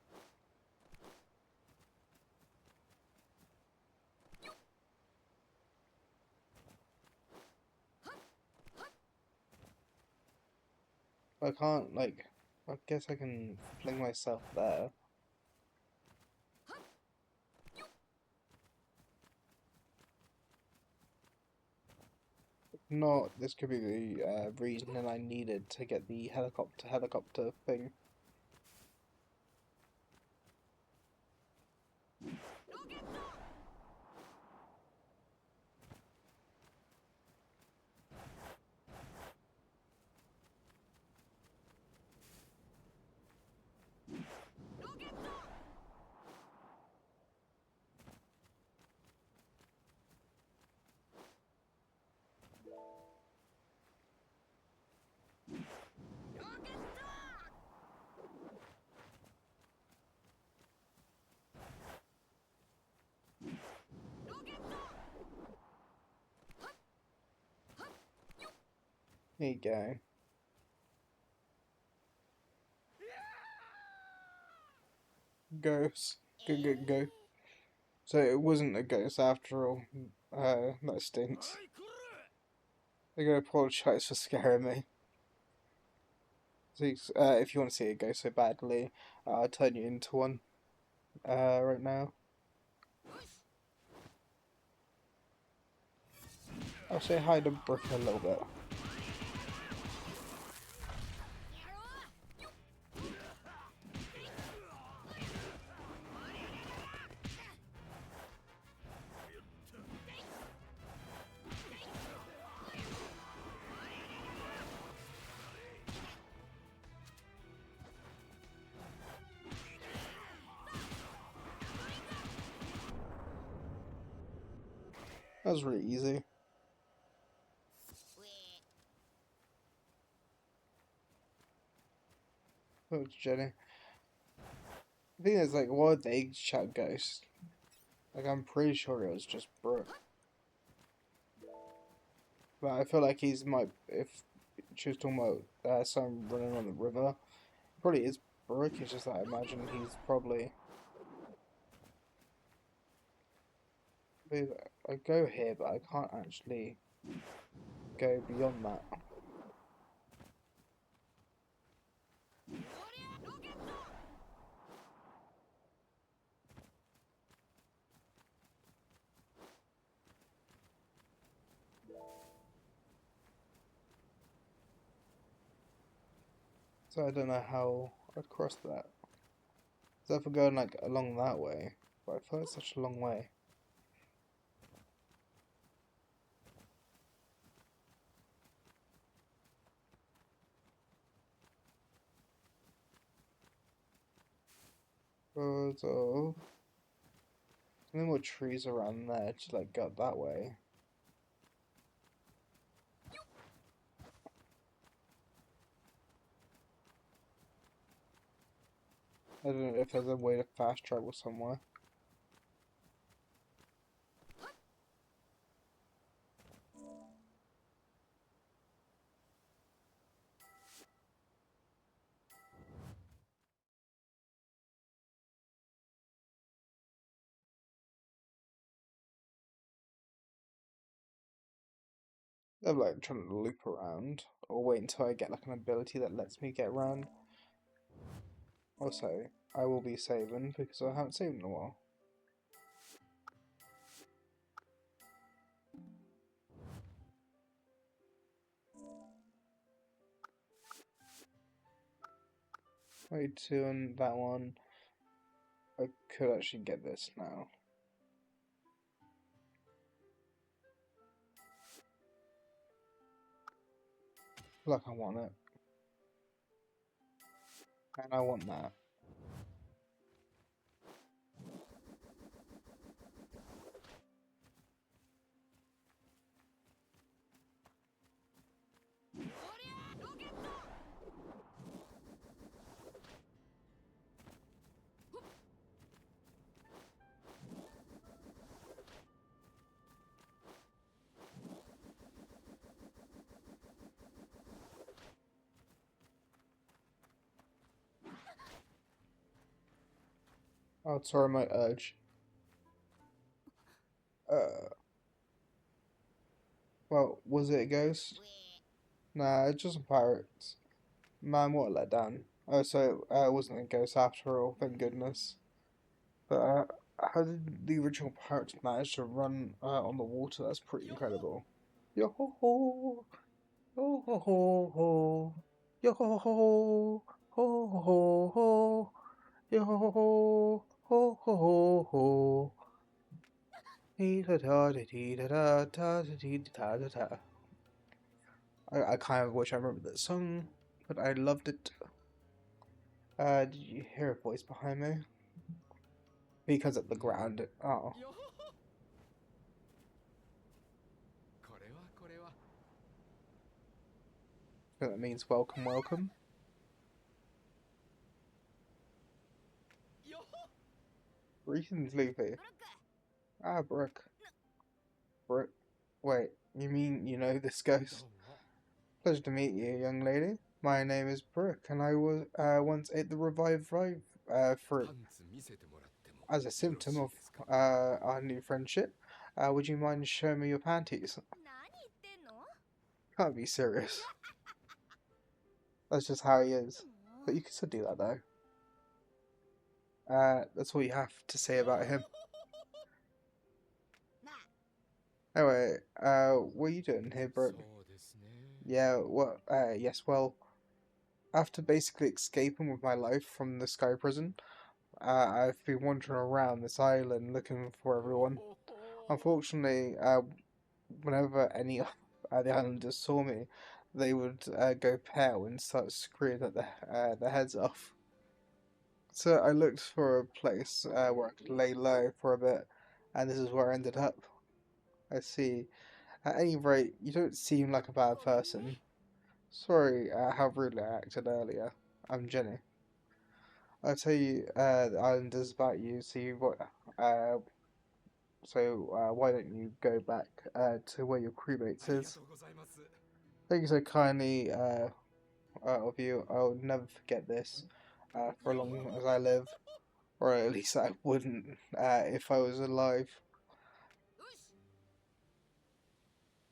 I can't like. I guess I can fling myself there. If not, this could be the reason that I needed to get the helicopter thing. There you go. Ghost. Go, go, go. So it wasn't a ghost after all. That stinks. I'm gonna apologise for scaring me. So, if you want to see it go so badly, I'll turn you into one. Right now. I'll say hi to Brooke a little bit. That was really easy. Oh, Jenny. The thing is, like, why would they shout ghost? Like, I'm pretty sure it was just Brooke. But I feel like he's might, if she was talking about someone running on the river, probably is Brooke. It's just that I imagine he's probably. I go here, but I can't actually go beyond that. So I don't know how I'd cross that. So if we're going like along that way, but I feel it's such a long way. So, any more trees around there to like go that way? I don't know if there's a way to fast travel somewhere. I'm like trying to loop around, or wait until I get like an ability that lets me get around. Also, I will be saving because I haven't saved in a while. Wait, two and that one. I could actually get this now. Like I want it. And I want that. Oh, sorry, my urge. Well, was it a ghost? Nah, it's just pirates. Man, what a letdown. Oh, so it wasn't a ghost after all, thank goodness. But how did the original pirates manage to run on the water? That's pretty incredible. Yo ho ho, yo ho ho ho, yo ho ho, ho ho ho ho, yo ho ho ho, ho ho ho. Dee da da dee da da da dee da da da. I kind of wish I remembered that song, but I loved it. Did you hear a voice behind me? Because of the ground. Oh, so that means welcome, welcome. Greetings, Luffy. Ah, Brooke. Brooke. Wait, you mean you know this ghost? Pleasure to meet you, young lady. My name is Brooke, and I was once ate the revived fruit. As a symptom of our new friendship, would you mind showing me your panties? Can't be serious. That's just how he is. But you can still do that though. That's all you have to say about him. Anyway, what are you doing here, Brooke? Yeah, well, yes, well, after basically escaping with my life from the Sky Prison, I've been wandering around this island looking for everyone. Unfortunately, whenever any of the islanders saw me, they would go pale and start screaming at their heads off. So I looked for a place where I could lay low for a bit, and this is where I ended up. I see. At any rate, you don't seem like a bad person. Sorry how rudely I acted earlier. I'm Jenny. I'll tell you the islanders about you, why don't you go back to where your crewmates is? Thank you so kindly of you. I'll never forget this for as long as I live. Or at least I wouldn't if I was alive.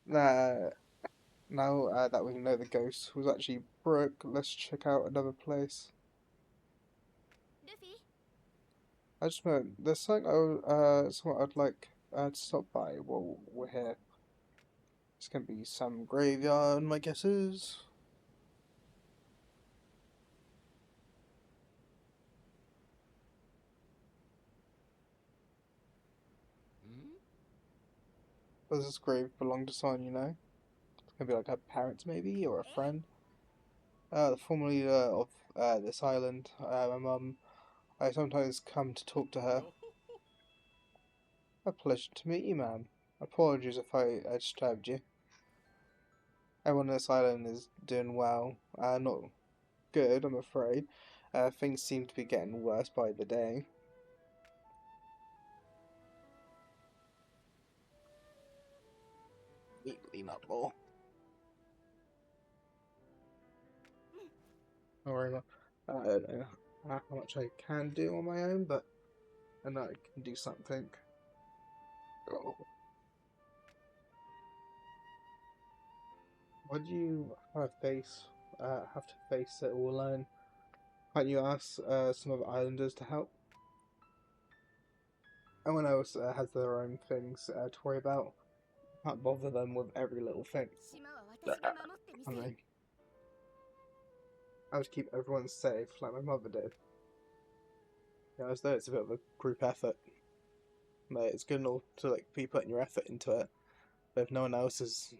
Uh, now that we know the ghost was actually Brooke, let's check out another place. I just meant there's something I'd like to stop by while we're here. It's gonna be some graveyard, my guess is. Does this grave belong to someone you know? It's gonna be like her parents maybe, or a friend. The former leader of this island, my mum. I sometimes come to talk to her. A pleasure to meet you, ma'am. Apologies if I disturbed you. Everyone on this island is doing well. Not good, I'm afraid. Things seem to be getting worse by the day. Lean up more. Don't worry about. I don't know how much I can do on my own, but I know I can do something. Oh. Why do you have to face it all alone? Can't you ask some of the islanders to help? Everyone else has their own things to worry about. Can't bother them with every little thing. I mean, I would keep everyone safe like my mother did. You know, as though it's a bit of a group effort. Like, it's good enough to like be putting your effort into it, but if no one else is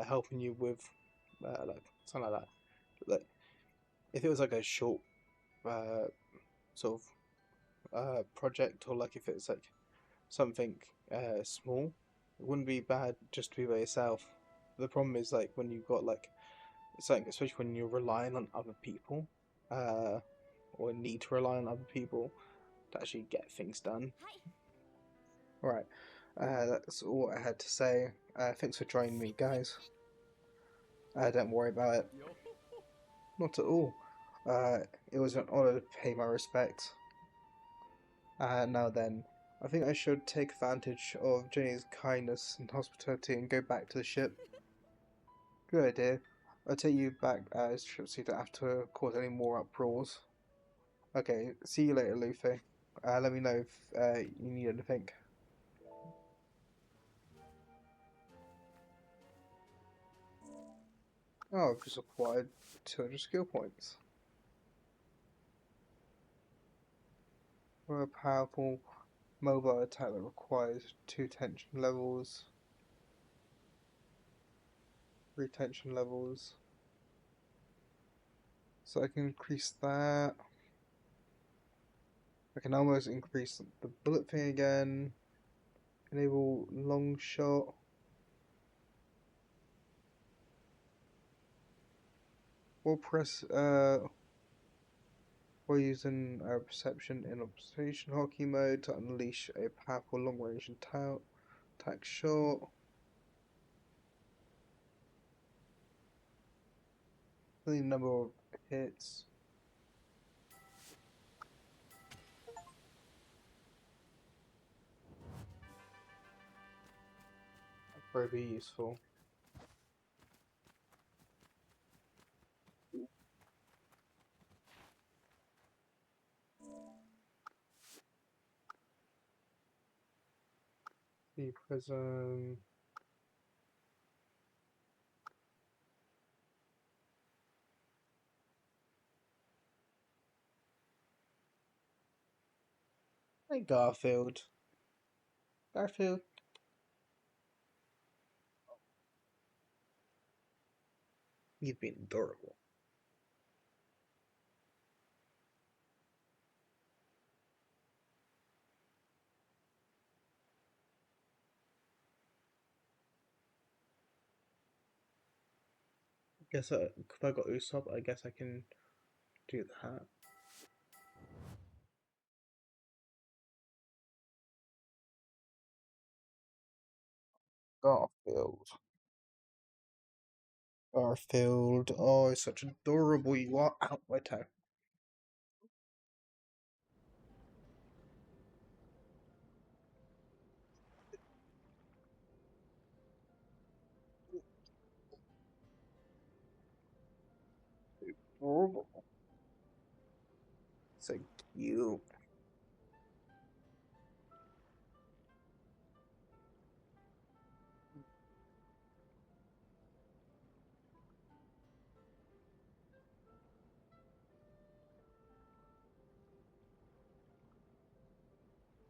helping you with like something like that, like if it was like a short uh, sort of project, or like if it's like something small, it wouldn't be bad just to be by yourself. The problem is like when you've got like something, especially when you're relying on other people, uh, or need to rely on other people to actually get things done. Right, that's all I had to say. Thanks for joining me, guys. Don't worry about it. Not at all. Uh, it was an honor to pay my respects. Now then, I think I should take advantage of Jenny's kindness and hospitality and go back to the ship. Good idea. I'll take you back so you don't have to cause any more uproars. Okay, see you later, Luffy. Let me know if you need anything. Oh, I've just acquired 200 skill points. For a powerful mobile attack that requires 2 tension levels, 3 tension levels. So I can increase that. I can almost increase the bullet thing again. Enable long shot. Or press or using perception in observation hockey mode to unleash a powerful long range attack shot. The number of hits. Very useful. The prism. Hey Garfield. Garfield. You've been adorable. Guess if I got Usopp, I guess I can do that. Garfield. Garfield. Oh, it's such adorable you are. Out my toe. Adorable. So cute.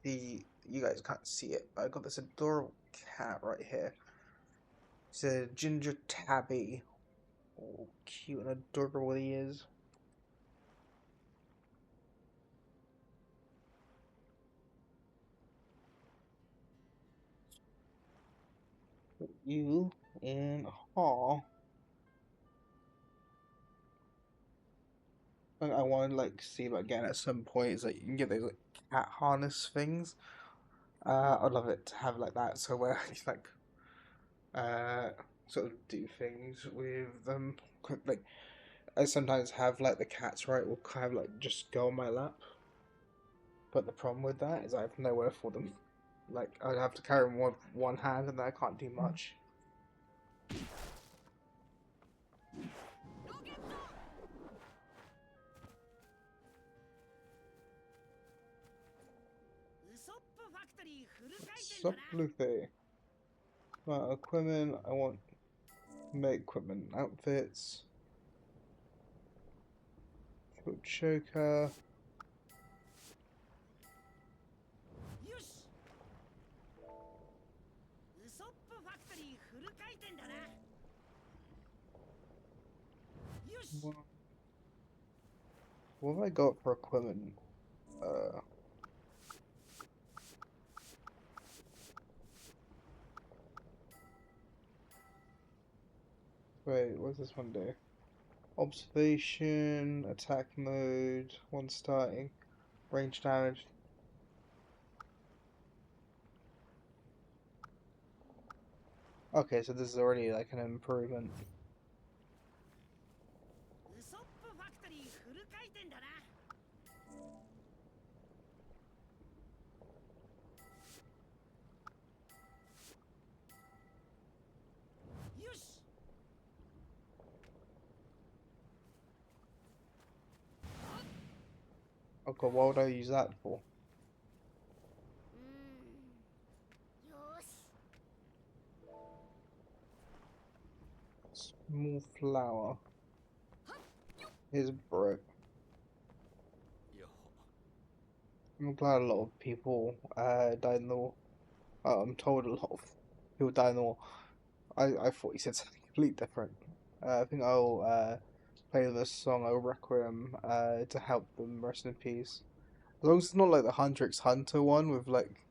You guys can't see it, but I got this adorable cat right here. It's a ginger tabby. Oh, cute and adorable he is. You and Haw. I want to like see him again at some point. Is like you can get those like cat harness things. I'd love it to have like that. So where he's like uh sort of do things with them. Like I sometimes have like the cats right will kind of like just go on my lap. But the problem with that is I have nowhere for them. Like I'd have to carry them with one hand and I can't do much. Sup, Luffy? Equipment. I want make equipment outfits. Foot choker. What have I got for equipment? Wait, what does this one do? Observation, attack mode, one starting, range damage. Okay, so this is already like an improvement. Oh god, what would I use that for? Small flower. Here's a brick. I'm glad a lot of people died in the war. I'm told a lot of people died in the war. I thought you said something completely different. I think I'll play this song, O Requiem, to help them rest in peace. As long as it's not like the Hunter x Hunter one with like,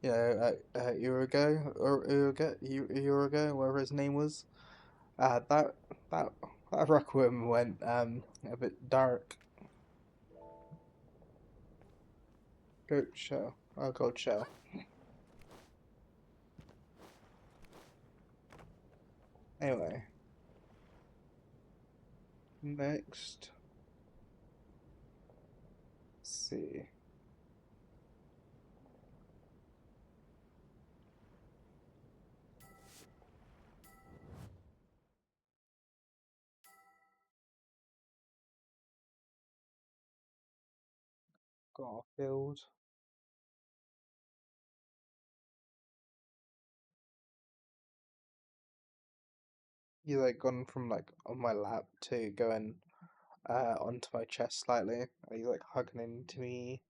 you know, Urigo, whatever his name was. That that that Requiem went a bit dark. Goat shell. Oh, goat shell. Anyway, next. Let's see. Garfield. He's like gone from like on my lap to going onto my chest slightly. He's like hugging into me.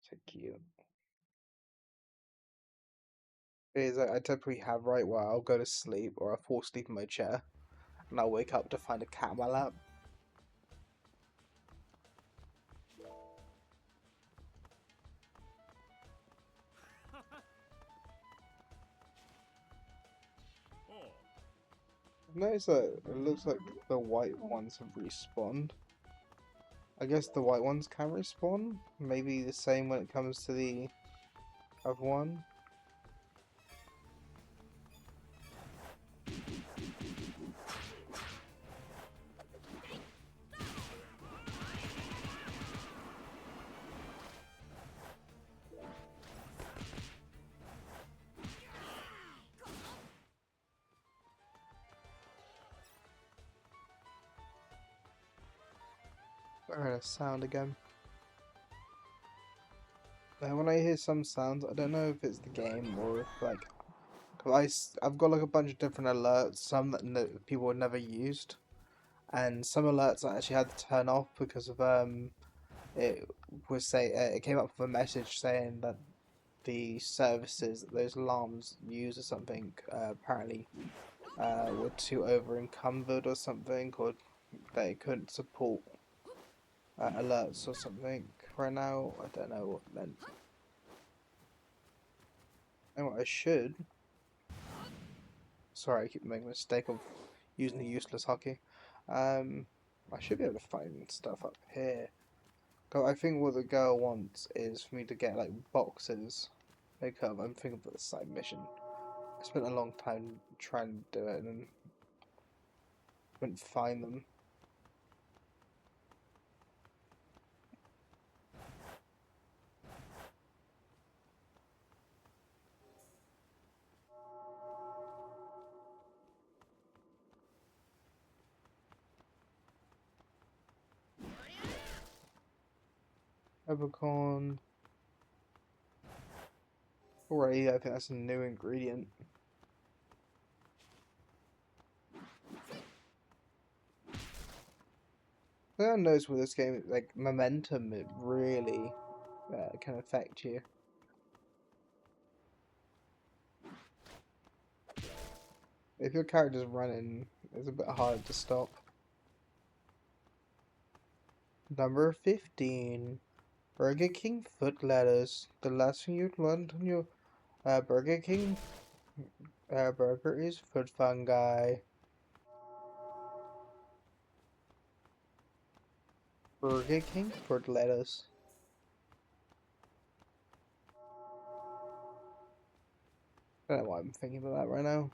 So cute. Is I typically have right where I'll go to sleep or I'll fall asleep in my chair and I'll wake up to find a cat on my lap. Notice that it looks like the white ones have respawned. I guess the white ones can respawn. Maybe the same when it comes to the other one. I heard a sound again. When I hear some sounds, I don't know if it's the game or if like, I've got like a bunch of different alerts, some that people had never used, and some alerts I actually had to turn off because of it it came up with a message saying that the services that those alarms use or something apparently were too over encumbered or something, or they couldn't support alerts or something right now. I don't know what it meant. And what I should. Sorry, I keep making a mistake of using the useless hockey. I should be able to find stuff up here. I think what the girl wants is for me to get like boxes. I'm thinking of the side mission. I spent a long time trying to do it and couldn't find them. Evercorn. Already, I think that's a new ingredient. I knows with this game, like momentum, it really can affect you. If your character's running, it's a bit hard to stop. Number 15. Burger King foot lettuce. The last thing you'd want on your Burger King burger is foot fungi. Burger King foot lettuce. I don't know why I'm thinking about that right now.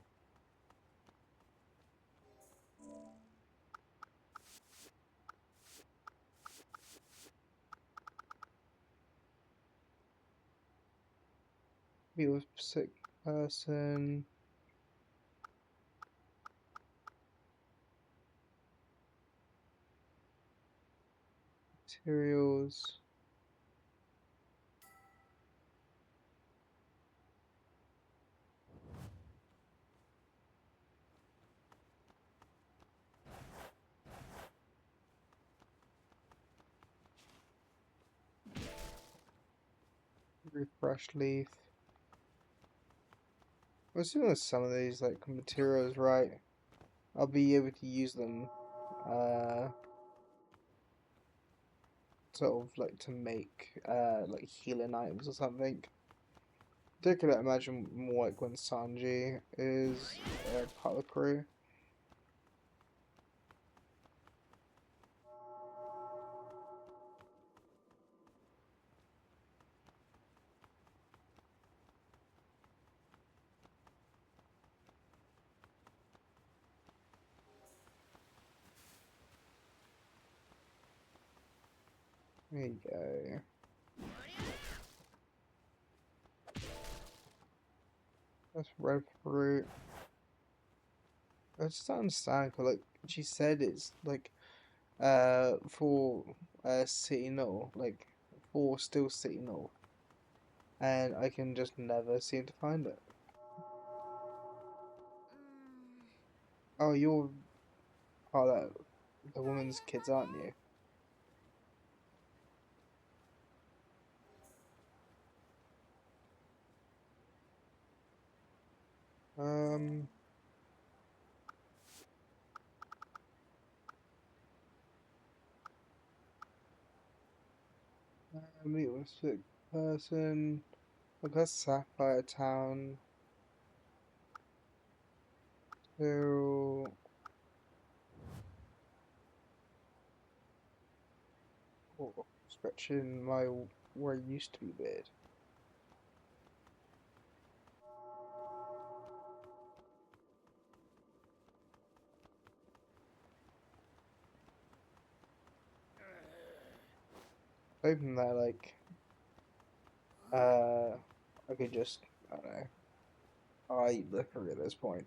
Be a sick person. Materials. Refresh leaf. I'm assuming some of these like materials, right? I'll be able to use them, uh, sort of like to make like healing items or something. I could imagine more like when Sanji is part of the crew. There you go. That's red fruit. I just don't understand, 'cause, like she said it's like for City North, like for still City North, and I can just never seem to find it. Oh, you're part of the woman's kids, aren't you? Um, meet with a sick person. Look at Sapphire Town. So, oh, scratching my where I used to be bed. Hoping that like uh I could just I don't know. I'll eat liquor at this point.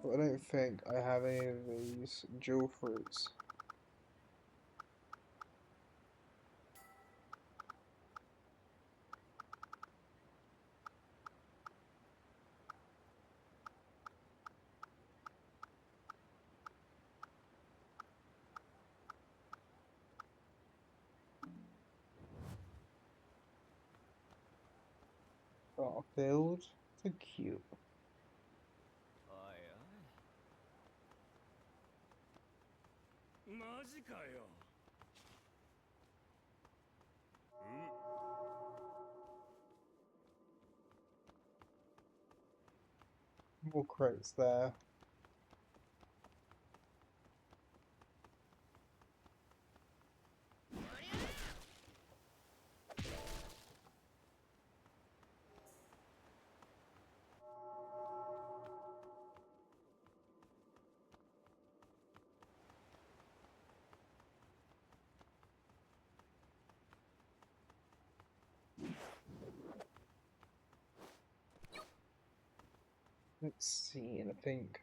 But I don't think I have any of these jewel fruits. Garfield. So cute. おいおいマジかよ。More crates there. Let's see, and I think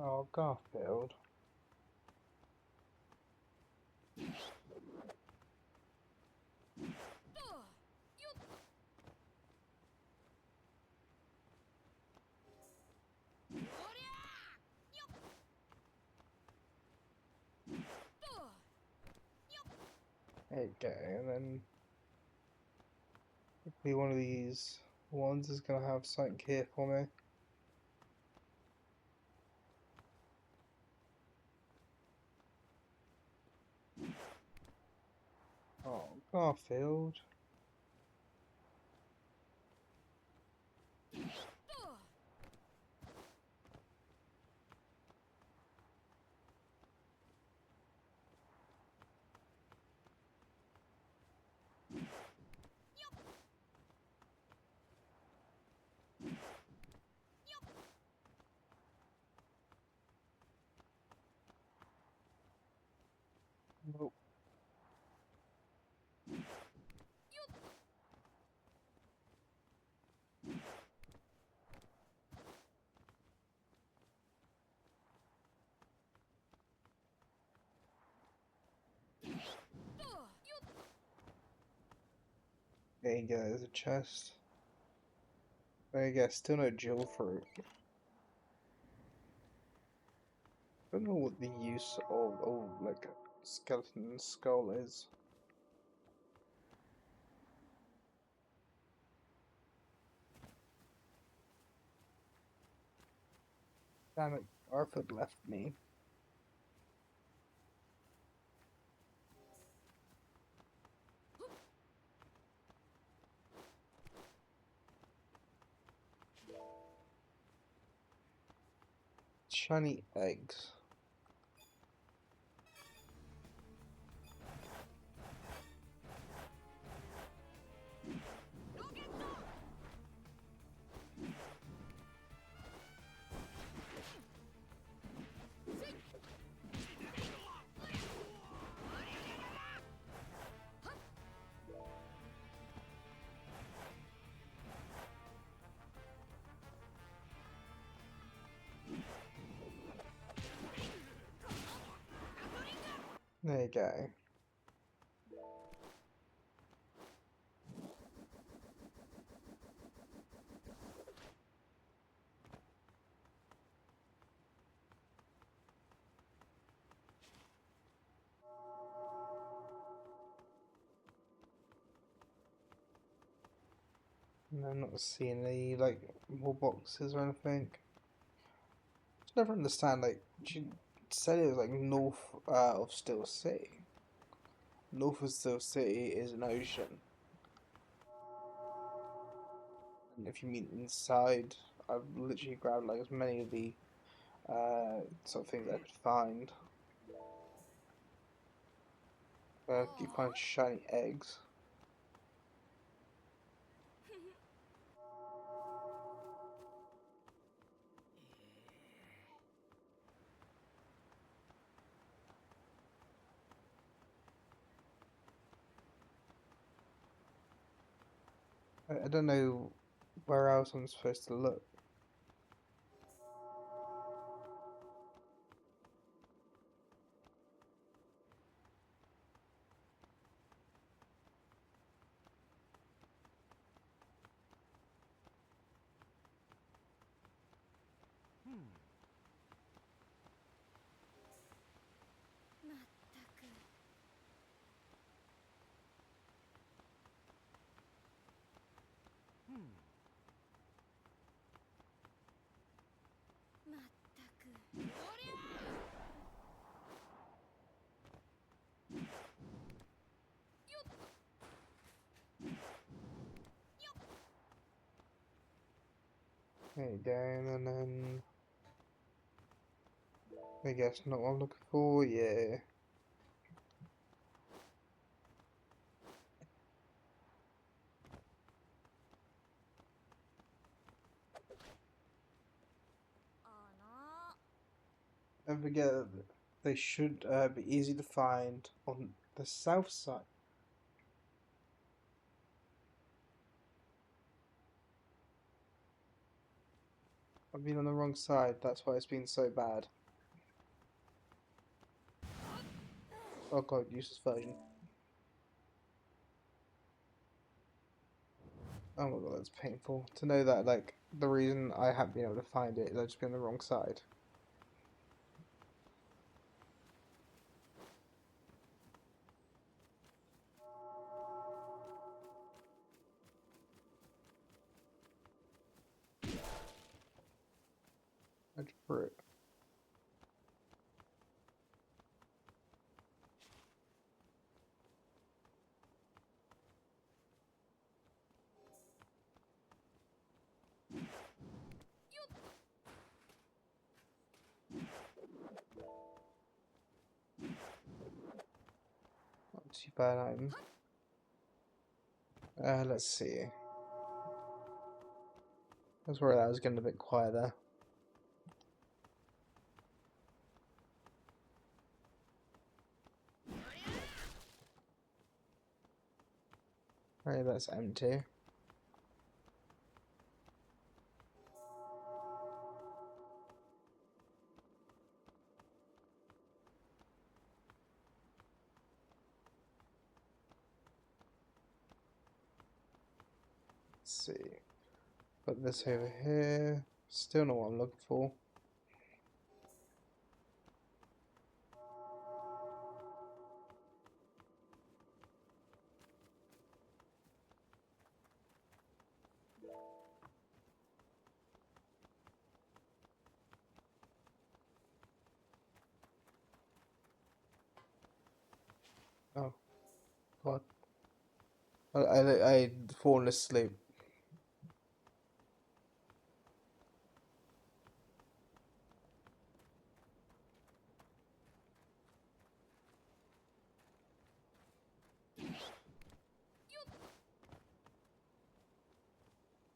Oh, Garfield. There you go, and then hopefully one of these ones is gonna have something here for me. Oh, Garfield. Nope. There you go, there's a chest. There you go, still no jewel fruit. Don't know what the use of like a skeleton skull is. Damn it, Arthur left me. Shiny eggs. There you go. And I'm not seeing any like more boxes or anything. Just never understand, like she said it was like north of Steel City. North of Steel City is an ocean. And if you mean inside, I've literally grabbed like as many of the sort of things I could find. Keep finding shiny eggs. I don't know where else I'm supposed to look. There you go, and then I guess not what I'm looking for, yeah. Don't forget that they should be easy to find on the south side. I've been on the wrong side, that's why it's been so bad. Oh god, useless version. Oh my god, that's painful. To know that, like, the reason I haven't been able to find it is I've just been on the wrong side. I just threw it. Not too bad item. Let's see. I was worried that was getting a bit quiet there. Right, that's empty. Let's see. Put this over here. Still not what I'm looking for. Oh, God. I'd fallen asleep.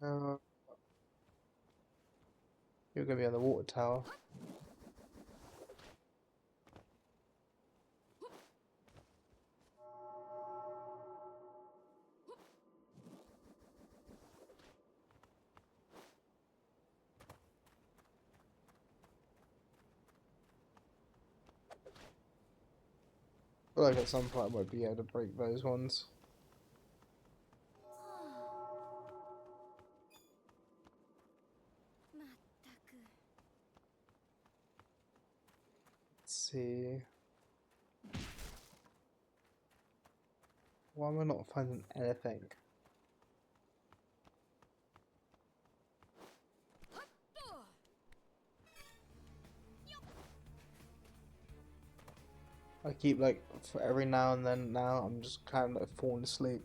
Uh, you're gonna be on the water tower. I feel like at some point I might be able to break those ones. Let's see. Why am I not finding anything? I keep like for every now and then now I'm just kind of like falling asleep.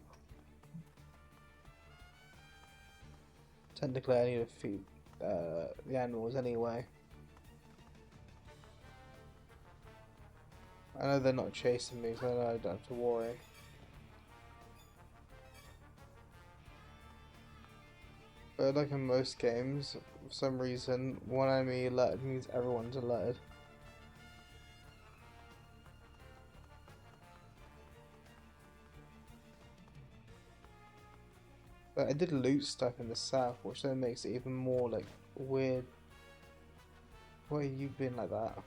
Technically I need to feed the animals anyway. I know they're not chasing me, so I know I don't have to worry. But like in most games, for some reason, one enemy alerted means everyone's alerted. But I did loot stuff in the south, which then makes it even more like weird. Where you been like that?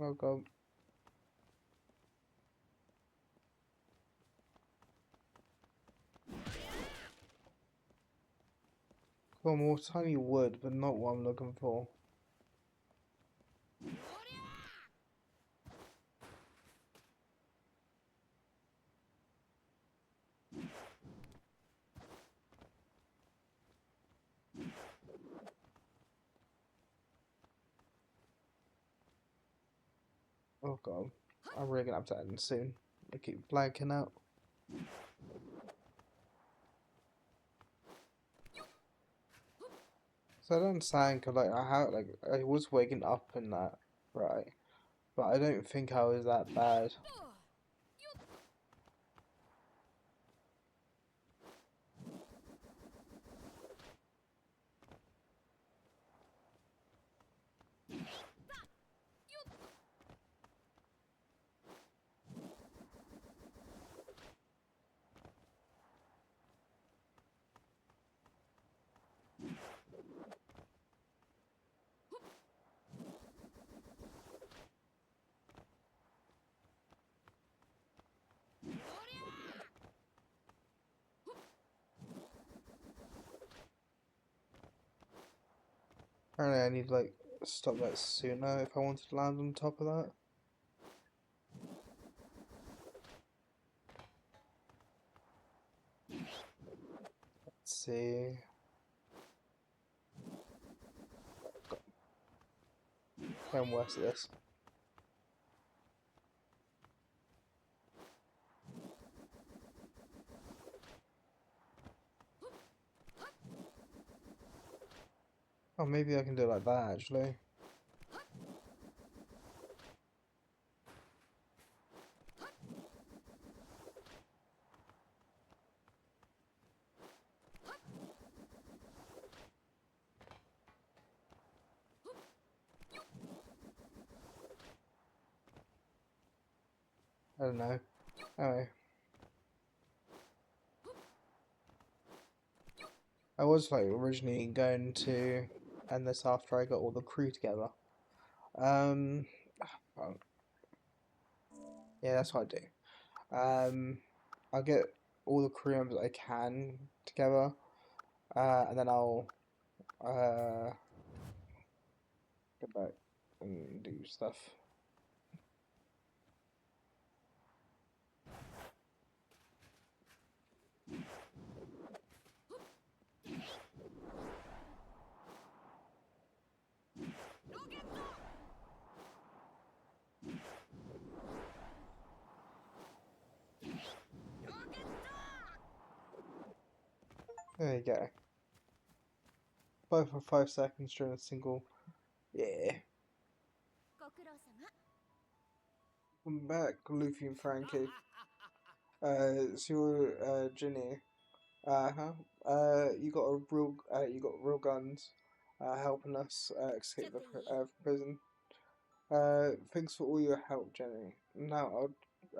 Oh god. Got more tiny wood, but not what I'm looking for. Oh god. I'm really gonna have to end soon. I keep blanking out. So I don't understand, 'cause like I was waking up in that, right? But I don't think I was that bad. Apparently I need like stop that sooner if I wanted to land on top of that. Let's see. I'm worse at this. Oh, maybe I can do it like that actually. I don't know. Anyway. I was like originally going to end this after I got all the crew together. Um, well, yeah, that's what I do. I'll get all the crew members I can together, and then I'll go back and do stuff. There you go. 5 seconds during a single. Yeah. Welcome back, Luffy and Frankie. It's your Ginny. Uh-huh. You got real guns, helping us escape the prison. Thanks for all your help, Jenny. Now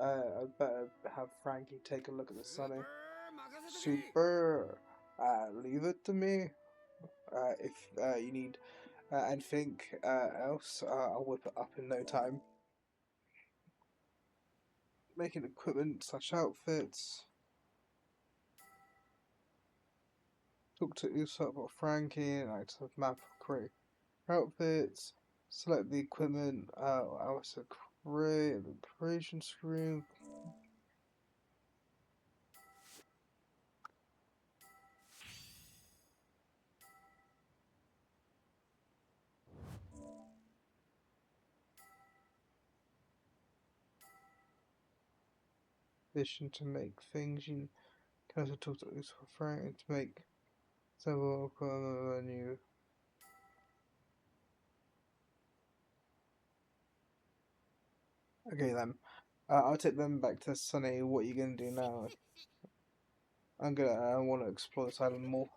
I'd better have Frankie take a look at the sunny. Super. Leave it to me. If you need anything else, I'll whip it up in no time. Making equipment / outfits. Talk to Usopp or Frankie, and I to map create outfits. Select the equipment. I also create the creation screen. Vision to make things. You can also talk to Usopp or Frankie to make several new. Okay then. I'll take them back to Sunny. What are you gonna do now? I want to explore this island more.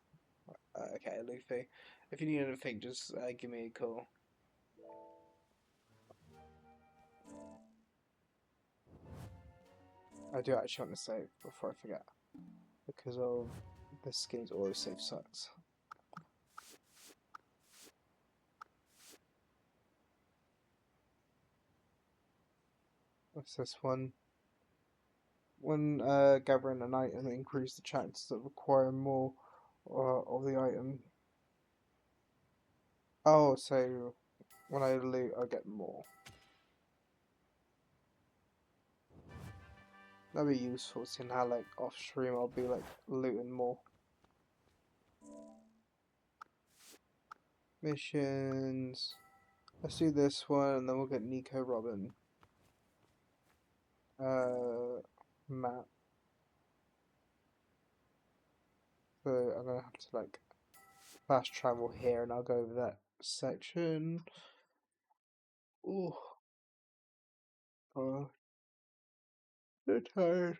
Okay, Luffy. If you need anything, just give me a call. I do actually want to save before I forget, because of this game's auto save sucks. What's this one? When gathering an item, increase the chances that require more of the item. Oh, so when I loot, I get more. That'd be useful, seeing how like off stream I'll be like looting more. Missions. Let's do this one, and then we'll get Nico Robin. Map. So I'm gonna have to like fast travel here, and I'll go over that section. Oh, so tired.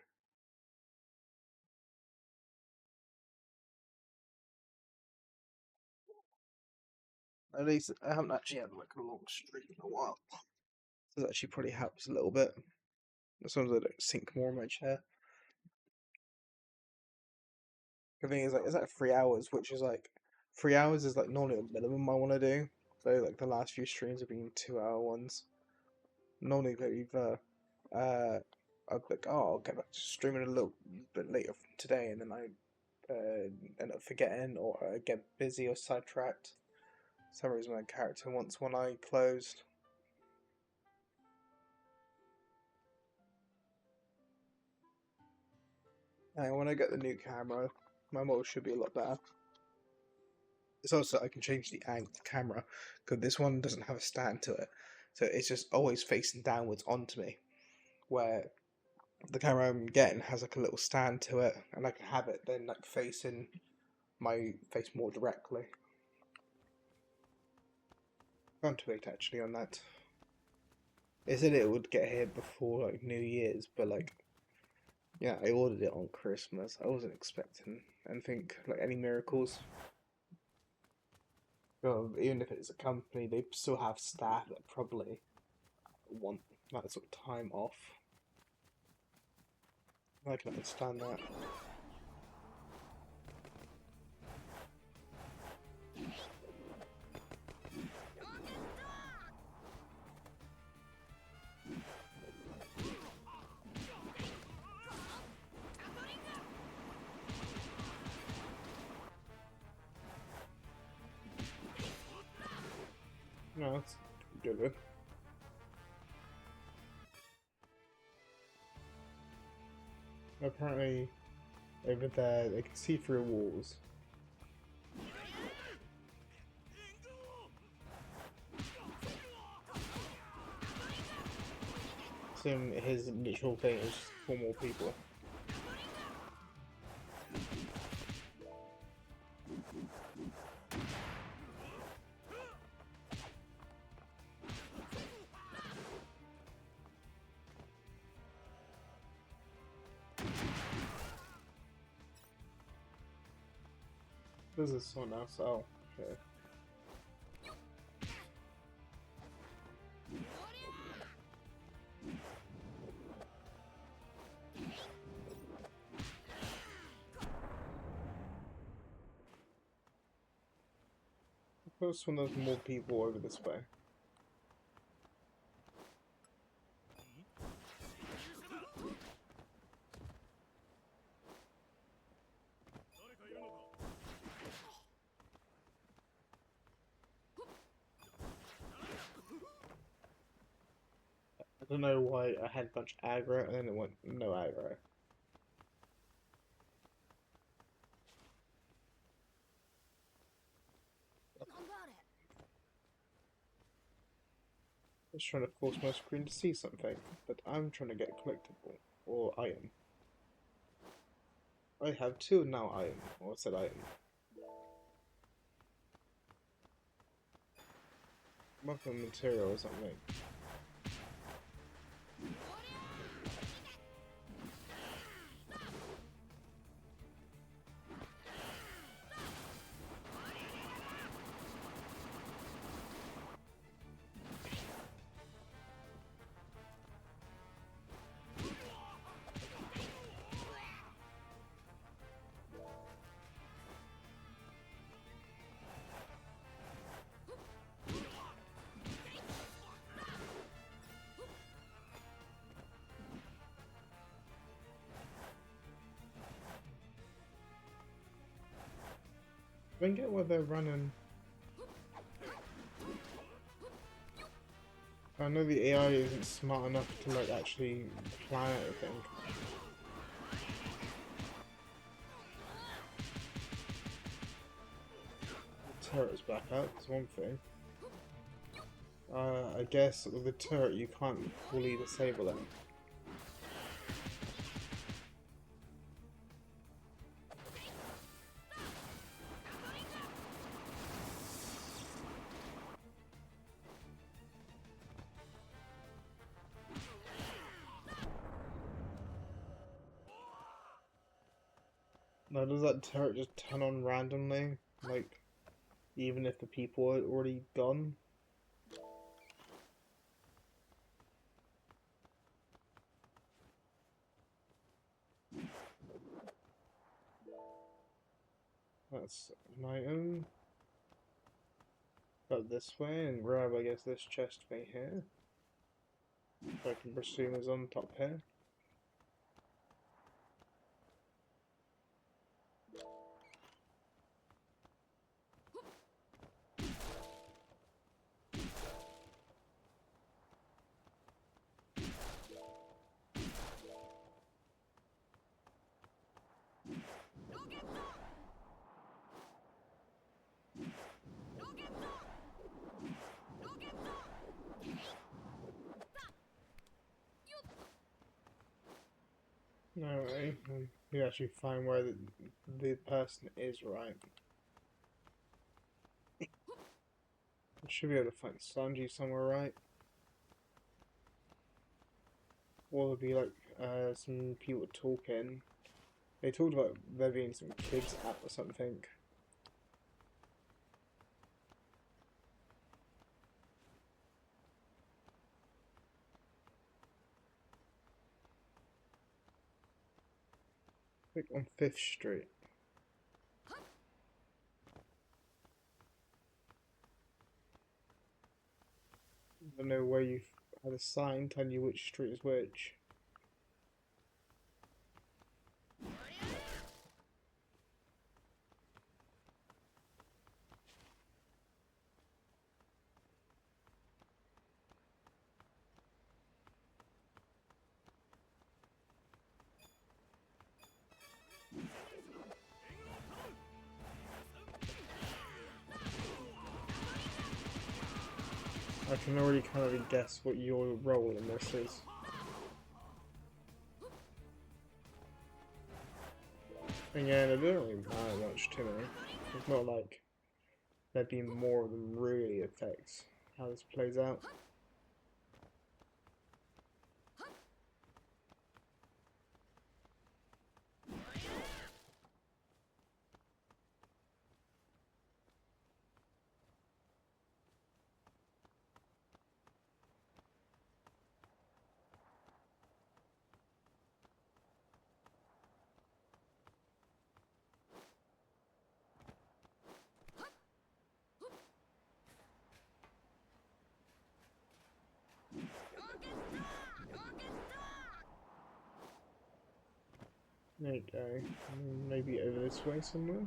At least I haven't actually had like a long streak in a while. So that actually probably helps a little bit. As long as I don't sink more in my chair. The thing is, like, it's like 3 hours, which is like 3 hours is like normally the minimum I want to do. So like the last few streams have been 2 hour ones. Normally they either I'd be like, oh, I'll get back to streaming a little bit later today, and then I end up forgetting, or I get busy or sidetracked. For some reason my character wants one eye closed. And when I get the new camera, my model should be a lot better. It's also I can change the angle of the camera because this one doesn't have a stand to it, so it's just always facing downwards onto me. Where the camera I'm getting has like a little stand to it, and I can have it then like facing my face more directly. Can't wait actually on that. They said it would get here before like New Year's, but like yeah, I ordered it on Christmas. I wasn't expecting anything like any miracles. Well, even if it's a company, they still have staff that probably want that sort of time off. I can understand that. No, that's good. Apparently, over there, they can see through walls. So his literal thing is for more people. This is someone else. Oh, okay. The first one, there's more people over this way. I don't know why I had a bunch of aggro and then it went no aggro. I was trying to force my screen to see something, but I'm trying to get a collectible or item. I have two now item, or said item. Muffin material or something. I don't get where they're running. I know the AI isn't smart enough to like actually plan everything. The turret's back up, that's one thing. I guess with the turret you can't fully disable it. Now, does that turret just turn on randomly? Like, even if the people are already gone? That's an item. Go this way and grab, I guess, this chest thing here. So I can presume is on top here. Alright, you actually find where the person is, right? I should be able to find Sanji somewhere, right? Or there'll be like some people talking. They talked about there being some kids out or something. Like on 5th Street. I don't know where you had a sign telling you which street is which. I can already kind of guess what your role in this is. Again, it didn't really matter much to me. It's not like there being more of them really affects how this plays out. There you go. Maybe over this way somewhere.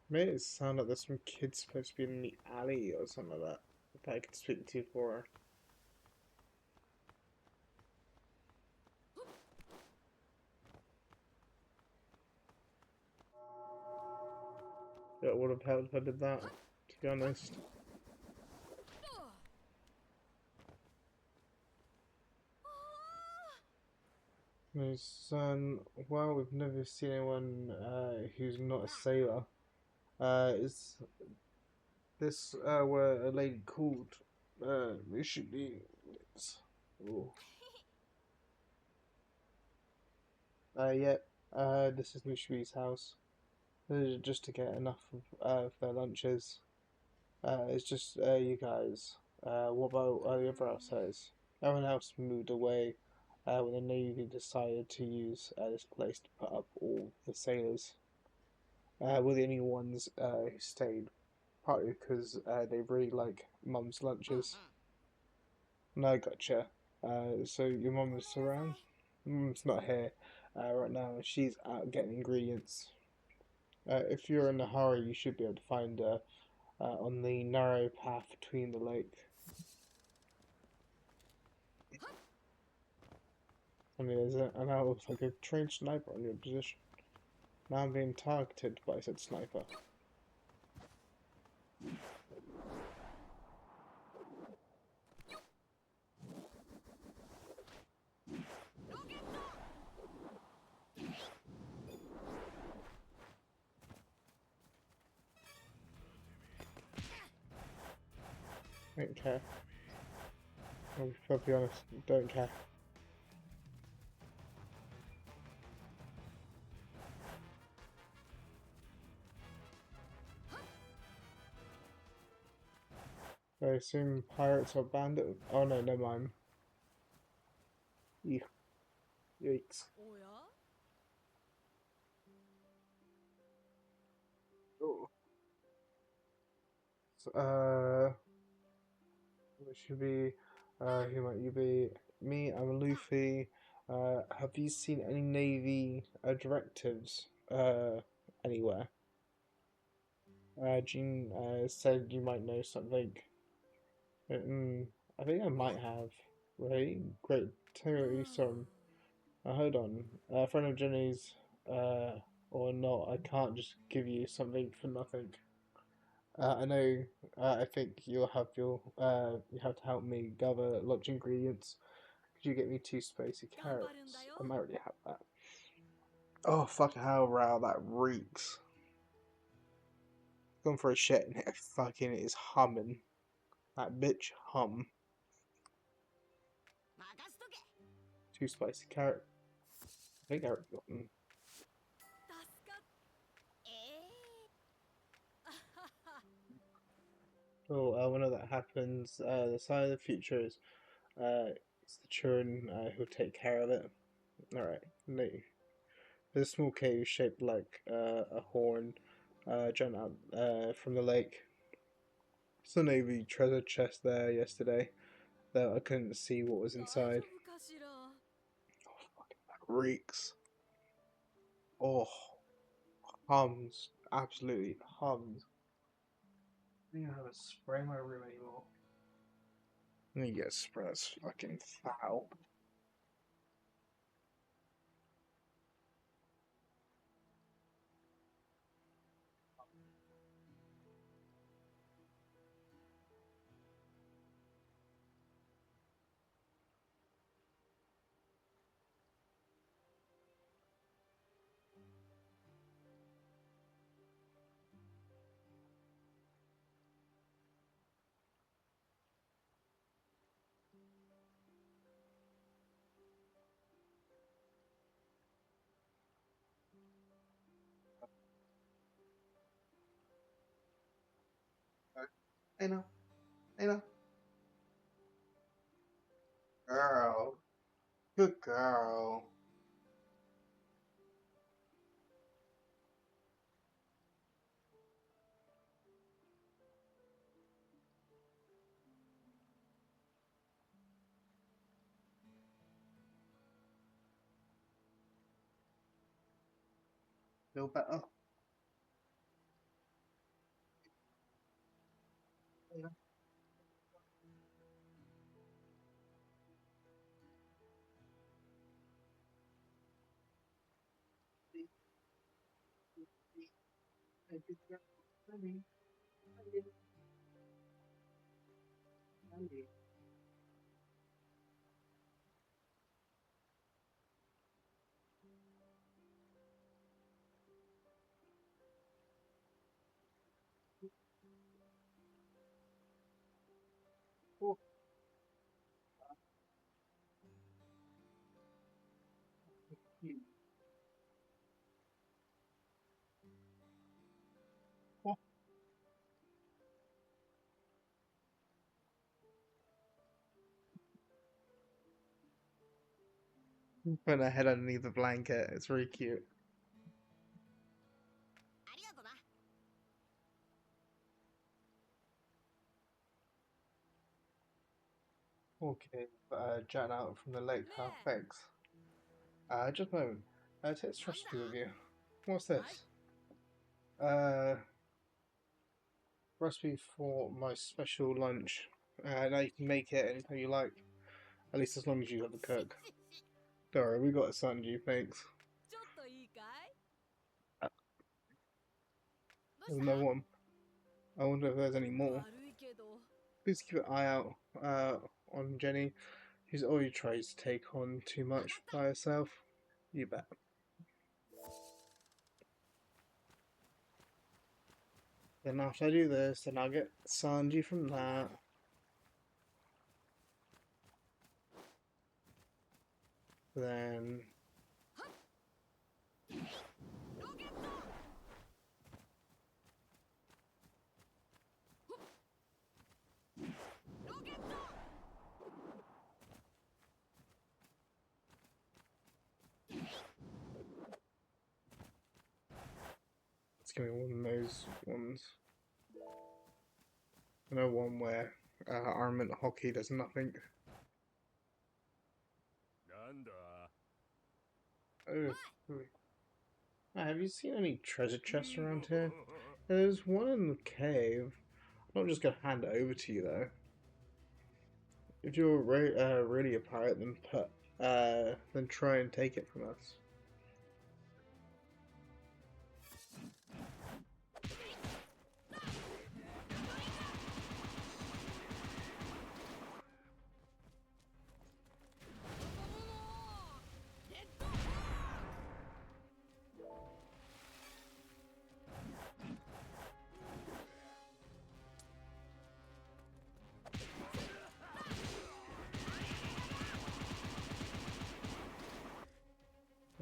Made it sound like there's some kids supposed to be in the alley or something like that. That I could speak to for her. It would have helped if I did that, to be honest. There's, well, we've never seen anyone who's not a sailor. Is this where a lady called Michigan lives? Oh. Yeah, this is Mishui's house. Just to get enough of their lunches. It's just you guys. What about the other outsiders? Everyone else moved away when the Navy decided to use this place to put up all the sailors. We're the only ones who stayed, partly because they really like Mum's lunches. No, gotcha. So your mum is around? Mum's not here right now. She's out getting ingredients. If you're in a hurry, you should be able to find her on the narrow path between the lake. I mean, there's an looks like a trained sniper on your position. Now I'm being targeted by said sniper. Okay. I'll be perfectly honest, don't care. I assume pirates or bandit. Oh no, never mind. Eek. Yikes. おや Oh. So, what should be? Who might you be? Me, I'm Luffy. Have you seen any Navy directives anywhere? Jean said you might know something. Mm, I think I might have. Right? Great. Tell me what you saw. Hold on. A friend of Jenny's, or not, I can't just give you something for nothing. I know, I think you have to help me gather lunch ingredients. Could you get me 2 spicy 頑張るんだ carrots? よ I might already have that. Oh, fucking hell, Rao, that reeks. Going for a shit and it fucking is humming. That bitch hum. 任しとけ 2 spicy carrot. I think I already got them. 助かっあはは Oh, when all that happens, the sign of the future is, it's the children who'll take care of it. Alright, neat. There's a small cave shaped like a horn, jumped out from the lake. Saw a Navy treasure chest there yesterday, though I couldn't see what was 大丈 inside. 夫かしら Oh, fucking that reeks. Oh, hums. Absolutely hums. I don't even have a spray in my room anymore. I need to get a spray that's fucking foul. Hey now, hey now. Girl. Good girl. Feel better? Yeah. Oh, oh. Put her head underneath the blanket. It's really cute. ありがとな Okay, jetting out from the lake. Huh? ねえ Thanks. Just a moment. Take this recipe with you. What's はい this? Uh, recipe for my special lunch. Now you can make it anytime you like. At least as long as you got the cook. Don't worry, we got a Sanji, thanks. ちょっといいかい Uh, どう There's した another one. I wonder if there's any more. 悪いけど Please keep an eye out on Jenny. She's always tries to take on too much by herself. You bet. Then after I do this, then I'll get Sanji from that. Then let's give me one of those ones. I know one where armament hockey does nothing. なんだ Oh, have you seen any treasure chests around here? There's one in the cave. I'm not just gonna hand it over to you though. If you're really a pirate, then try and take it from us.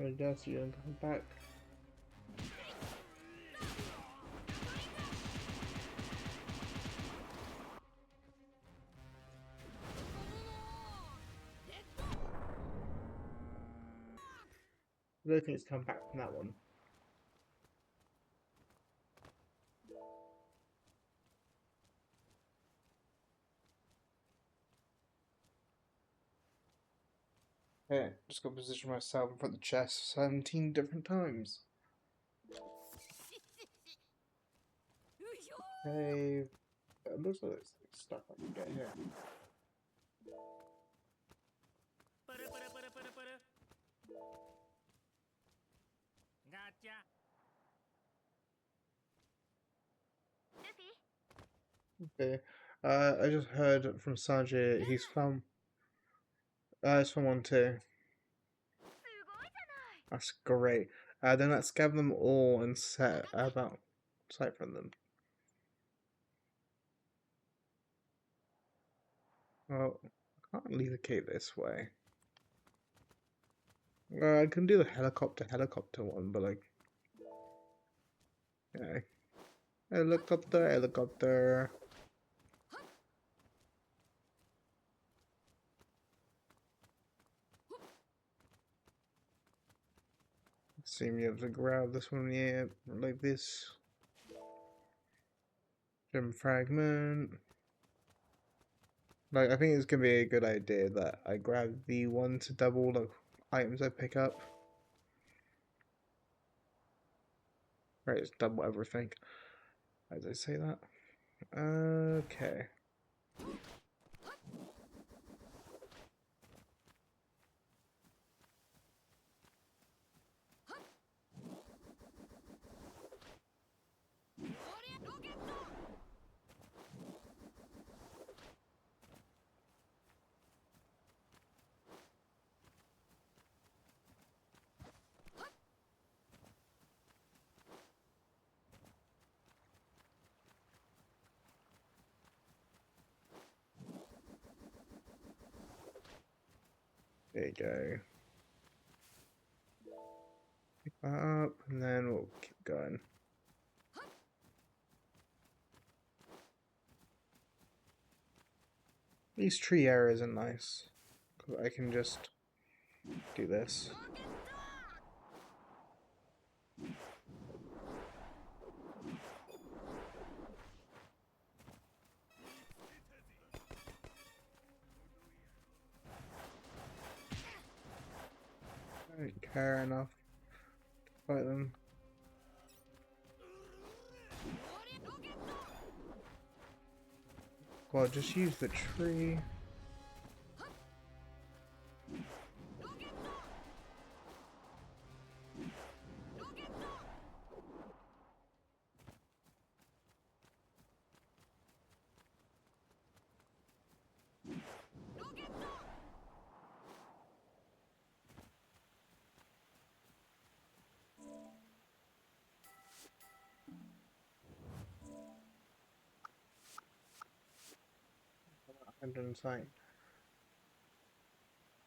I guess you don't come back. I don't think it's come back from that one. Okay, just gotta position myself in front of the chest 17 different times. Hey, it looks like there's stuff I can get here. パラパラパラパラパラガチャ Okay, I just heard from Sanjay he's found someone too. That's great. Then let's gather them all and set about ciphering them. Well, I can't leave the cave this way. Well, I can do the helicopter one, but like, yeah, helicopter. Seem you have to grab this one, yeah, like this. Gem fragment. Like, I think it's gonna be a good idea that I grab the one to double the items I pick up. Right, it's double everything. As I say that. Okay. There you go. Pick that up, and then we'll keep going. These tree areas are nice. 'Cause I can just do this. I don't care enough to fight them. Well, just use the tree.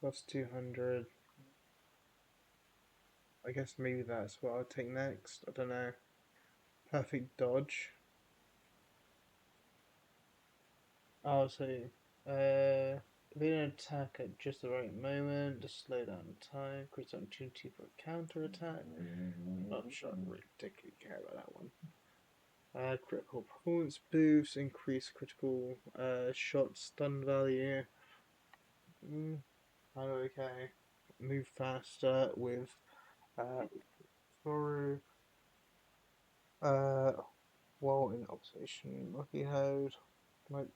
+200. I guess maybe that's what I'll take next. I don't know. Perfect dodge. I'll say, being an attack at just the right moment to slow down time, creates an opportunity for a counter attack. Not sure I really particularly care about that one. Critical performance boost, increase critical shot stun value. Okay. Move faster with throw. Uh, while in observation, lucky hold. Like,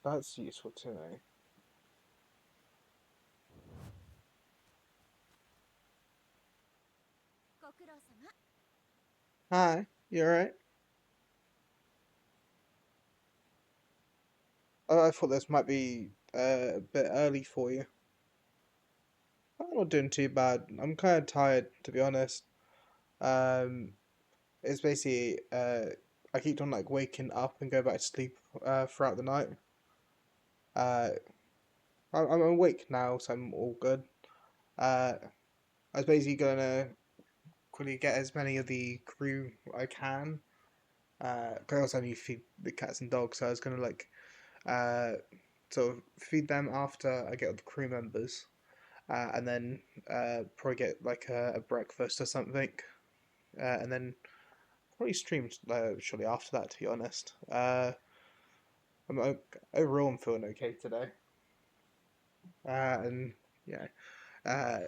that's useful to know. ご苦労様。 Hi, you alright? I thought this might be a bit early for you. I'm not doing too bad. I'm kind of tired, to be honest. Um, it's basically I keep on like waking up and go back to sleep throughout the night. Uh, I'm awake now, so I'm all good. I was basically gonna quickly get as many of the crew I can. 'Cause I also need to feed the cats and dogs, so I was gonna like uh sort of feed them after I get all the crew members, and then probably get like a breakfast or something, and then probably stream shortly after that. To be honest, overall I'm feeling okay today, and yeah, uh,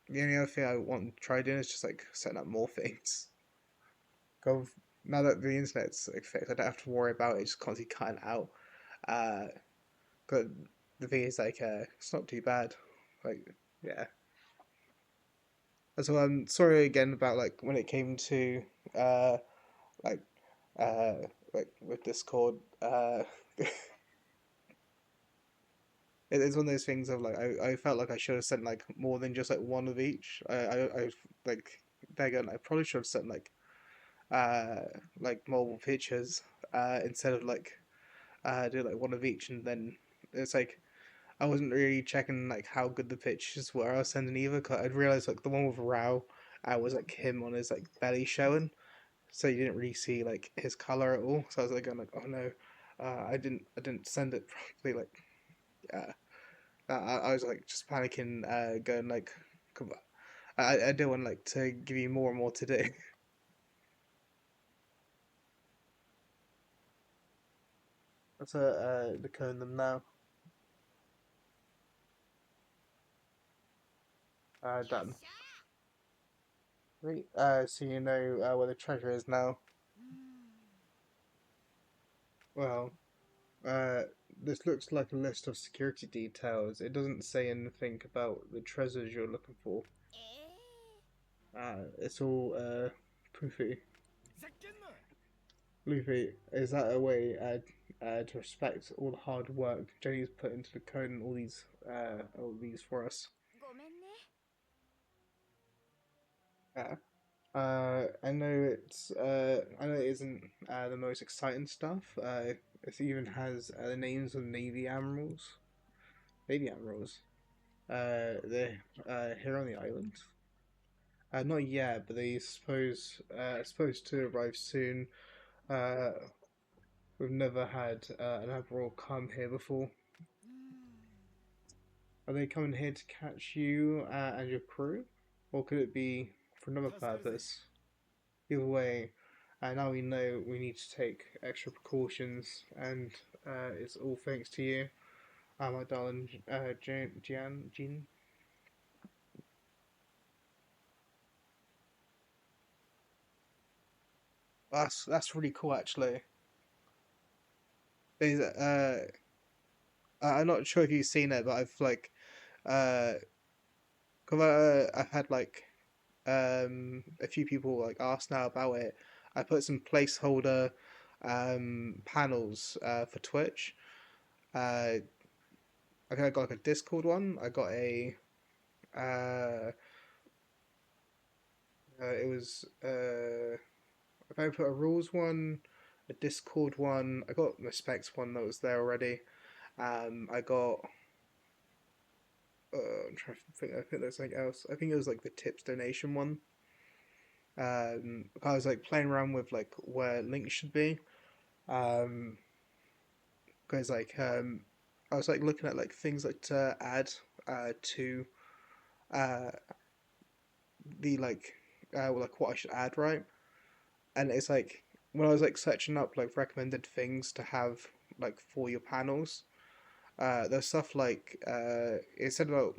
the only other thing I want to try doing is just like setting up more things. Go now that the internet's like fixed, I don't have to worry about it just constantly cutting out. Uh, but the thing is like it's not too bad. Like yeah. So I'm sorry again about like when it came to uh like like with Discord. It's one of those things of like I felt like I should have sent like more than just like one of each. I like there again I probably should have sent uh like multiple pictures instead of like do like one of each, and then it's like I wasn't really checking like how good the pictures were I was sending either. Cause I'd realized like the one with Rao, was like him on his like belly showing, so you didn't really see like his color at all. So I was like going like, oh no, I didn't send it properly. Like, I was like just panicking, going like, come on. I do want like to give you more and more to do. So decode them now. Done. しゃ Right. So you know where the treasure is now. ー。うーん。Well, uh, this looks like a list of security details. It doesn't say anything about the treasures you're looking for. え It's all poofy. ふざけんな Luffy, is that a way to respect all the hard work Jenny's put into the code and all these for us? ごめんね。Yeah. I know it isn't the most exciting stuff. It even has the names of Navy admirals. Navy admirals. They're here on the island. Not yet, but they supposed to arrive soon. Uh, we've never had an admiral come here before. うーん。Are they coming here to catch you and your crew, or could it be for another 助かるぜ purpose? Either way, now we know we need to take extra precautions, and it's all thanks to you, my darling Jean. That's really cool, actually. There's, I'm not sure if you've seen it, but I've like, uh, 'cause, I've had like a few people like ask now about it. I put some placeholder panels for Twitch. I think I got like a Discord one. I got a it was I think I put a rules one, a Discord one. I got the specs one that was there already. I got I'm trying to think. I think there's something else. I think it was like the tips donation one. I was like playing around with like where links should be. Um, because I was like looking at like things like to add to uh the like what I should add, right? And it's like when I was like searching up like recommended things to have like for your panels, there's stuff like it said about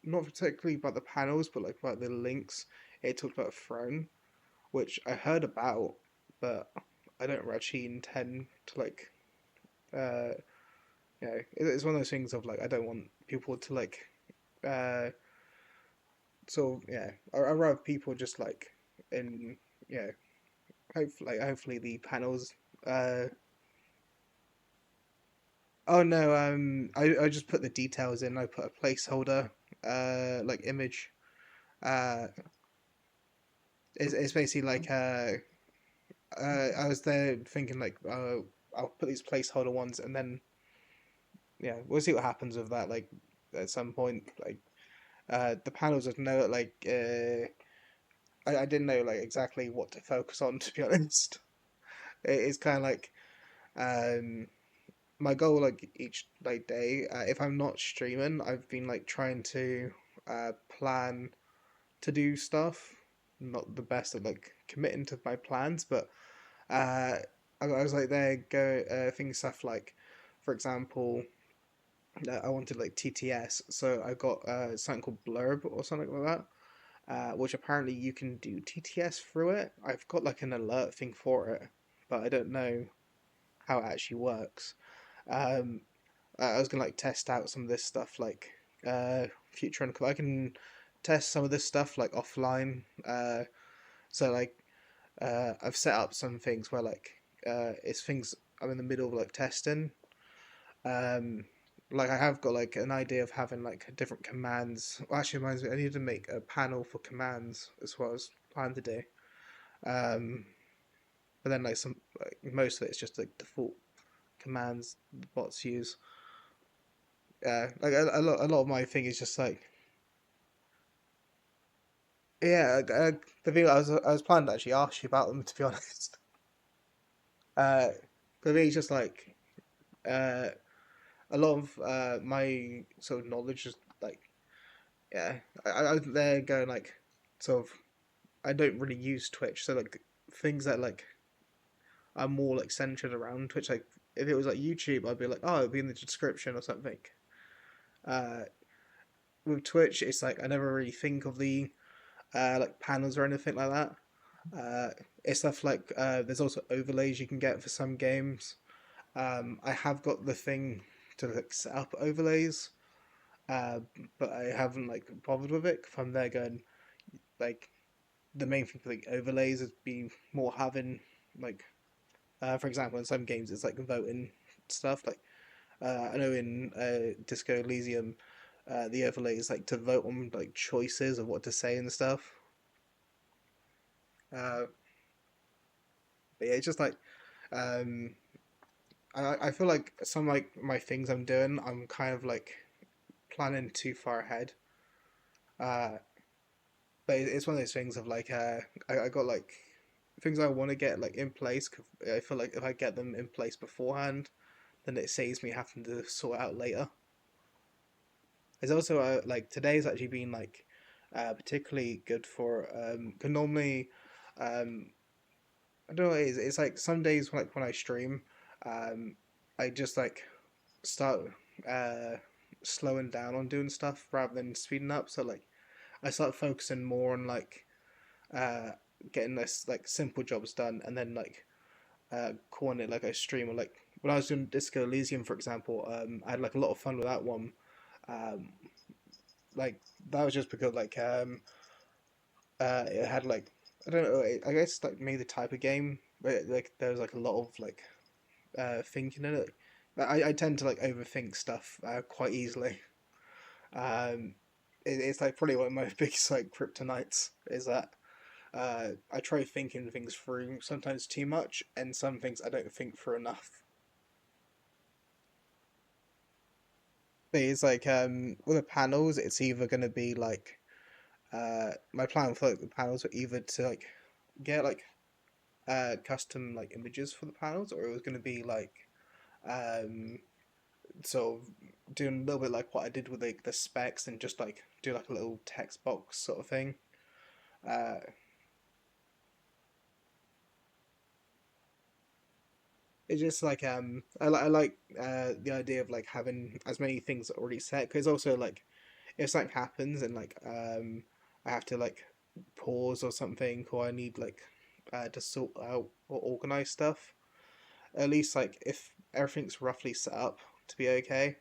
not particularly about the panels, but like about the links. It talked about Throne, which I heard about, but I don't actually intend to like uh it's one of those things of like I don't want people to like uh sort of I rather people just like in yeah hopefully the panels uh oh no I just put the details in. I put a placeholder like image uh it's basically like I was there thinking like I'll put these placeholder ones and then yeah we'll see what happens with that like at some point like the panels just know like I didn't know like exactly what to focus on to be honest. It's kind of like um my goal like each like day if I'm not streaming I've been like trying to plan to do stuff. Not the best at like committing to my plans, but uh I was like there go thinking stuff like for example I wanted like TTS, so I got something called Blurb or something like that, which apparently you can do TTS through it. I've got like an alert thing for it, but I don't know how it actually works. Um, I was gonna like test out some of this stuff like future and I can test some of this stuff like offline. So like I've set up some things where like it's things I'm in the middle of like testing. Um, like I have got like an idea of having like different commands. Well, actually, reminds me, I need to make a panel for commands as what I was planning to do. Um, but then like some like most of it's just like default commands the bots use. Like a lot of my thing is just like the thing I was planning to actually ask you about them to be honest. Uh, for me, it's just like uh, a lot of my sort of knowledge is like yeah, I was there going like sort of I don't really use Twitch, so like things that like are more like centered around Twitch, like if it was like YouTube, I'd be like, oh, it'd be in the description or something. Uh, with Twitch, it's like I never really think of the like panels or anything like that. It's stuff like there's also overlays you can get for some games. I have got the thing to like set up overlays, uh, but I haven't like bothered with it. From there going like the main thing for like overlays has been more having like for example in some games it's like voting stuff like I know in Disco Elysium the overlay is like to vote on like choices of what to say and stuff. uh, but yeah it's just like um, I feel like some like my things I'm doing I'm kind of like planning too far ahead. uh, but it's one of those things of like I got like things I want to get like in place. I feel like if I get them in place beforehand, then it saves me having to sort it out later. There's also like today's actually been like particularly good for cause normally um I don't know what it is. It's like some days like when I stream, um I just like start uh slowing down on doing stuff rather than speeding up. So like I start focusing more on like uh getting this like simple jobs done and then like calling it like a stream or like when I was doing Disco Elysium for example, I had like a lot of fun with that one. Um, like that was just because like it had like I don't know I guess like maybe the type of game but like there was like a lot of like thinking in it. I tend to like overthink stuff quite easily. Um, it's like probably one of my biggest like kryptonites is that I try thinking things through sometimes too much, and some things I don't think through enough. But it's like with the panels, it's either gonna be like my plan for like the panels were either to like get like custom like images for the panels, or it was gonna be like um sort of doing a little bit like what I did with like the specs and just like do like a little text box sort of thing. Uh, it's just like I like the idea of like having as many things already set because also like if something happens and like I have to like pause or something or I need like to sort out or organize stuff. At least like if everything's roughly set up to be okay.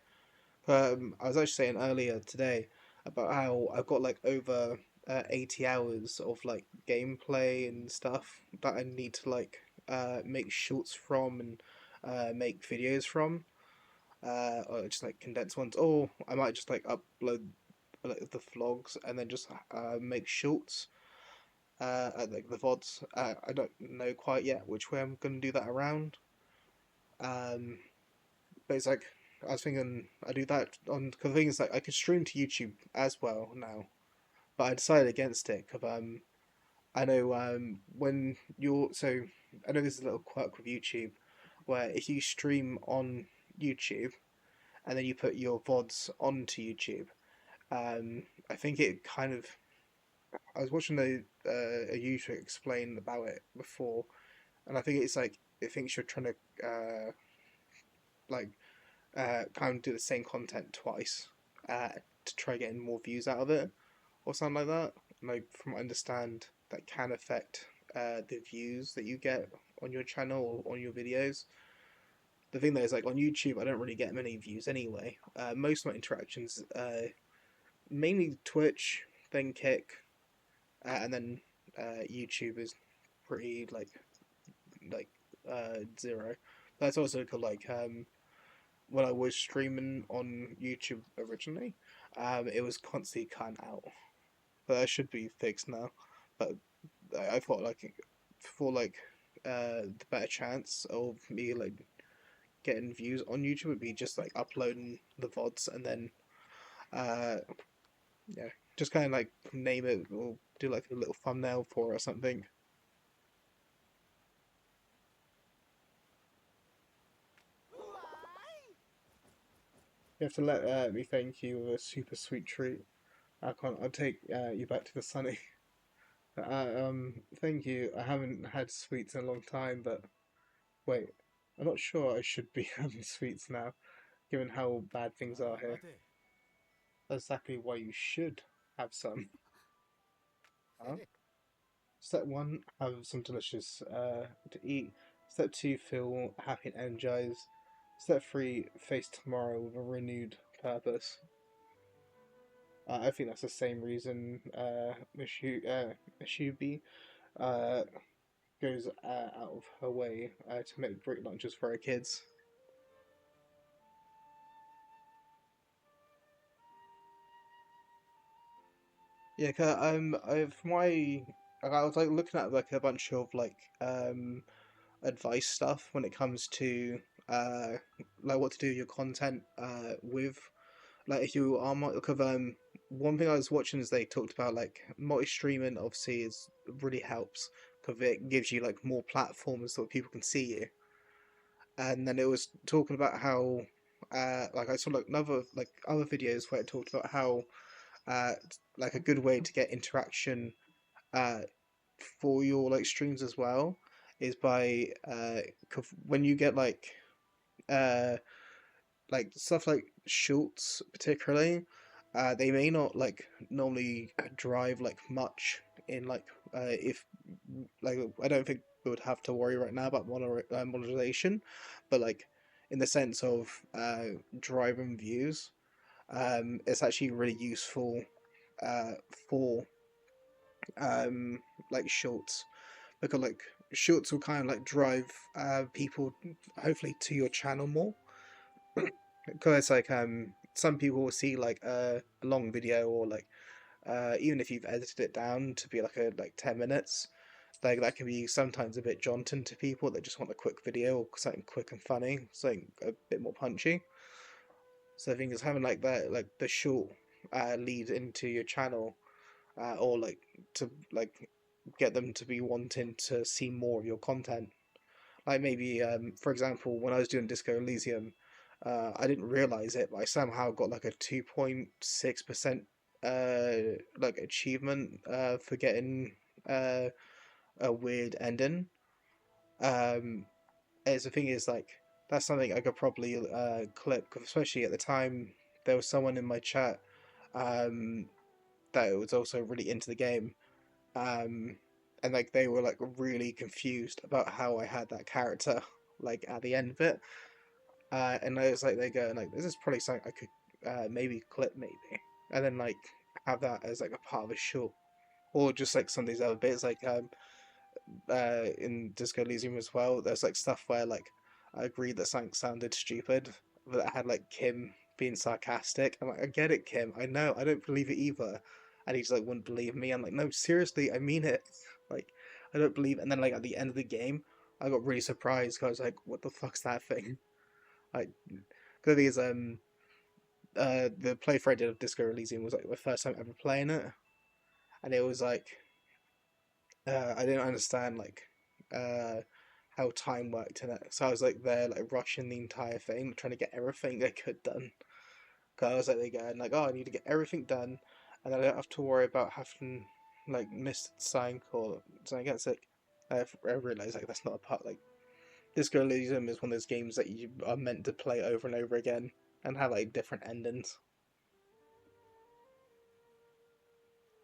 I was actually saying earlier today about how I've got like over 80 hours of like gameplay and stuff that I need to like make shorts from and make videos from, or just like condensed ones, or I might just like upload like the vlogs and then just make shorts, like the VODs. I don't know quite yet which way I'm gonna do that around. Um, but it's like I was thinking I do that on because the thing is like I could stream to YouTube as well now, but I decided against it because I know when you're so I know there's a little quirk with YouTube where if you stream on YouTube and then you put your VODs onto YouTube, I think it kind of I was watching a YouTuber explain about it before, and I think it's like it thinks you're trying to like kind of do the same content twice to try getting more views out of it or something like that. Like from what I understand, that can affect the views that you get on your channel or on your videos. The thing though is like on YouTube, I don't really get many views anyway. Most of my interactions, mainly Twitch, then Kick, and then YouTube is pretty like zero. That's also called like when I was streaming on YouTube originally, it was constantly cutting out. But that should be fixed now. But I thought like for like the better chance of me like getting views on YouTube would be just like uploading the VODs and then uh yeah, just kind of like name it or do like a little thumbnail for it or something. You have to let me thank you with a super sweet treat. I can't. I'll take you back to the sunny. Thank you. I haven't had sweets in a long time, but wait, I'm not sure I should be having sweets now, given how bad things are here. 待て That's exactly why you should have some. Huh? Step one, have some delicious to eat. Step two, feel happy and energized. Step three, face tomorrow with a renewed purpose. I think that's the same reason Mishubi uh, goes out of her way to make great lunches for her kids. Yeah, I've my I was like looking at like a bunch of like advice stuff when it comes to uh like what to do with your content with like if you are because one thing I was watching is they talked about like multi streaming obviously is really helps because it gives you like more platforms so people can see you, and then it was talking about how like I saw like another like other videos where it talked about how uh like a good way to get interaction uh for your like streams as well is by when you get uh like stuff like shorts particularly, they may not like normally drive like much in like if like I don't think we would have to worry right now about monetization, but like in the sense of driving views, it's actually really useful uh for um like shorts because like shorts will kind of like drive people hopefully to your channel more because it's like some people will see like a long video or like even if you've edited it down to be like a like 10 minutes, like that can be sometimes a bit jaunting to people that just want a quick video or something quick and funny, something a bit more punchy. So the thing is having like that, like the short lead into your channel, or like to like get them to be wanting to see more of your content. Like maybe, for example, when I was doing Disco Elysium, I didn't realize it, but I somehow got like a 2.6% like achievement for getting a weird ending. Um, as the thing is, like that's something I could probably clip, 'cause especially at the time there was someone in my chat um, that was also really into the game, um, and like they were like really confused about how I had that character like at the end of it, and I was like, they go like, this is probably something I could maybe clip maybe, and then like have that as like a part of a short, or just like some of these other bits like in Disco Elysium as well. There's like stuff where like I agreed that something sounded stupid, but I had like Kim being sarcastic. I'm like, I get it, Kim. I know. I don't believe it either. And he's like, wouldn't believe me. I'm like, no, seriously, I mean it. Like, I don't believe. And then like at the end of the game, I got really surprised because I was like, what the fuck's that thing? Like, because these the playthrough I did of Disco Elysium was like my first time ever playing it, and it was like I didn't understand like uh how time worked in it. So I was like there like rushing the entire thing, trying to get everything I could done. Cause I was like there going like, oh, I need to get everything done, and then I don't have to worry about having like missed sign or something. It's like I realized like that's not a part. Like Disco Elysium is one of those games that you are meant to play over and over again and have like different endings.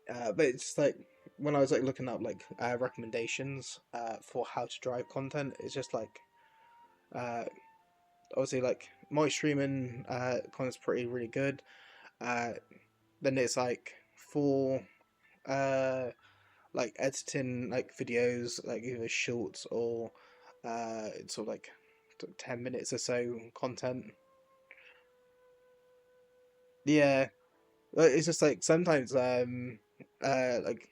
But it's just like when I was like looking up like recommendations for how to drive content, it's just like uh, obviously like my streaming content's pretty really good. Uh, then it's like for uh, like editing like videos, like either shorts or sort of like 10 minutes or so content. Yeah, it's just like sometimes like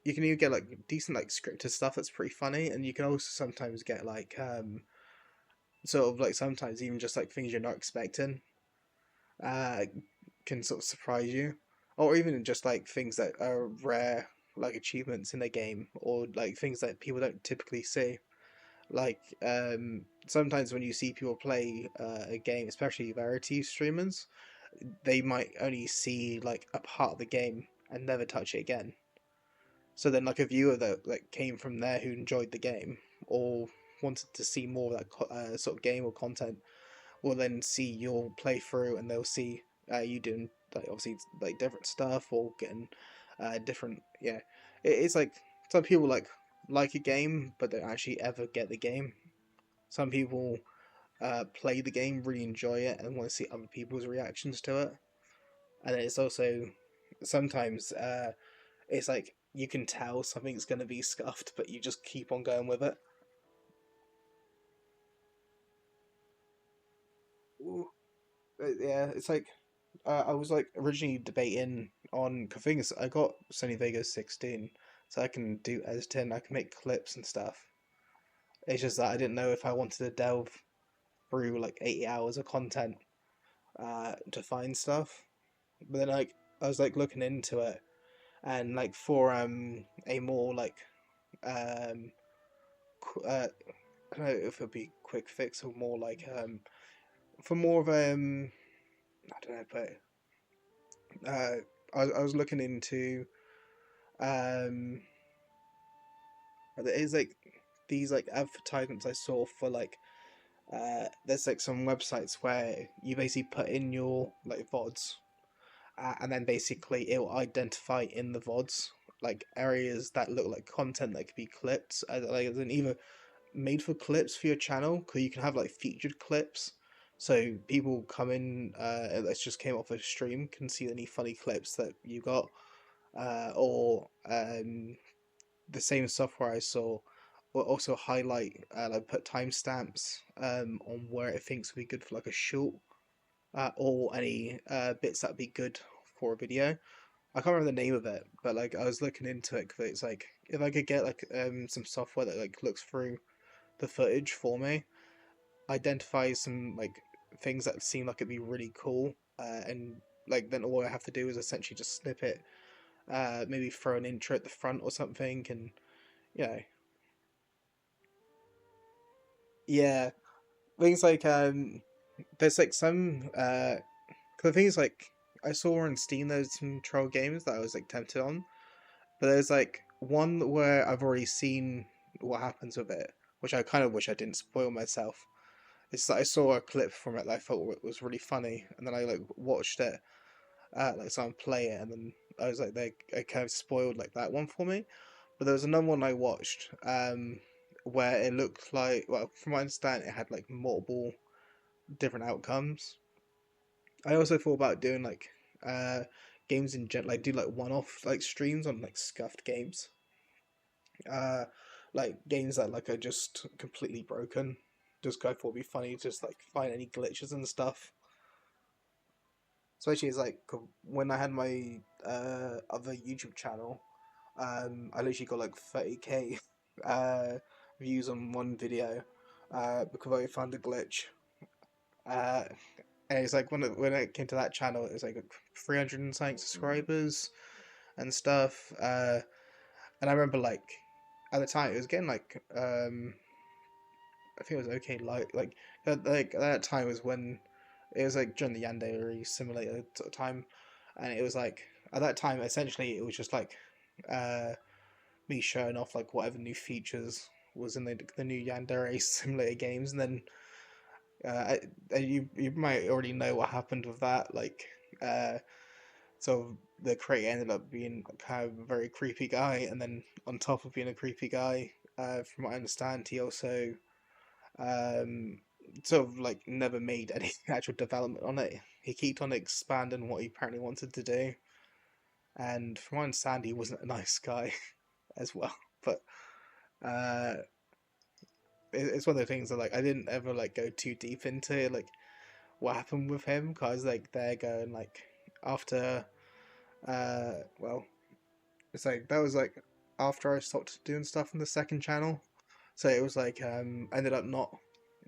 you can either get like decent like scripted stuff that's pretty funny, and you can also sometimes get like sort of like sometimes even just like things you're not expecting uh can sort of surprise you, or even just like things that are rare like achievements in a game, or like things that people don't typically see. Like sometimes when you see people play a game, especially variety streamers, they might only see like a part of the game and never touch it again. So then, like a viewer that like came from there who enjoyed the game or wanted to see more of that sort of game or content will then see your playthrough, and they'll see you doing like obviously like different stuff or getting different. Yeah, it's like some people like a game, but don't actually ever get the game. Some people play the game, really enjoy it, and want to see other people's reactions to it. And then it's also sometimes it's like you can tell something's going to be scuffed, but you just keep on going with it. Ooh, yeah, it's like I was like originally debating on, 'cause things I got Sony Vegas 16, so I can do editing, I can make clips and stuff. It's just that I didn't know if I wanted to delve through like 80 hours of content to find stuff. But then like I was like looking into it, and like for a more like um I don't know if it'll be quick fix or more like for more of I don't know, but uh I was looking into um there's like these like advertisements I saw for like there's like some websites where you basically put in your like VODs, and then basically it will identify in the VODs like areas that look like content that could be clipped, like as in either made for clips for your channel, because you can have like featured clips. So people come in that just came off a stream can see any funny clips that you got, or the same software I saw will also highlight like put timestamps on where it thinks would be good for like a short, or any bits that'd be good for a video. I can't remember the name of it, but like I was looking into it because it's like if I could get like some software that like looks through the footage for me, identifies some like things that seem like it'd be really cool, and like then all I have to do is essentially just snip it, maybe throw an intro at the front or something, and you know, yeah, things like there's like some 'cause the thing is like I saw on Steam there's some troll games that I was like tempted on, but there's like one where I've already seen what happens with it, which I kind of wish I didn't spoil myself. It's that I saw a clip from it that I thought was really funny, and then I like watched it, like someone play it, and then I was like, they it kind of spoiled like that one for me. But there was another one I watched, where it looked like, well, from my understanding, it had like multiple different outcomes. I also thought about doing like, games in gen, like do like one-off like streams on like scuffed games, uh, like games that like are just completely broken. Just 'cause I thought it'd be funny, just like find any glitches and stuff. Especially as like when I had my other YouTube channel, I literally got like 30k views on one video, because I found a glitch. Uh, and it's like when it came to that channel, it was like 300 and something subscribers and stuff. And I remember like at the time it was getting like I think it was okay like at that time was when it was like during the Yandere simulator time, and it was like at that time essentially it was just like uh me showing off like whatever new features was in the new Yandere simulator games, and then you might already know what happened with that. Like, uh, so the creator ended up being kind of a very creepy guy, and then on top of being a creepy guy, from what I understand, he also um, sort of like never made any actual development on it. He kept on expanding what he apparently wanted to do, and from what I understand, he wasn't a nice guy as well. But uh, it's one of the things that like I didn't ever like go too deep into like what happened with him, because like they're going like after well, it's like that was like after I stopped doing stuff on the second channel, so it was like I ended up not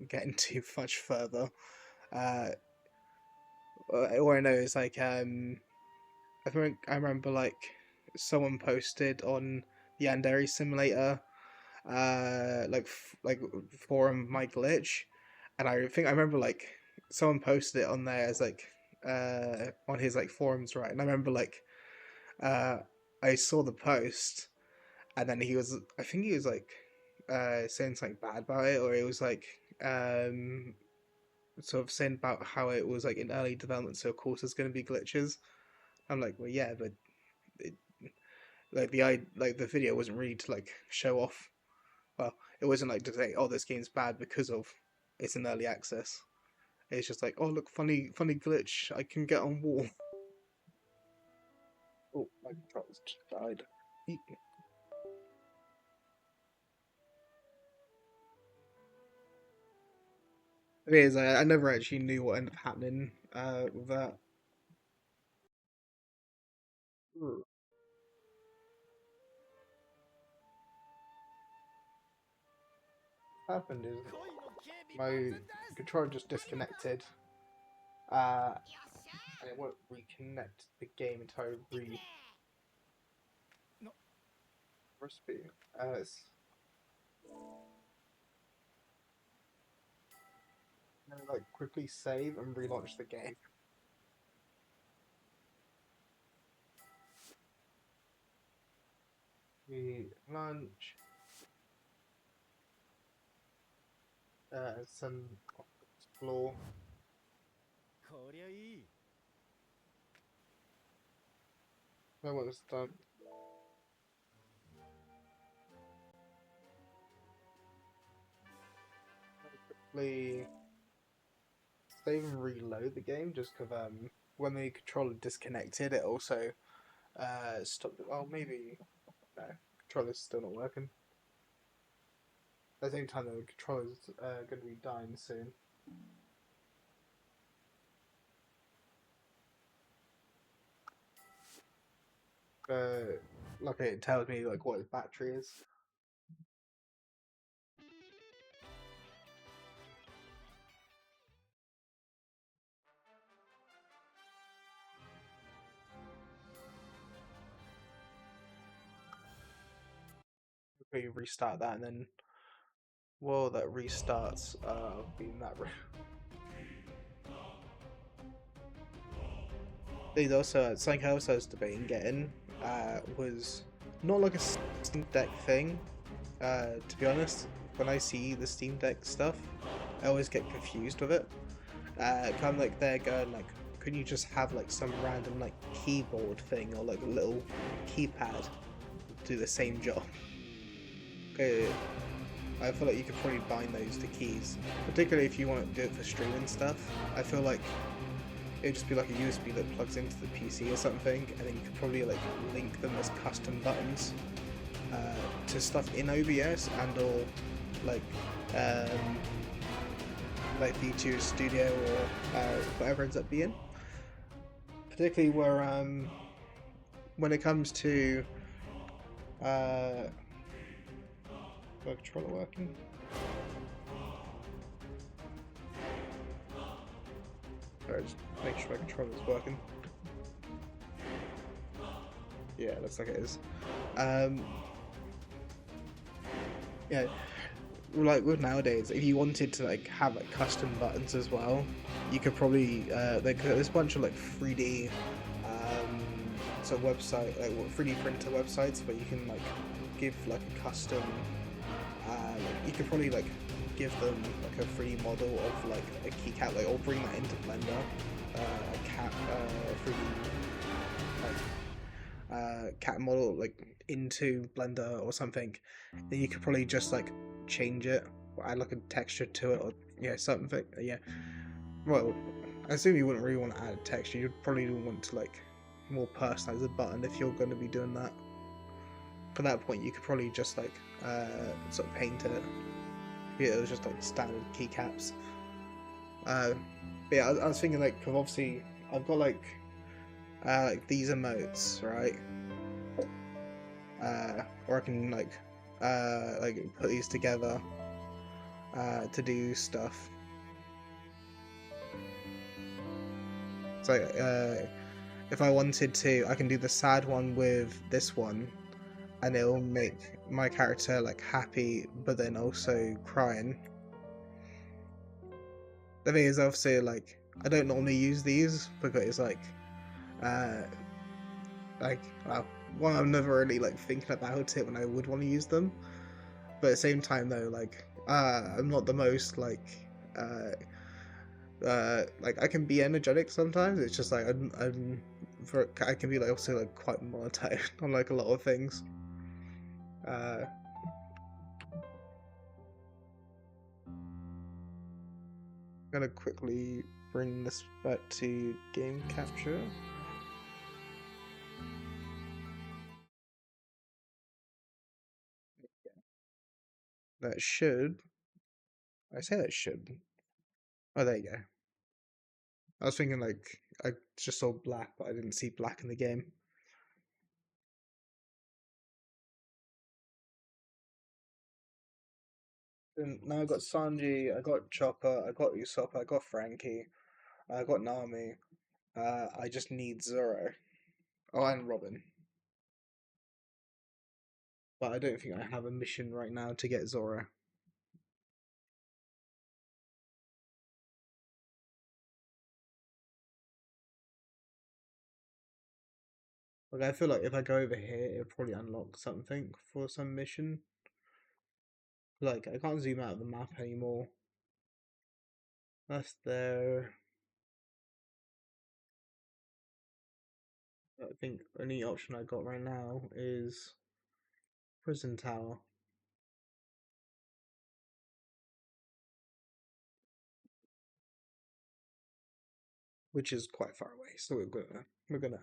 getting too much further. uh all I know is like I remember like someone posted on the Yandere simulator like forum my glitch, and I think I remember like someone posted it on there as like on his like forums, right? And I remember like uh I saw the post, and then he was, I think he was like saying something bad about it, or it was like sort of saying about how it was like in early development, so of course there's going to be glitches. I'm like, well, yeah, but it, like like the video wasn't really to like show off. Well, it wasn't like to say, oh, this game's bad because of it's in early access. It's just like, oh, look, funny glitch. I can get on wall. Oh, my controller's just died. It is. I never actually knew what ended up happening with that. What happened is my controller just disconnected, uh, and it won't reconnect the game until I recipe. It's gonna like quickly save and relaunch the game. We launch, some explore. こりゃいい No one's done. Quickly save and reload the game, just because when the controller disconnected, it also stopped. Well, maybe no, controller's still not working. At the same time, though, the controller's going to be dying soon. Like it tells me like what his battery is. you restart that, and then while that restarts, be in that room. There's also something else I was debating getting, was not like a Steam Deck thing. To be honest, when I see the Steam Deck stuff, I always get confused with it. Kind of like they're going like, couldn't you just have like some random like keyboard thing or like a little keypad do the same job? Okay, I feel like you could probably bind those to keys, particularly if you want to do it for streaming stuff. I feel like it'd just be like a USB that plugs into the PC or something, and then you could probably like link them as custom buttons to stuff in OBS and or like um, like VTuber Studio or whatever ends up being. Particularly where when it comes to my controller working. Sorry, just make sure my controller's working. Yeah, looks like it is. Yeah, like with nowadays, if you wanted to like have like custom buttons as well, you could probably there's a bunch of like 3D so website like 3D printer websites where you can like give like a custom like, you could probably like give them like a 3D model of like a keycap, like or bring that into Blender, a cat 3D like cat model like into Blender or something. Then you could probably just like change it or add like a texture to it or yeah something. Yeah. Well, I assume you wouldn't really want to add a texture. You'd probably want to like more personalize the button if you're going to be doing that. At that point, you could probably just like sort of paint it. Yeah, it was just like standard keycaps. But yeah, I was thinking like, cause obviously I've got like these emotes, right? Or I can like put these together to do stuff. So if I wanted to, I can do the sad one with this one, and it'll make my character like happy, but then also crying. The thing is, obviously, like I don't normally use these because it's uh, well, one I'm never really like thinking about it when I would want to use them. But at the same time, though, like I'm not the most like I can be energetic sometimes. It's just like I can be like also like quite monotone on like a lot of things. Uh, I'm gonna quickly bring this back to game capture. That should. I say that should. Oh, there you go. I was thinking like I just saw black, but I didn't see black in the game. And now I got Sanji, I got Chopper, I got Usopp, I got Frankie, I got Nami. I just need Zoro. Oh, and Robin. But I don't think I have a mission right now to get Zoro. Like I feel like if I go over here, it'll probably unlock something for some mission. Like I can't zoom out of the map anymore. That's there. I think the only option I got right now is Prison Tower. Which is quite far away, so we're gonna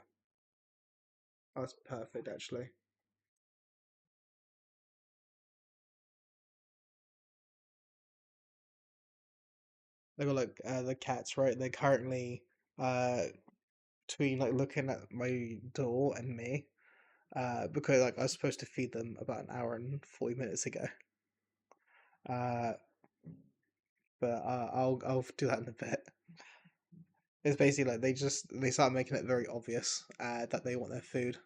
that's perfect actually. They got like the cats, right? They're currently uh between like looking at my door and me. Because like I was supposed to feed them about an hour and 40 minutes ago. Uh but I'll do that in a bit. It's basically like they start making it very obvious that they want their food.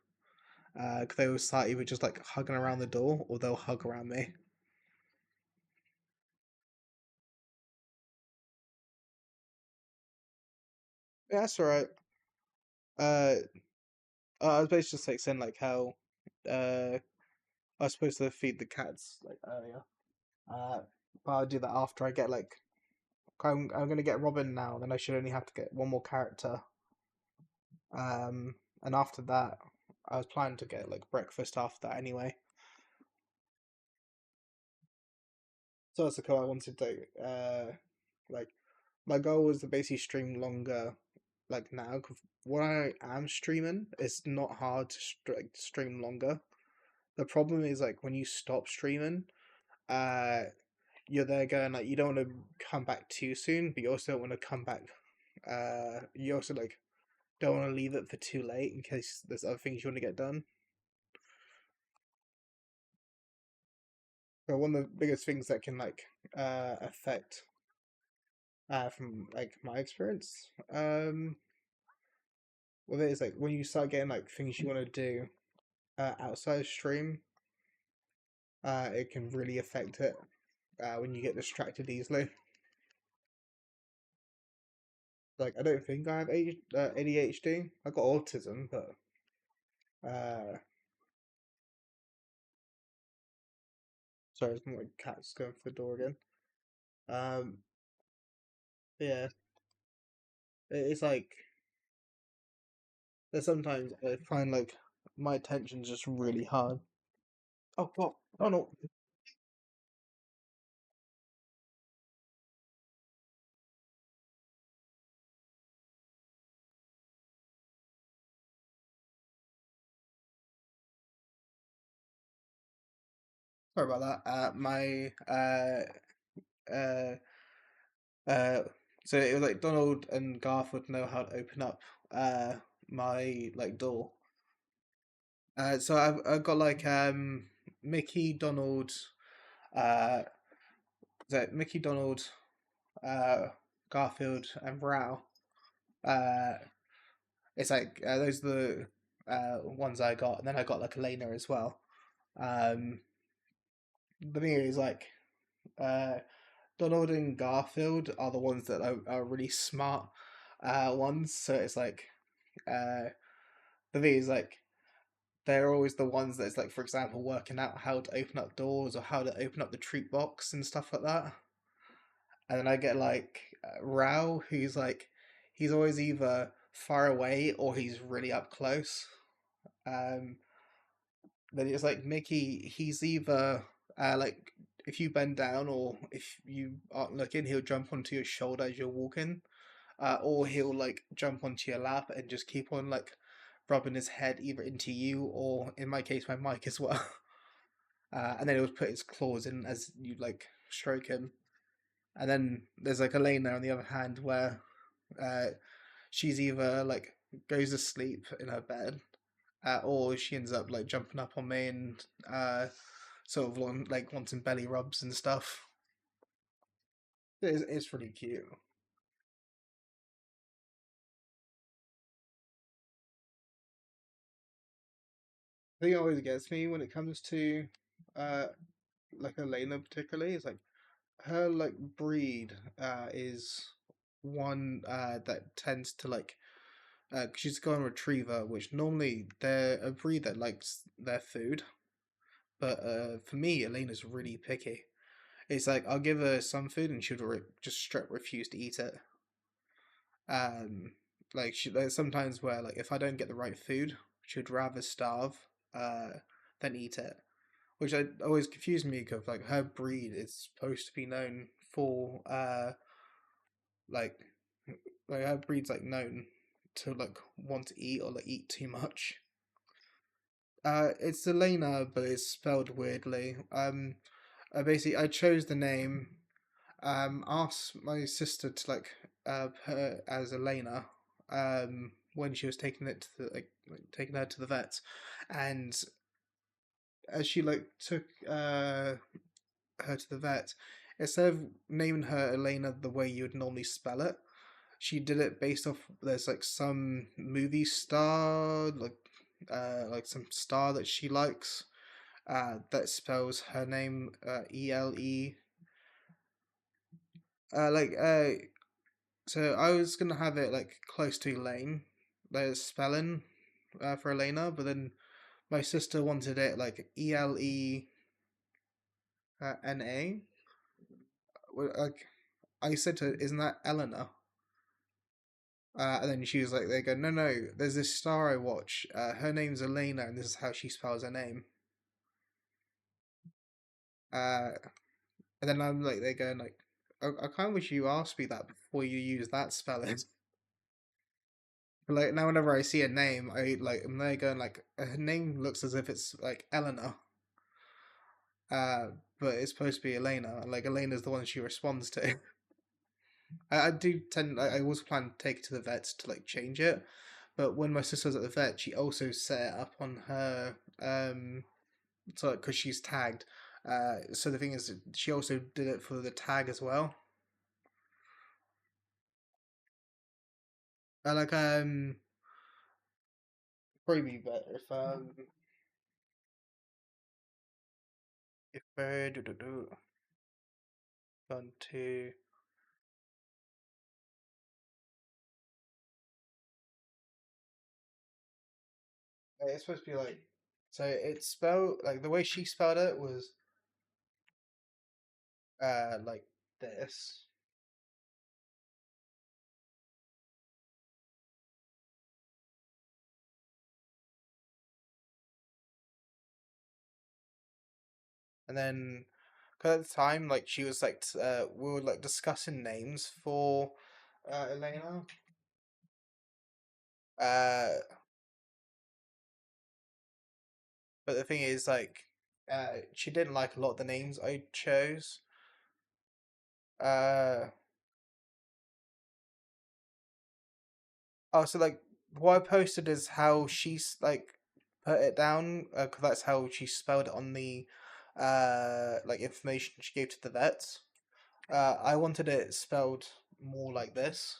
Because they will start either just like hugging around the door or they'll hug around me. Yeah, that's alright. Uh, I was basically just like saying like how uh I was supposed to feed the cats like earlier. Uh, but I'll do that after I get like I'm gonna get Robin now, then I should only have to get one more character. And after that, I was planning to get like breakfast after that anyway. So that's the goal I wanted to like my goal was to basically stream longer like now. 'Cause when I am streaming, it's not hard to stream longer. The problem is like when you stop streaming, uh, you're there going like you don't want to come back too soon, but you also don't want to come back. You also like don't want to leave it for too late in case there's other things you want to get done. But one of the biggest things that can like affect from like my experience with it is like when you start getting like things you want to do outside of stream, it can really affect it when you get distracted easily. Like I don't think I have ADHD. I got autism, but uh, sorry, it's my cat's going for the door again. Um, yeah, it's like there's sometimes I find like my attention's just really hard. Oh, what? Oh no, sorry about that. My uh uh, so it was like Donald and Garth would know how to open up uh my like door. So I've got like Mickey, Donald, uh, Mickey, Donald, uh, Garfield, and Rao. Uh, it's like those are the ones I got, and then I got like Elena as well. Um, the thing is like uh, Donald and Garfield are the ones that are really smart ones. So it's like uh, the thing is like they're always the ones that's like, for example, working out how to open up doors or how to open up the treat box and stuff like that. And then I get like Rao, who's like, he's always either far away or he's really up close. Um, then it's like Mickey, he's either like if you bend down or if you aren't looking, he'll jump onto your shoulder as you're walking, or he'll like jump onto your lap and just keep on like rubbing his head either into you or in my case my mic as well. And then he'll put his claws in as you like stroke him. And then there's like Elena on the other hand where uh, she's either like goes to sleep in her bed, or she ends up like jumping up on me and sort of like wanting belly rubs and stuff. It's really cute. The thing that always gets me when it comes to uh, like Elena particularly is like her like breed is one that tends to like she's a golden retriever, which normally they're a breed that likes their food. But for me, Elena's really picky. It's like I'll give her some food and she'll just straight refuse to eat it. Um, like there's sometimes where like if I don't get the right food, she'd rather starve uh, than eat it, which I always confused me because like her breed is supposed to be known for like like her breed's like known to like want to eat or like eat too much. It's Elena, but it's spelled weirdly. I chose the name. Asked my sister to like put her as Elena. When she was taking it to taking her to the vet, and as she like took her to the vet, instead of naming her Elena the way you would normally spell it, she did it based off there's like some movie star like like some star that she likes. That spells her name ELE. Like so I was gonna have it like close to Elaine, the spelling for Elena, but then my sister wanted it like ELENA. Like I said to her, isn't that Eleanor? And then she was like, they go, no, no, there's this star I watch. Her name's Elena, and this is how she spells her name. Uh, and then I'm like, they're going like, I kind of wish you asked me that before you use that spelling. But like now, whenever I see a name, I like, I'm there going like, her name looks as if it's like Eleanor, uh, but it's supposed to be Elena. And like Elena's the one she responds to. I do tend, I always plan to take it to the vets to like change it, but when my sister was at the vet, she also set it up on her so because she's tagged. So the thing is, she also did it for the tag as well. Like probably be better if gone to it's supposed to be like so it's spelled like the way she spelled it was like this, and then 'cause at the time like she was like we were like discussing names for Elena. Uh, but the thing is like she didn't like a lot of the names I chose. Uh, oh, so like what I posted is how she's like put it down because that's how she spelled it on the like information she gave to the vets. I wanted it spelled more like this.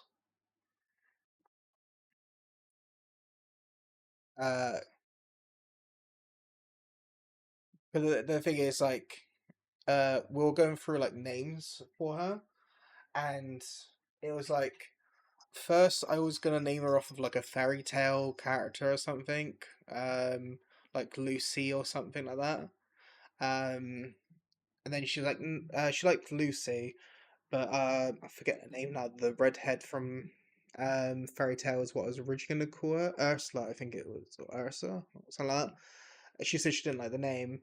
Uh, but the thing is like we were going through like names for her, and it was like first I was gonna name her off of like a fairy tale character or something, like Lucy or something like that. Um, and then she's like, she liked Lucy, but I forget her name now. The redhead from Fairy Tale is what I was originally gonna call her, Ursula, I think it was, or Ursa, or something like that. She said she didn't like the name,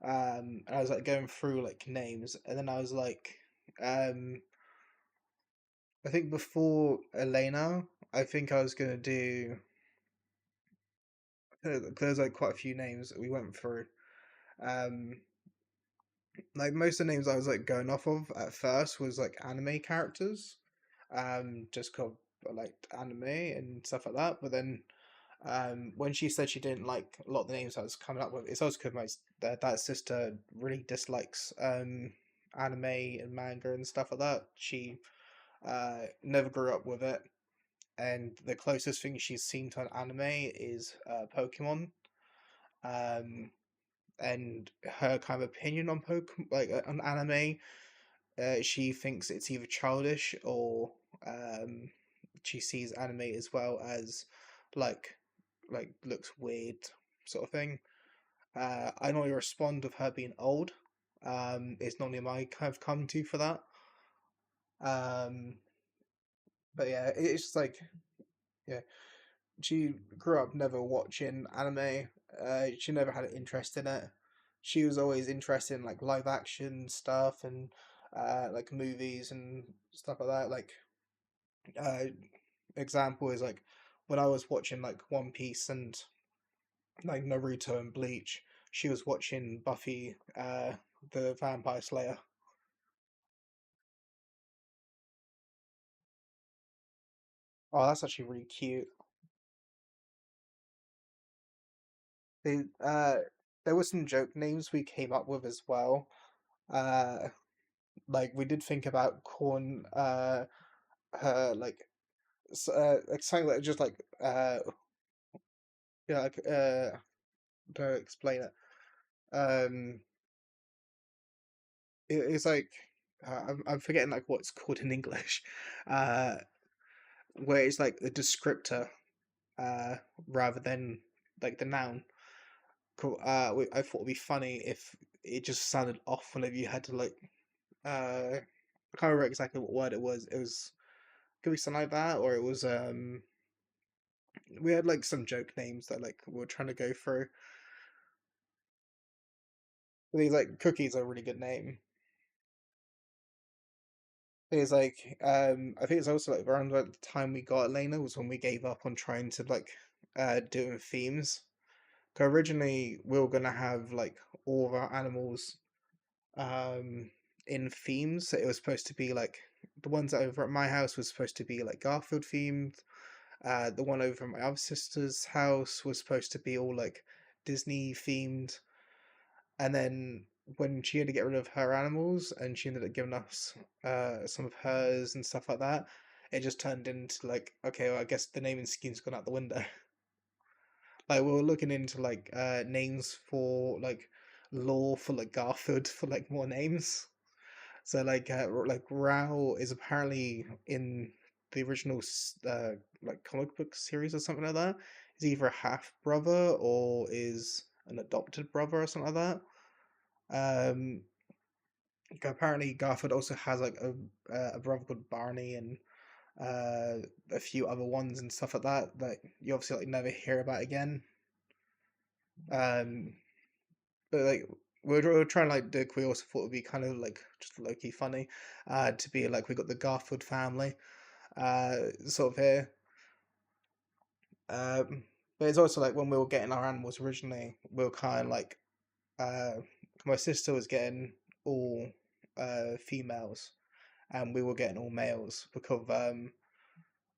and I was like going through like names, and then I was like, um, I think before Elena, I think I was gonna do. There's like quite a few names that we went through. Um, like most of the names I was like going off of at first was like anime characters, just called like anime and stuff like that. But then, when she said she didn't like a lot of the names I was coming up with, it's also because my that sister really dislikes anime and manga and stuff like that. She never grew up with it, and the closest thing she's seen to an anime is Pokemon. Um, and her kind of opinion on Pokemon, like on anime, she thinks it's either childish or um, she sees anime as well as like looks weird sort of thing. I normally respond with her being old. It's normally my kind of come to for that. Um, but yeah, it's just like yeah, she grew up never watching anime. She never had an interest in it. She was always interested in like live action stuff and like movies and stuff like that. Like uh, example is like when I was watching like One Piece and like Naruto and Bleach, she was watching Buffy, the Vampire Slayer. Oh, that's actually really cute. They, there were some joke names we came up with as well. Uh, like we did think about calling her like like something like just like yeah, like, to explain it. Um, it's like I'm forgetting like what it's called in English, uh, where it's like the descriptor, uh, rather than like the noun. Cool. I thought it'd be funny if it just sounded off whenever you had to like, I can't remember exactly what word it was. It was could be something like that, or it was we had like some joke names that like we were trying to go through. These like cookies are a really good name. It's like I think it's also like around like the time we got Elena was when we gave up on trying to like doing themes. 'Cause originally we were gonna have like all of our animals um in themes. So it was supposed to be like the ones over at my house was supposed to be like Garfield themed. The one over at my other sister's house was supposed to be all like Disney themed. And then when she had to get rid of her animals and she ended up giving us some of hers and stuff like that, it just turned into like, okay, well, I guess the naming scheme's gone out the window. Like we were looking into like names for like lore for like Garfield for like more names. So like Rao is apparently in the original like comic book series or something like that. Is either a half brother or is an adopted brother or something like that. Apparently Garfield also has like a brother called Barney and a few other ones and stuff like that that you obviously like never hear about again. Um, but like we were trying to like do. We also thought it'd be kind of like just low key funny, to be like we got the Garfield family, sort of here. Um, but it's also like when we were getting our animals originally, we were kind of like my sister was getting all females, and we were getting all males because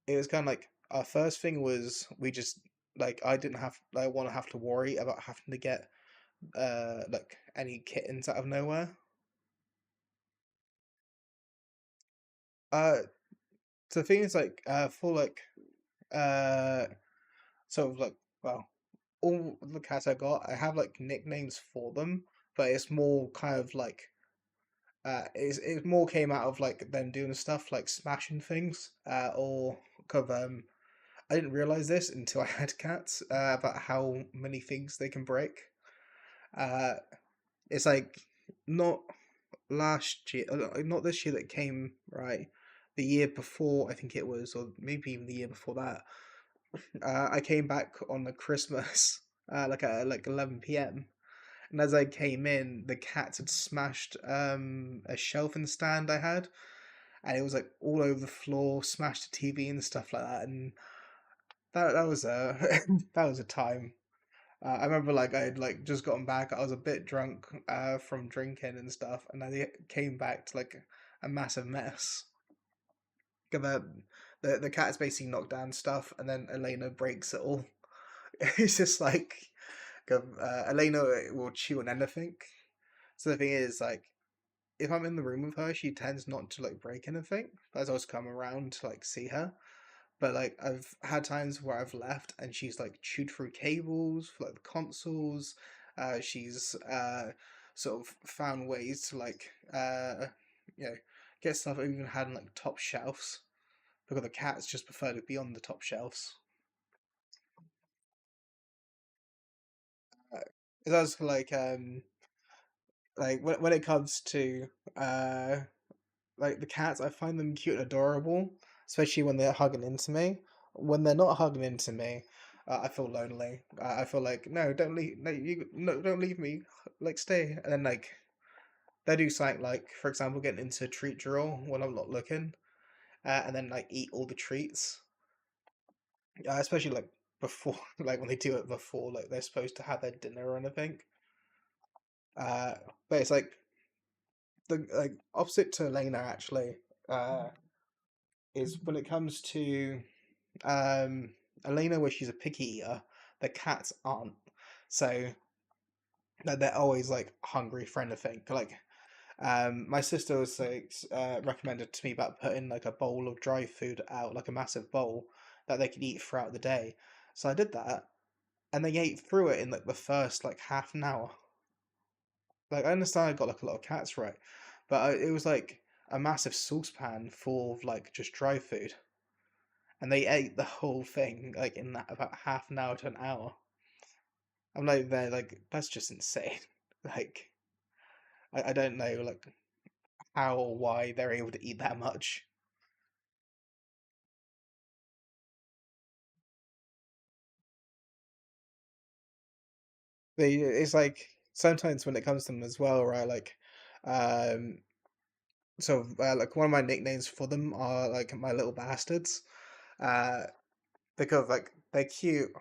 it was kind of like our first thing was we just like I didn't have I want to have to worry about having to get like any kittens out of nowhere. Uh, so the thing is like for like uh sort of like well all the cats I got I have like nicknames for them, but it's more kind of like it more came out of like them doing stuff like smashing things or cause I didn't realize this until I had cats about how many things they can break. Uh, it's like not last year, not this year that came, right? The year before, I think it was, or maybe even the year before that. I came back on the Christmas, like at like 11 p.m. And as I came in, the cats had smashed a shelf and stand I had, and it was like all over the floor, smashed the TV and stuff like that. And that was a that was a time. I remember like I had like just gotten back. I was a bit drunk from drinking and stuff, and I came back to like a massive mess. 'Cause the cat's basically knocked down stuff, and then Elena breaks it all. It's just like Elena will chew on anything. So the thing is, like, if I'm in the room with her, she tends not to like break anything. As I was come around to like see her. But like I've had times where I've left and she's like chewed through cables for like the consoles. She's sort of found ways to like you know get stuff I've even had on like top shelves because the cats just prefer to be on the top shelves. Uh, it does like when it comes to uh like the cats, I find them cute and adorable, especially when they're hugging into me. When they're not hugging into me, I feel lonely. I feel like no, don't leave, no, don't leave me. Like stay, and then like they do something like, for example, getting into a treat drawer when I'm not looking, and then like eat all the treats. Especially like before, like when they do it before, like they're supposed to have their dinner or anything. Uh, but it's like the like opposite to Elena actually. Uh, is when it comes to um Elena, where she's a picky eater, the cats aren't. So they're always like hungry for anything. Like my sister was like recommended to me about putting like a bowl of dry food out, like a massive bowl that they could eat throughout the day. So I did that, and they ate through it in like the first like half an hour. Like I understand I got like a lot of cats, right? But it was like a massive saucepan full of like just dry food, and they ate the whole thing like in that about half an hour to an hour. I'm like, they're like, that's just insane. Like, I don't know like how or why they're able to eat that much. It's like sometimes when it comes to them as well, right? Like, um, like one of my nicknames for them are like my little bastards, uh, because like they're cute,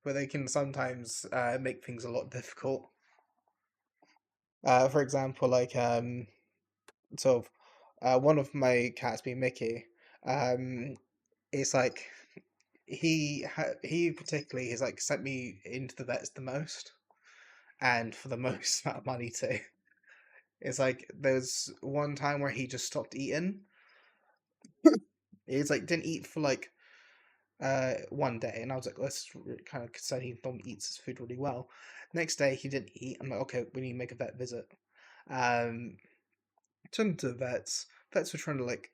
but they can sometimes make things a lot difficult. For example, like sort of one of my cats being Mickey, um, it's like he particularly has like sent me into the vets the most, and for the most amount of money too. It's like there's one time where he just stopped eating. He's like didn't eat for like one day, and I was like, let's kind of concerned he normally eats his food really well. Next day he didn't eat. I'm like, okay, we need to make a vet visit. Um, Turned to the vets. Vets were trying to like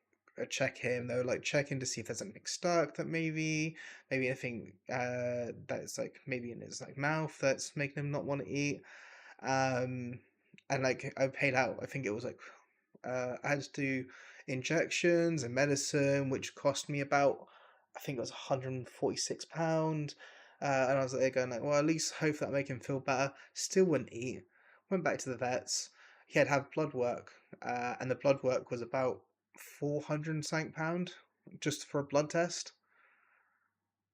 check him. They were like checking to see if there's anything stuck that maybe anything that's like maybe in his like mouth that's making him not want to eat. Um, and like I paid out. I think it was like I had to do injections and medicine, which cost me about, I think it was £146. And I was there going like, well, at least hope that make him feel better. Still wouldn't eat. Went back to the vets. He had to have blood work, and the blood work was about 400 and something pound just for a blood test,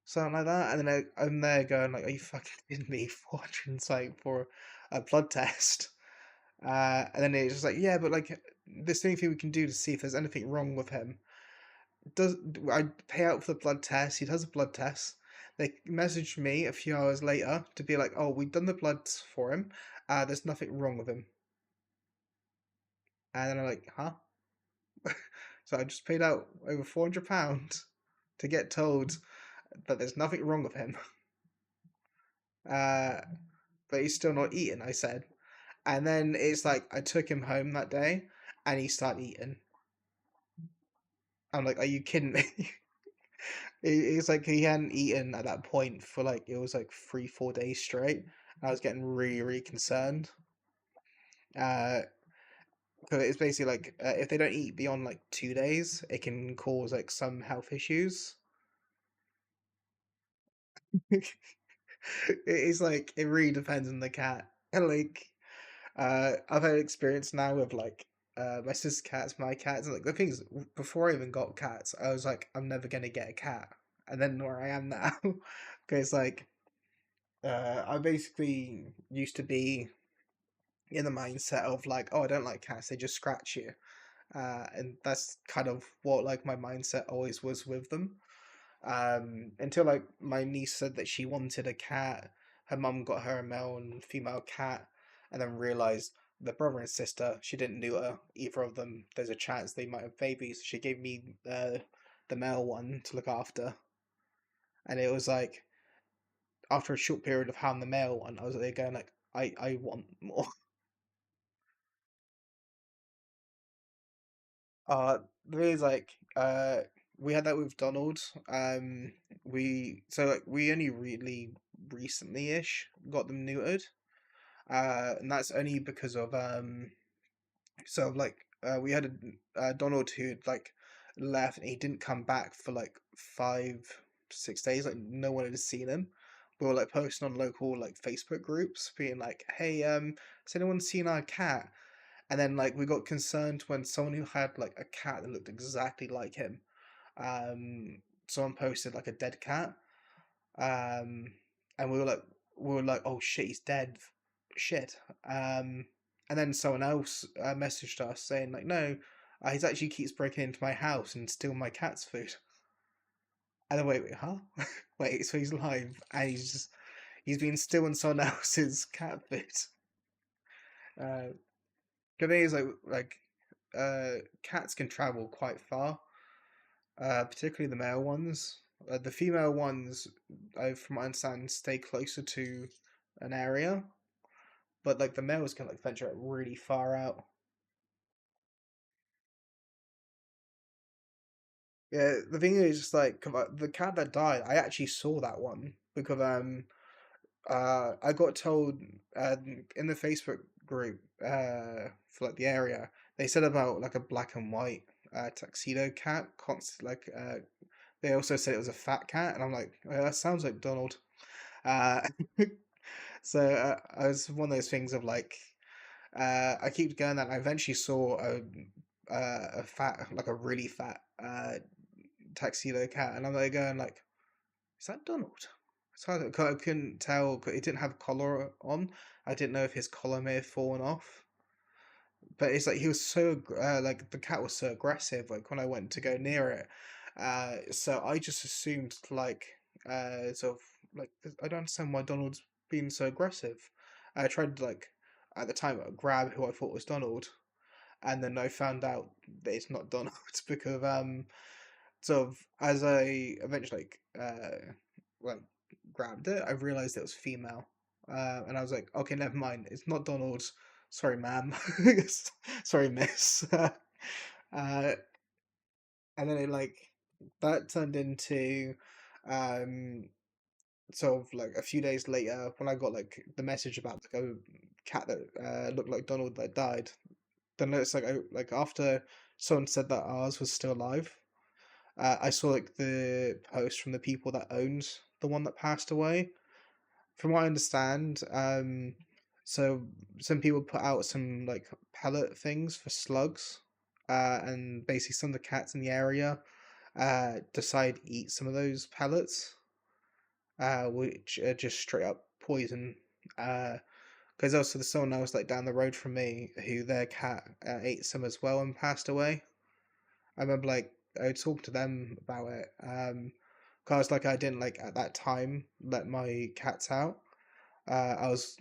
something like that. And then I'm there going like, are you fucking kidding me? 400 and something for a blood test. And then it's just like, yeah, but like, there's anything we can do to see if there's anything wrong with him. Does I pay out for the blood test? He does a blood test. They messaged me a few hours later to be like, oh, we've done the bloods for him. There's nothing wrong with him. And then I'm like, huh? So I just paid out over £400 to get told that there's nothing wrong with him. Uh, but he's still not eating. I said, and then it's like I took him home that day, and he started eating. I'm like, are you kidding me? It's like he hadn't eaten at that point for like it was like 3 4 days straight. I was getting really really concerned. Uh, because it's basically like if they don't eat beyond like 2 days, it can cause like some health issues. It's like it really depends on the cat. And like I've had experience now with like my sister's cats, my cats, and like the things before I even got cats, I was like, I'm never gonna get a cat. And then where I am now, because like I basically used to be in the mindset of like, oh, I don't like cats, they just scratch you. And that's kind of what like my mindset always was with them. Until like my niece said that she wanted a cat, her mum got her a male and female cat, and then realized the brother and sister, she didn't neuter either of them. There's a chance they might have babies. She gave me the male one to look after, and it was like after a short period of having the male one, I was there going like, I want more. There is like we had that with Donald. We only really recently-ish got them neutered. And that's only because of we had a Donald who like left and he didn't come back for like 5 6 days. Like no one had seen him. We were like posting on local like Facebook groups, being like, "Hey, has anyone seen our cat?" And then like we got concerned when someone who had like a cat that looked exactly like him, um, someone posted like a dead cat, um, and we were like, oh shit, he's dead, shit. And then someone else messaged us saying like, no, he's actually keeps breaking into my house and stealing my cat's food. And then wait, huh? Wait, so he's alive and he's been stealing someone else's cat food. Uh, the thing is cats can travel quite far, particularly the male ones. The female ones, from my understanding, stay closer to an area, but like the males can like venture out really far out. Yeah, the thing is, just like 'cause the cat that died, I actually saw that one because I got told in the Facebook group for like the area, they said about like a black and white tuxedo cat. They also said it was a fat cat, and I'm like, oh, that sounds like Donald. Uh, so I was one of those things of like, I keep going that, and I eventually saw a fat, like a really fat tuxedo cat, and I'm like going like, is that Donald? So I couldn't tell. It didn't have collar on. I didn't know if his collar may have fallen off. But it's like he was so like the cat was so aggressive. Like when I went to go near it, so I just assumed like sort of like I don't understand why Donald's being so aggressive. I tried to like at the time grab who I thought was Donald, and then I found out that it's not Donald because sort of as I eventually like grabbed it, I realized it was female, and I was like, okay, never mind, it's not Donald's. Sorry, ma'am. Sorry, miss. And then it like that turned into um sort of like a few days later when I got like the message about like a cat that looked like Donald that died. Then it's like like after someone said that ours was still alive, I saw like the post from the people that owned the one that passed away. From what I understand, so some people put out some like pellet things for slugs, and basically some of the cats in the area decide to eat some of those pellets, which are just straight up poison. Because also there's someone else like down the road from me who their cat ate some as well and passed away. I remember like I talked to them about it. Cause like I didn't like at that time let my cats out. Uh, I was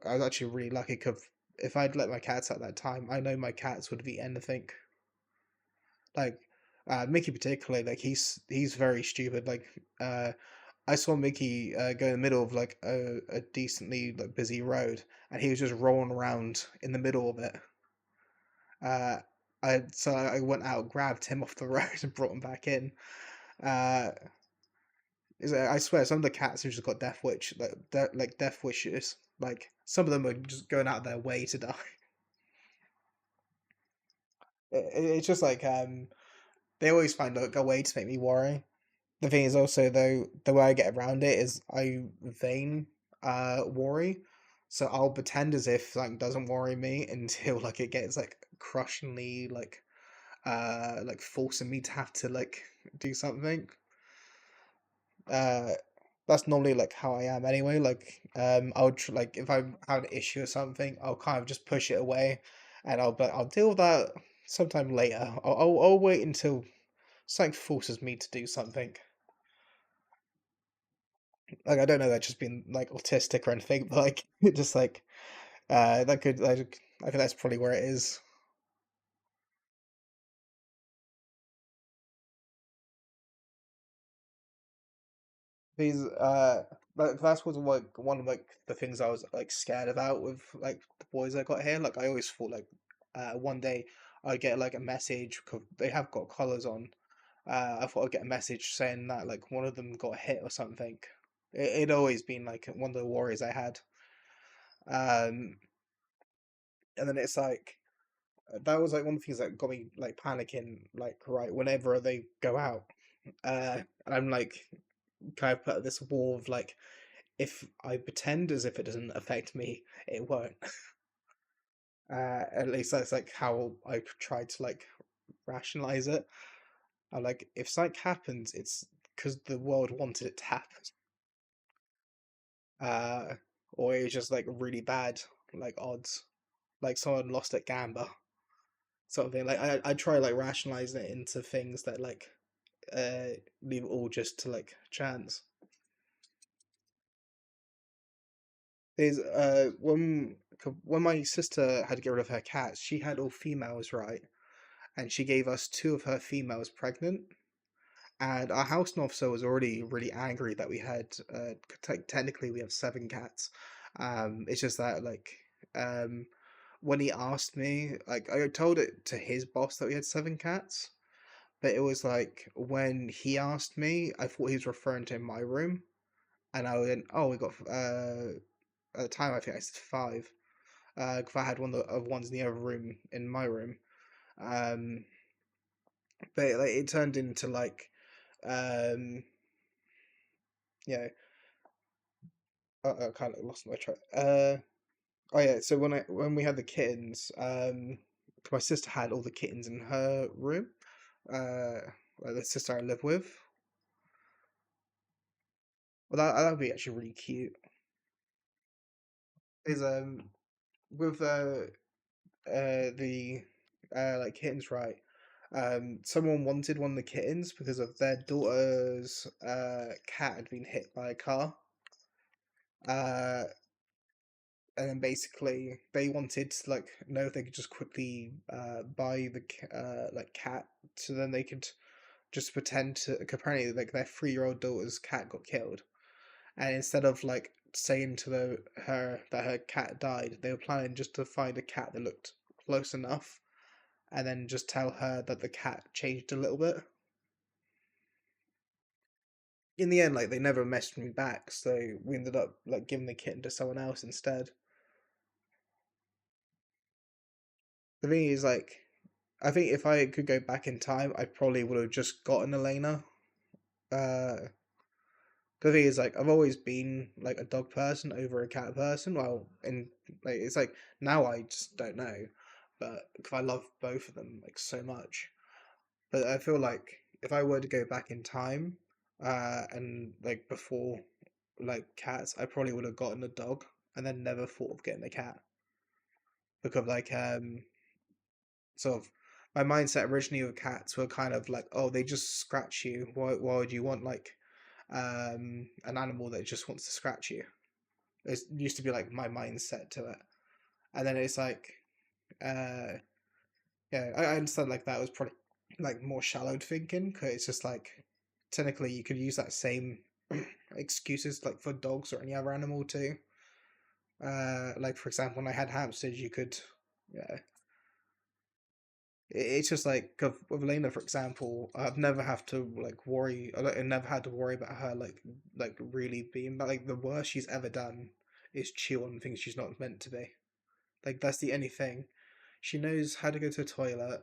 I was actually really lucky because if I'd let my cats out that time, I know my cats would have eaten anything. Like Mickey particularly, like he's very stupid. Like uh, I saw Mickey go in the middle of like a decently like busy road, and he was just rolling around in the middle of it. Uh, I went out, grabbed him off the road, and brought him back in. Uh, I swear, some of the cats have just got death wish, like death wishes. Like some of them are just going out of their way to die. It's just like they always find like a way to make me worry. The thing is also though the way I get around it is I vein worry. So I'll pretend as if like doesn't worry me until like it gets like crushingly like forcing me to have to like do something. Uh that's normally like how I am anyway. Like like if I have an issue or something, I'll kind of just push it away and I'll deal with that sometime later. I'll wait until something forces me to do something. Like I don't know that just being like autistic or anything, but like it just like that could like I think that's probably where it is. These like that's was like one of like the things I was like scared about with like the boys I got here. Like I always thought like one day I'd get like a message 'cause they have got collars on. I thought I'd get a message saying that like one of them got hit or something. It'd always been like one of the worries I had. Um, and then it's like that was like one of the things that got me like panicking. Like right whenever they go out, and I'm like kind of put up this wall of like if I pretend as if it doesn't affect me, it won't. At least that's like how I tried to like rationalize it. I like if something happens, it's because the world wanted it to happen. Uh, or it's just like really bad, like odds, like someone lost at gamba, sort of thing. Like I try like rationalizing it into things that like leave it all just to like chance. There's when my sister had to get rid of her cats, she had all females, right? And she gave us two of her females pregnant. and our house officer was already really angry that we had technically we have 7 cats. It's just that um when he asked me, like I told it to his boss that we had 7 cats, but it was like when he asked me, I thought he was referring to my room, and I went, "Oh, we got." At the time, I think I said 5, because I had one of the ones in the other room in my room. Um, but like it turned into um, you know, I kind of lost my track. Oh yeah, so when we had the kittens, 'cause my sister had all the kittens in her room. Uh, like the sister I live with. Well, that would be actually really cute. Is with the like kittens, right? Someone wanted one of the kittens because of their daughter's cat had been hit by a car. Uh, and then basically they wanted to like know if they could just quickly buy the like cat, so then they could just pretend to. Apparently, like their 3-year-old daughter's cat got killed, and instead of like saying to her that her cat died, they were planning just to find a cat that looked close enough, and then just tell her that the cat changed a little bit. In the end, like they never messaged me back, so we ended up like giving the kitten to someone else instead. The thing is, like, I think if I could go back in time, I probably would have just gotten Elena. Uh, the thing is, like, I've always been like a dog person over a cat person. Well, and like it's like now I just don't know, but because I love both of them like so much. But I feel like if I were to go back in time, and like before like cats, I probably would have gotten a dog and then never thought of getting a cat because like sort of my mindset originally with cats were kind of like, oh, they just scratch you. Why would you want like an animal that just wants to scratch you? It used to be like my mindset to it, and then it's like uh yeah, I understand like that was probably like more shallow thinking because it's just like technically you could use that same excuses like for dogs or any other animal too. Like for example, when I had hamsters, you could, yeah. It's just like with Lena, for example, I've never have to like worry. I never had to worry about her like really being. But like the worst she's ever done is chew on things she's not meant to be. Like that's the only thing. She knows how to go to the toilet.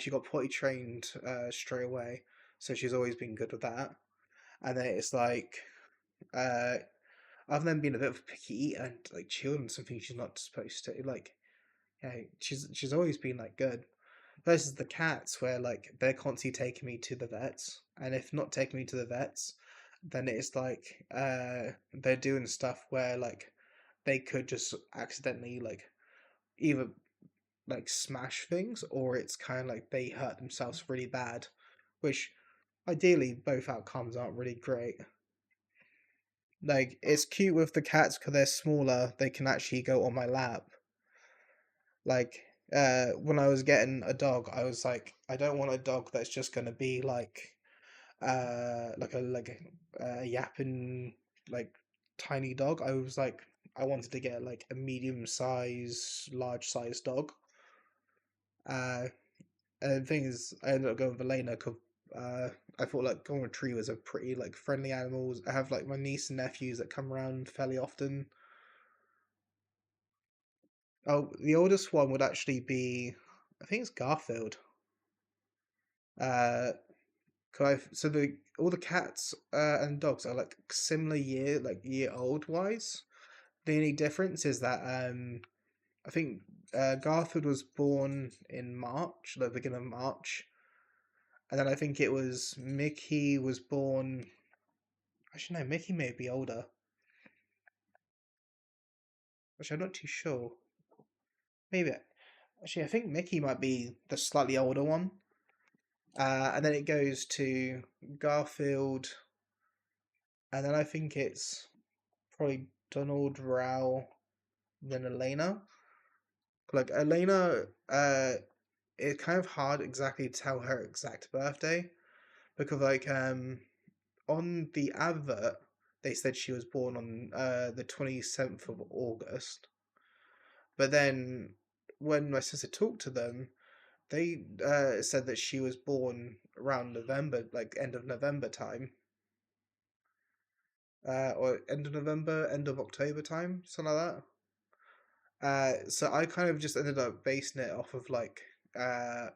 She got potty trained straight away, so she's always been good with that. And then it's like, uh, other than being a bit of a picky eater and like chewing on something she's not supposed to, like, yeah, she's always been like good. Versus the cats, where like they're constantly taking me to the vets, and if not taking me to the vets, then it's like they're doing stuff where like they could just accidentally like either like smash things, or it's kind of like they hurt themselves really bad, which ideally both outcomes aren't really great. Like it's cute with the cats because they're smaller, they can actually go on my lap. Like when I was getting a dog, I was like, I don't want a dog that's just gonna be like a yapping like tiny dog. I was like, I wanted to get like a medium size, large size dog. Uh, And the thing is, I ended up going with Elena because I thought like golden retrievers are pretty like friendly animals. I have like my niece and nephews that come around fairly often. Oh, the oldest one would actually be, I think it's Garfield. Uh, so the all the cats and dogs are like similar year, like year old wise. The only difference is that I think Garfield was born in March, like the beginning of March, and then I think it was Mickey was born. Actually, no, Mickey may be older. Actually, I'm not too sure. Maybe. Actually, I think Mickey might be the slightly older one. And then it goes to Garfield, and then I think it's probably Donald, Rao, then Elena. Like Elena, it's kind of hard exactly to tell her exact birthday because on the advert they said she was born on the 27th of August, but then when my sister talked to them, they said that she was born around November, like end of November time, or end of November, end of October time, something like that. So I kind of just ended up basing it off of uh,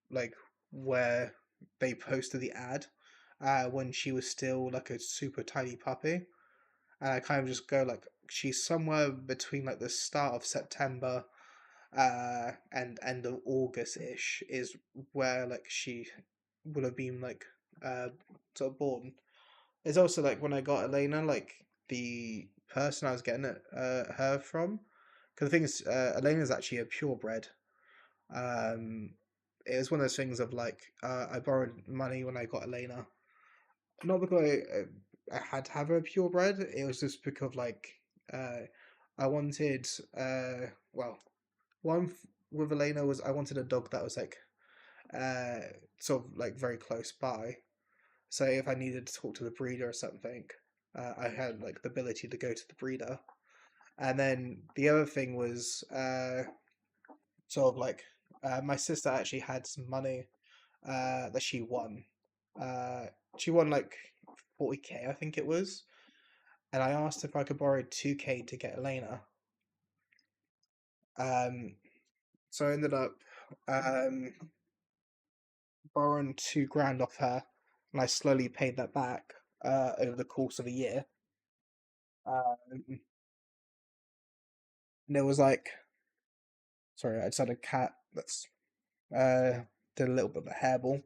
like where they posted the ad, when she was still like a super tiny puppy. And I kind of just go like she's somewhere between like the start of September, and end of August ish is where like she would have been like uh sort of born. It's also like when I got Elena, like the person I was getting it her from, because the thing is, Elena is actually a purebred. Um, it was one of those things of like I borrowed money when I got Elena, not because I had to have her purebred. It was just because like uh, I wanted well, one with Elena was I wanted a dog that was like uh sort of like very close by. So if I needed to talk to the breeder or something, I had like the ability to go to the breeder. And then the other thing was sort of like my sister actually had some money that she won. Uh, she won like 40K, I think it was. And I asked if I could borrow 2K to get Elena. Um, so I ended up um, borrowing 2 grand off her, and I slowly paid that back over the course of a year. And it was like, sorry, I just had a cat that's did a little bit of a hairball.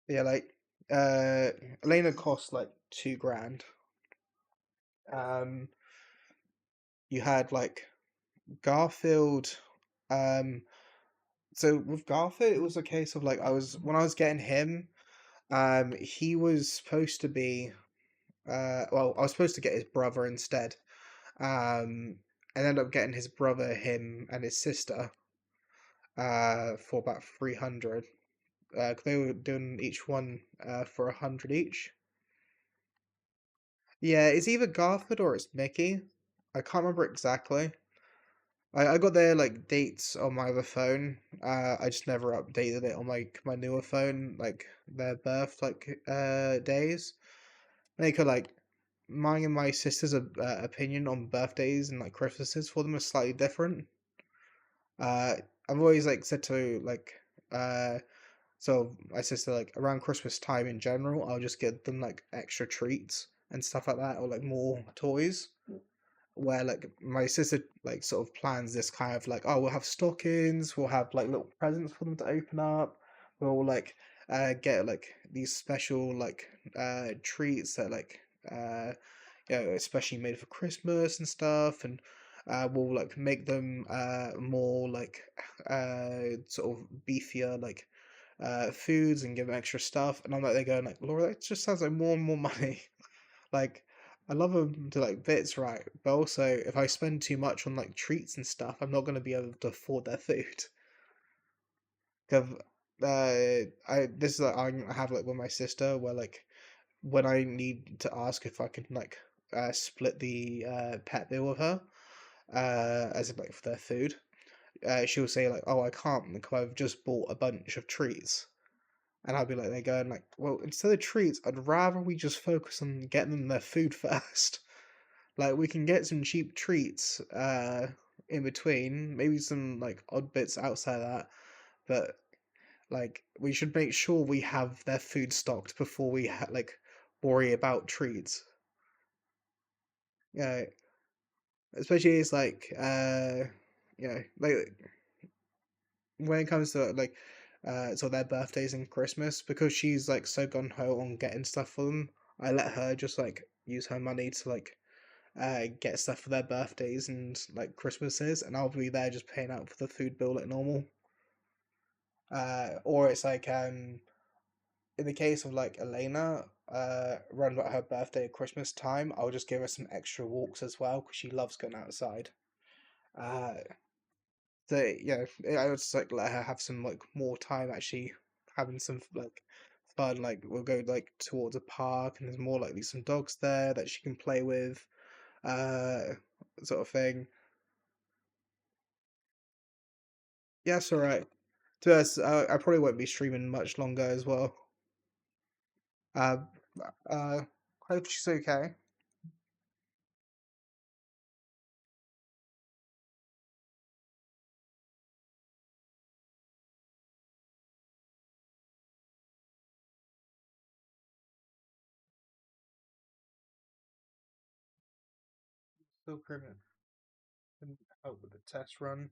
Yeah, like uh, Elena cost like 2 grand. Um, you had like Garfield. Um, so with Garfield, it was a case of like I was when I was getting him. He was supposed to be. Well, I was supposed to get his brother instead. And ended up getting his brother, him, and his sister. For about 300. 'Cause they were doing each one for 100 each. Yeah, it's either Garfield or it's Mickey. I can't remember exactly. I got their like dates on my other phone. I just never updated it on like my newer phone, like their birth like days. They could like mine and my sister's opinion on birthdays and like Christmases for them is slightly different. Uh, I've always like said to like uh so my sister like around Christmas time in general, I'll just get them like extra treats and stuff like that, or like more toys. Where like my sister like sort of plans this kind of like, oh, we'll have stockings, we'll have like little presents for them to open up, we'll like get like these special like treats that like especially made for Christmas and stuff, and we'll like make them more like sort of beefier like foods and give them extra stuff. And I'm like, they're going like, Laura, that just sounds like more and more money. Like, I love them to like bits, right? But also, if I spend too much on like treats and stuff, I'm not going to be able to afford their food. Because I this is like I have like with my sister where like when I need to ask if I can like split the pet bill with her, as in like for their food, she'll say like, "Oh, I can't because I've just bought a bunch of treats." And I'll be like, they're going like, well, instead of treats, I'd rather we just focus on getting them their food first. Like we can get some cheap treats in between, maybe some like odd bits outside that, but like we should make sure we have their food stocked before we like worry about treats. Yeah, especially it's like like when it comes to like so their birthdays and Christmas, because she's like so gun ho on getting stuff for them. I let her just like use her money to like get stuff for their birthdays and like Christmases, and I'll be there just paying out for the food bill like normal. Or it's like in the case of like Elena, around about her birthday at Christmas time, I'll just give her some extra walks as well because she loves going outside. Uh, So yeah, I would just like let her have some like more time actually having some like fun. Like we'll go like towards a park and there's more likely some dogs there that she can play with, uh, sort of thing. Yes, all right. To us, I probably won't be streaming much longer as well. Uh, uh, hope she's okay. Still criminal. Couldn't help with the test run.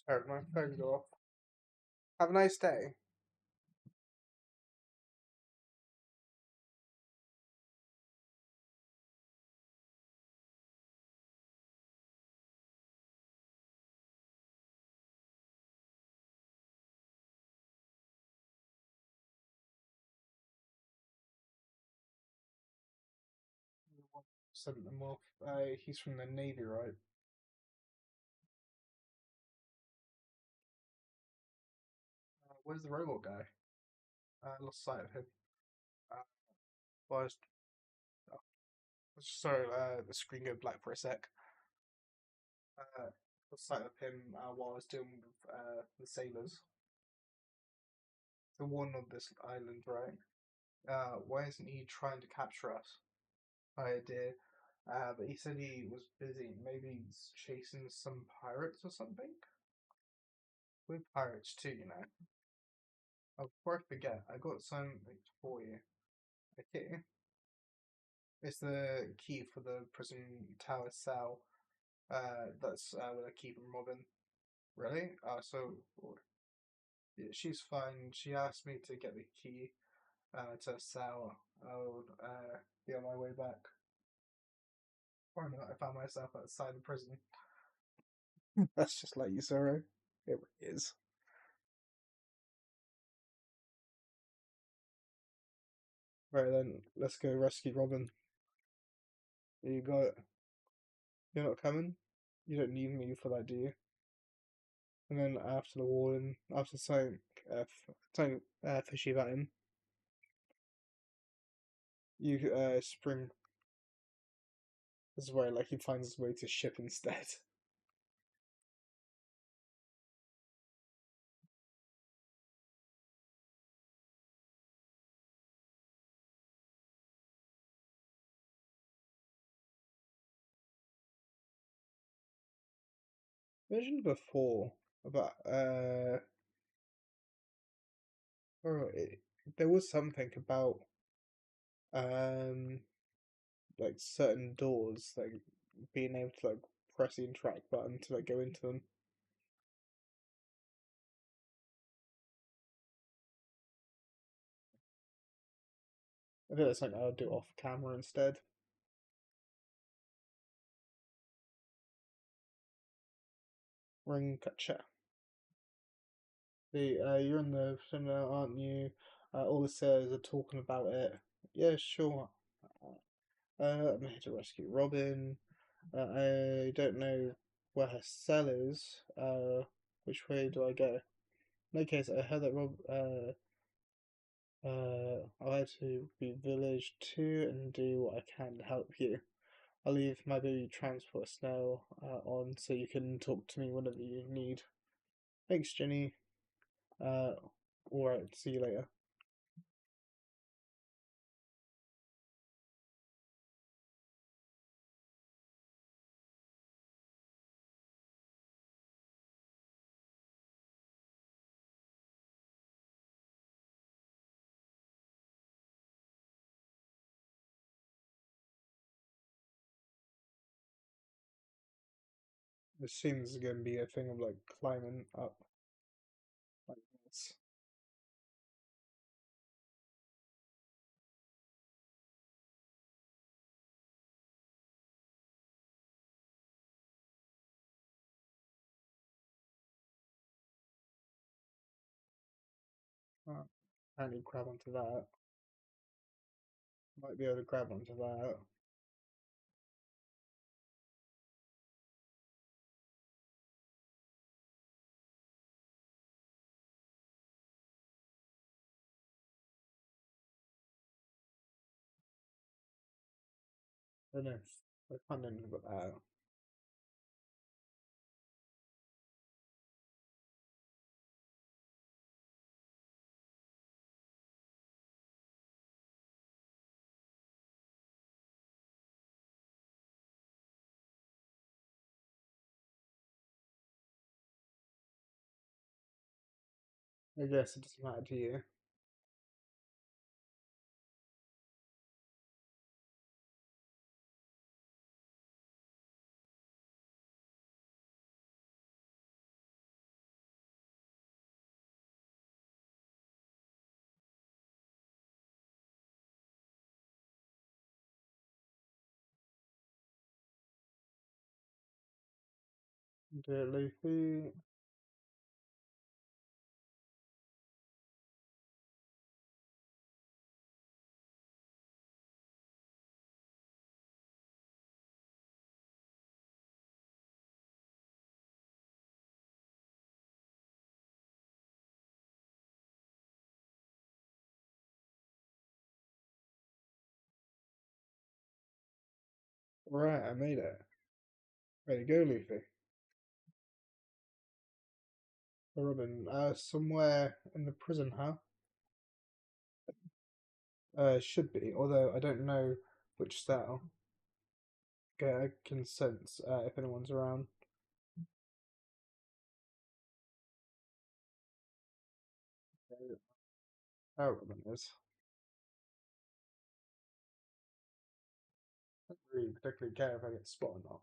Sorry, my phone's off. Have a nice day. Sent them off. He's from the Navy, right? Where's the robot guy? I lost sight of him. Uh, well, sorry, the screen go black for a sec. Lost sight of him while I was doing the sailors. The one on this island, right? Why isn't he trying to capture us? I did. But he said he was busy. Maybe he's chasing some pirates or something. We're pirates too, you know. Oh, before I forget, I got something for you. Okay, it's the key for the prison tower cell. That's where I keep Robin. Really? Yeah, she's fine. She asked me to get the key to a cell. I'll be on my way back. Or not, I found myself outside the prison. That's just like you, Zoro. It really is. Right then, let's go rescue Robin. You got it. You're not coming? You don't need me for that, do you? And then after the warden, after something fishy about him, you spring. This is where like he finds his way to ship instead. Mentioned before about oh, there was something about um like certain doors like being able to like press the interact button to like go into them. I think that's something I'll do off camera instead. Ring catcher. You're in the cinema, aren't you? All the sailors are talking about it. Yeah, sure. I'm here to rescue Robin. I don't know where her cell is. Which way do I go? In any case, I heard that I had to be village too and do what I can to help you. I'll leave my baby transport snail on so you can talk to me whenever you need. Thanks, Jenny. Uh, alright, see you later. It seems going to be a thing of like climbing up like this. Apparently grab onto that. Might be able to grab onto that. I don't know if I can't do anything about that. I guess it doesn't matter to you. Dear Luffy. Right, I made it. Way to go, Luffy. Robin, somewhere in the prison, huh? Should be, although I don't know which cell. Okay, I can sense if anyone's around. Oh, Robin is. I don't really particularly care if I get spot or not.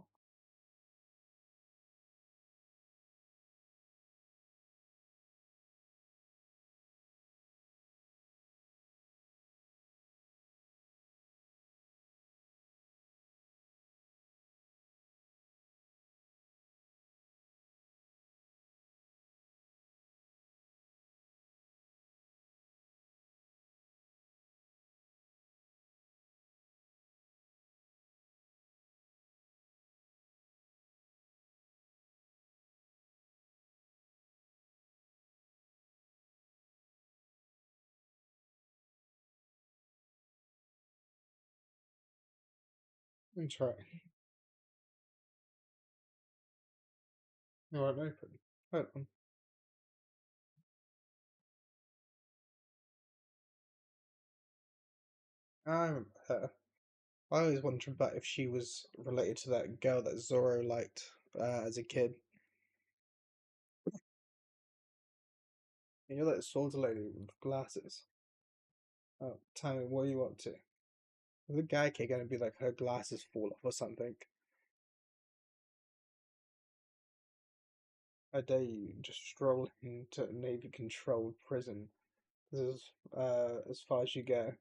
Let's try. No, I'm open. Hold on. I remember her. I always wondered about if she was related to that girl that Zoro liked as a kid. You're that soldier lady with glasses. Oh, tell me, what are you up to? Is the guy kid gonna be like her glasses fall off or something? I dare you just stroll into a Navy controlled prison. This is as far as you go.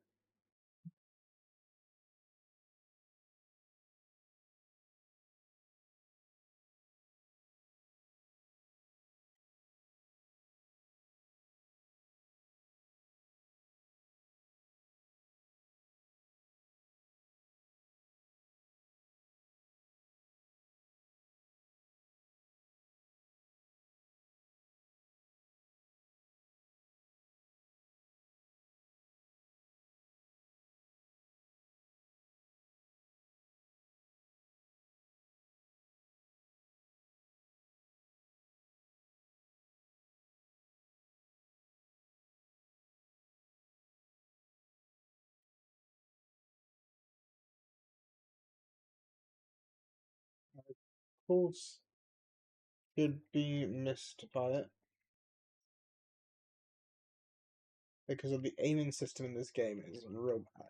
course, could be missed by it because of the aiming system in this game is real bad.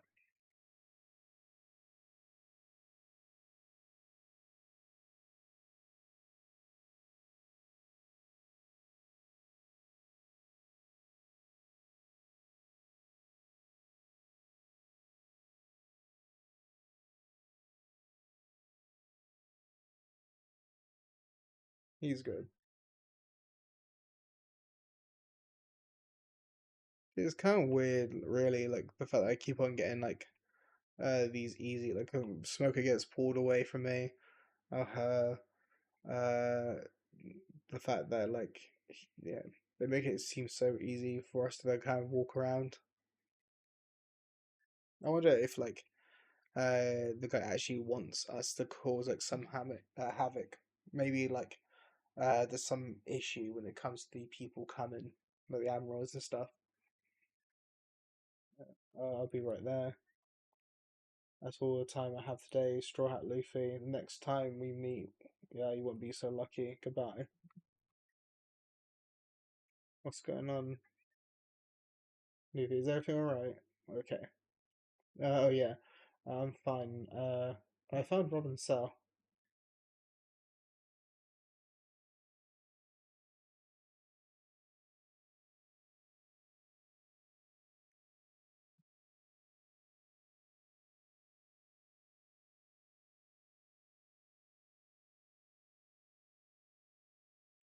He's good. It's kind of weird, really, like the fact that I keep on getting like these easy like smoker gets pulled away from me. Her, uh, the fact that like yeah, they make it seem so easy for us to like kind of walk around. I wonder if like the guy actually wants us to cause like some havoc. Maybe like there's some issue when it comes to the people coming, like the admirals and stuff. I'll be right there. That's all the time I have today. Straw Hat Luffy. Next time we meet, yeah, you won't be so lucky. Goodbye. What's going on, Luffy? Is everything alright? Okay. Oh yeah, I'm fine. I found Robin's cell.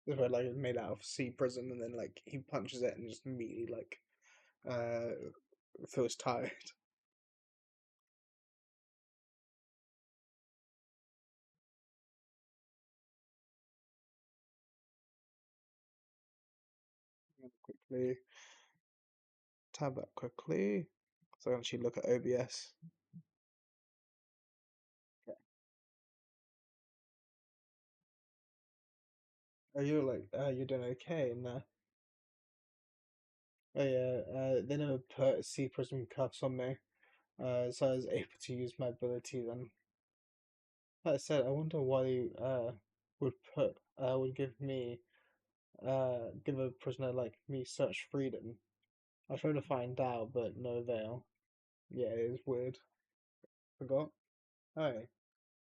It's where like it's made out of sea prison, and then like he punches it and just immediately like uh feels tired. Quickly tab that quickly, so I can actually look at OBS. Okay. Oh, you're doing okay in there. Oh yeah, they never put sea prison cuffs on me, so I was able to use my abilities. And like I said, I wonder why they would give a prisoner like me such freedom. I tried to find out, but no avail. Yeah, it is weird. Forgot. Hi.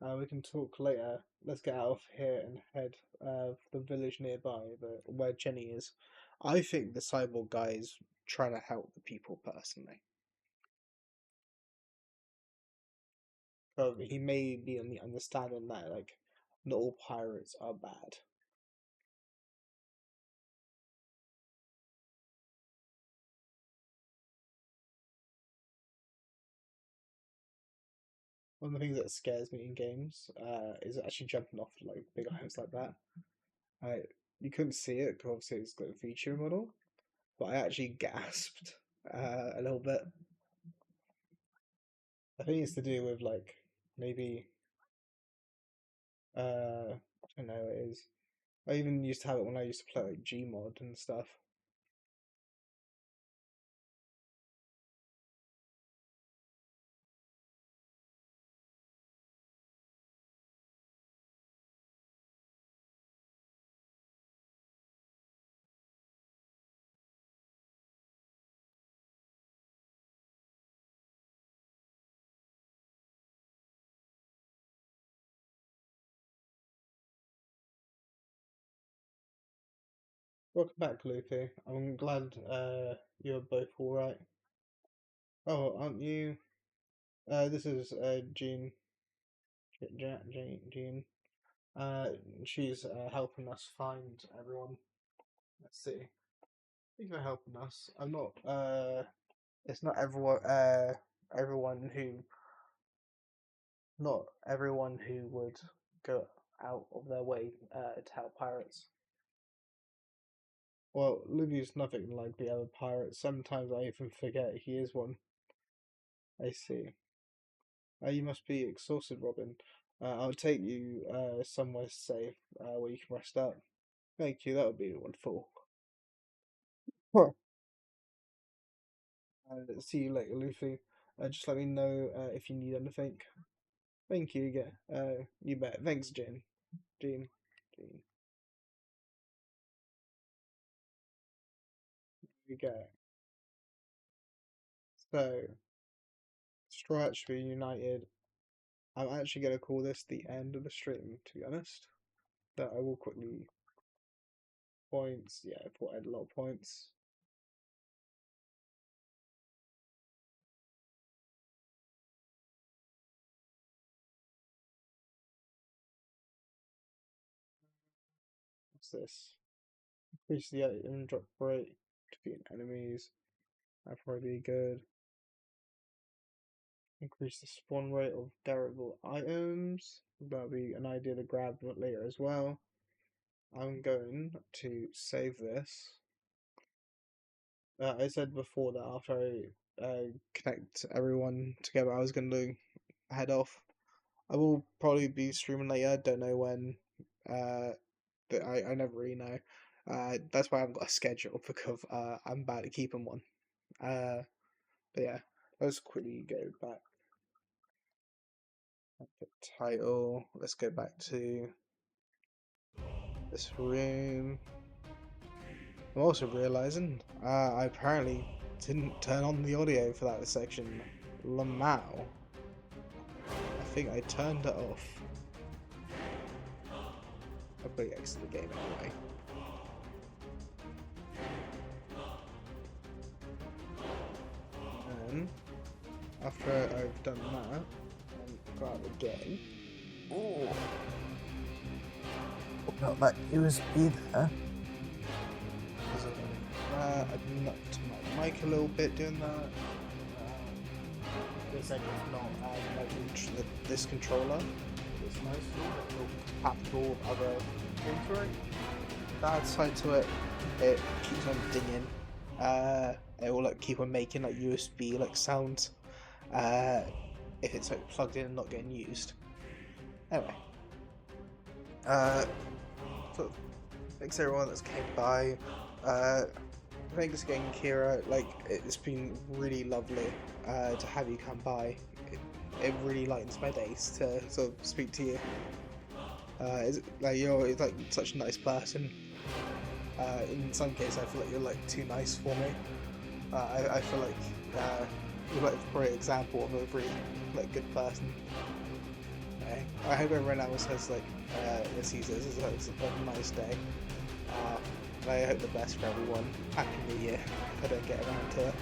We can talk later. Let's get out of here and head for the village nearby, where Jenny is. I think the cyborg guy is trying to help the people personally. He may be on the understanding that like not all pirates are bad. One of the things that scares me in games is actually jumping off like big items like that. I You couldn't see it because obviously it's got a feature model, but I actually gasped a little bit. I think it's to do with like maybe I don't know what it is. I even used to have it when I used to play like Gmod and stuff. Welcome back, Luffy. I'm glad you're both alright. Oh, aren't you? This is Jean. Jean. Uh, she's helping us find everyone. Let's see. Thank you for helping us. I'm not. It's not everyone. Everyone who. Not everyone who would go out of their way to help pirates. Well, Livy's nothing like the other pirates. Sometimes I even forget he is one. I see. You must be exhausted, Robin. I'll take you somewhere safe where you can rest up. Thank you, that would be wonderful. Huh. See you later, Luffy. Just let me know if you need anything. Thank you, yeah. You bet. Thanks, Jin. Dean. Dean. Here we go. So, Stretch reunited. I'm actually going to call this the end of the stream, to be honest. But I will quickly points. Yeah, I put a lot of points. What's this? Increase the item drop rate, defeating enemies. That'd probably be good. Increase the spawn rate of gatherable items. That'll be an idea to grab later as well. I'm going to save this. I said before that after I connect everyone together, I was going to head off. I will probably be streaming later. Don't know when. But I never really know. That's why I haven't got a schedule because I'm bad at keeping one. But yeah, let's quickly go back. The title. Let's go back to this room. I'm also realizing I apparently didn't turn on the audio for that section. Lamau. I think I turned it off. I'll probably exit the game anyway. And after I've done that, I'll go out again. Oh, got that USB there. I knocked my mic a little bit doing that. This end is not this controller. It's nice, compatible with other games, right? Bad side to it, it keeps on dinging. It will like keep on making like USB like sounds. If it's like plugged in and not getting used. Anyway, so thanks everyone that's came by. Thanks again, Kira. Like it's been really lovely to have you come by. It really lightens my days to sort of speak to you. You're like such a nice person. In some cases, I feel like you're like too nice for me. I feel like you're like a great example of a really like good person. I hope everyone else has like sees this as a nice day. I hope the best for everyone. Happy New Year if I don't get around to it.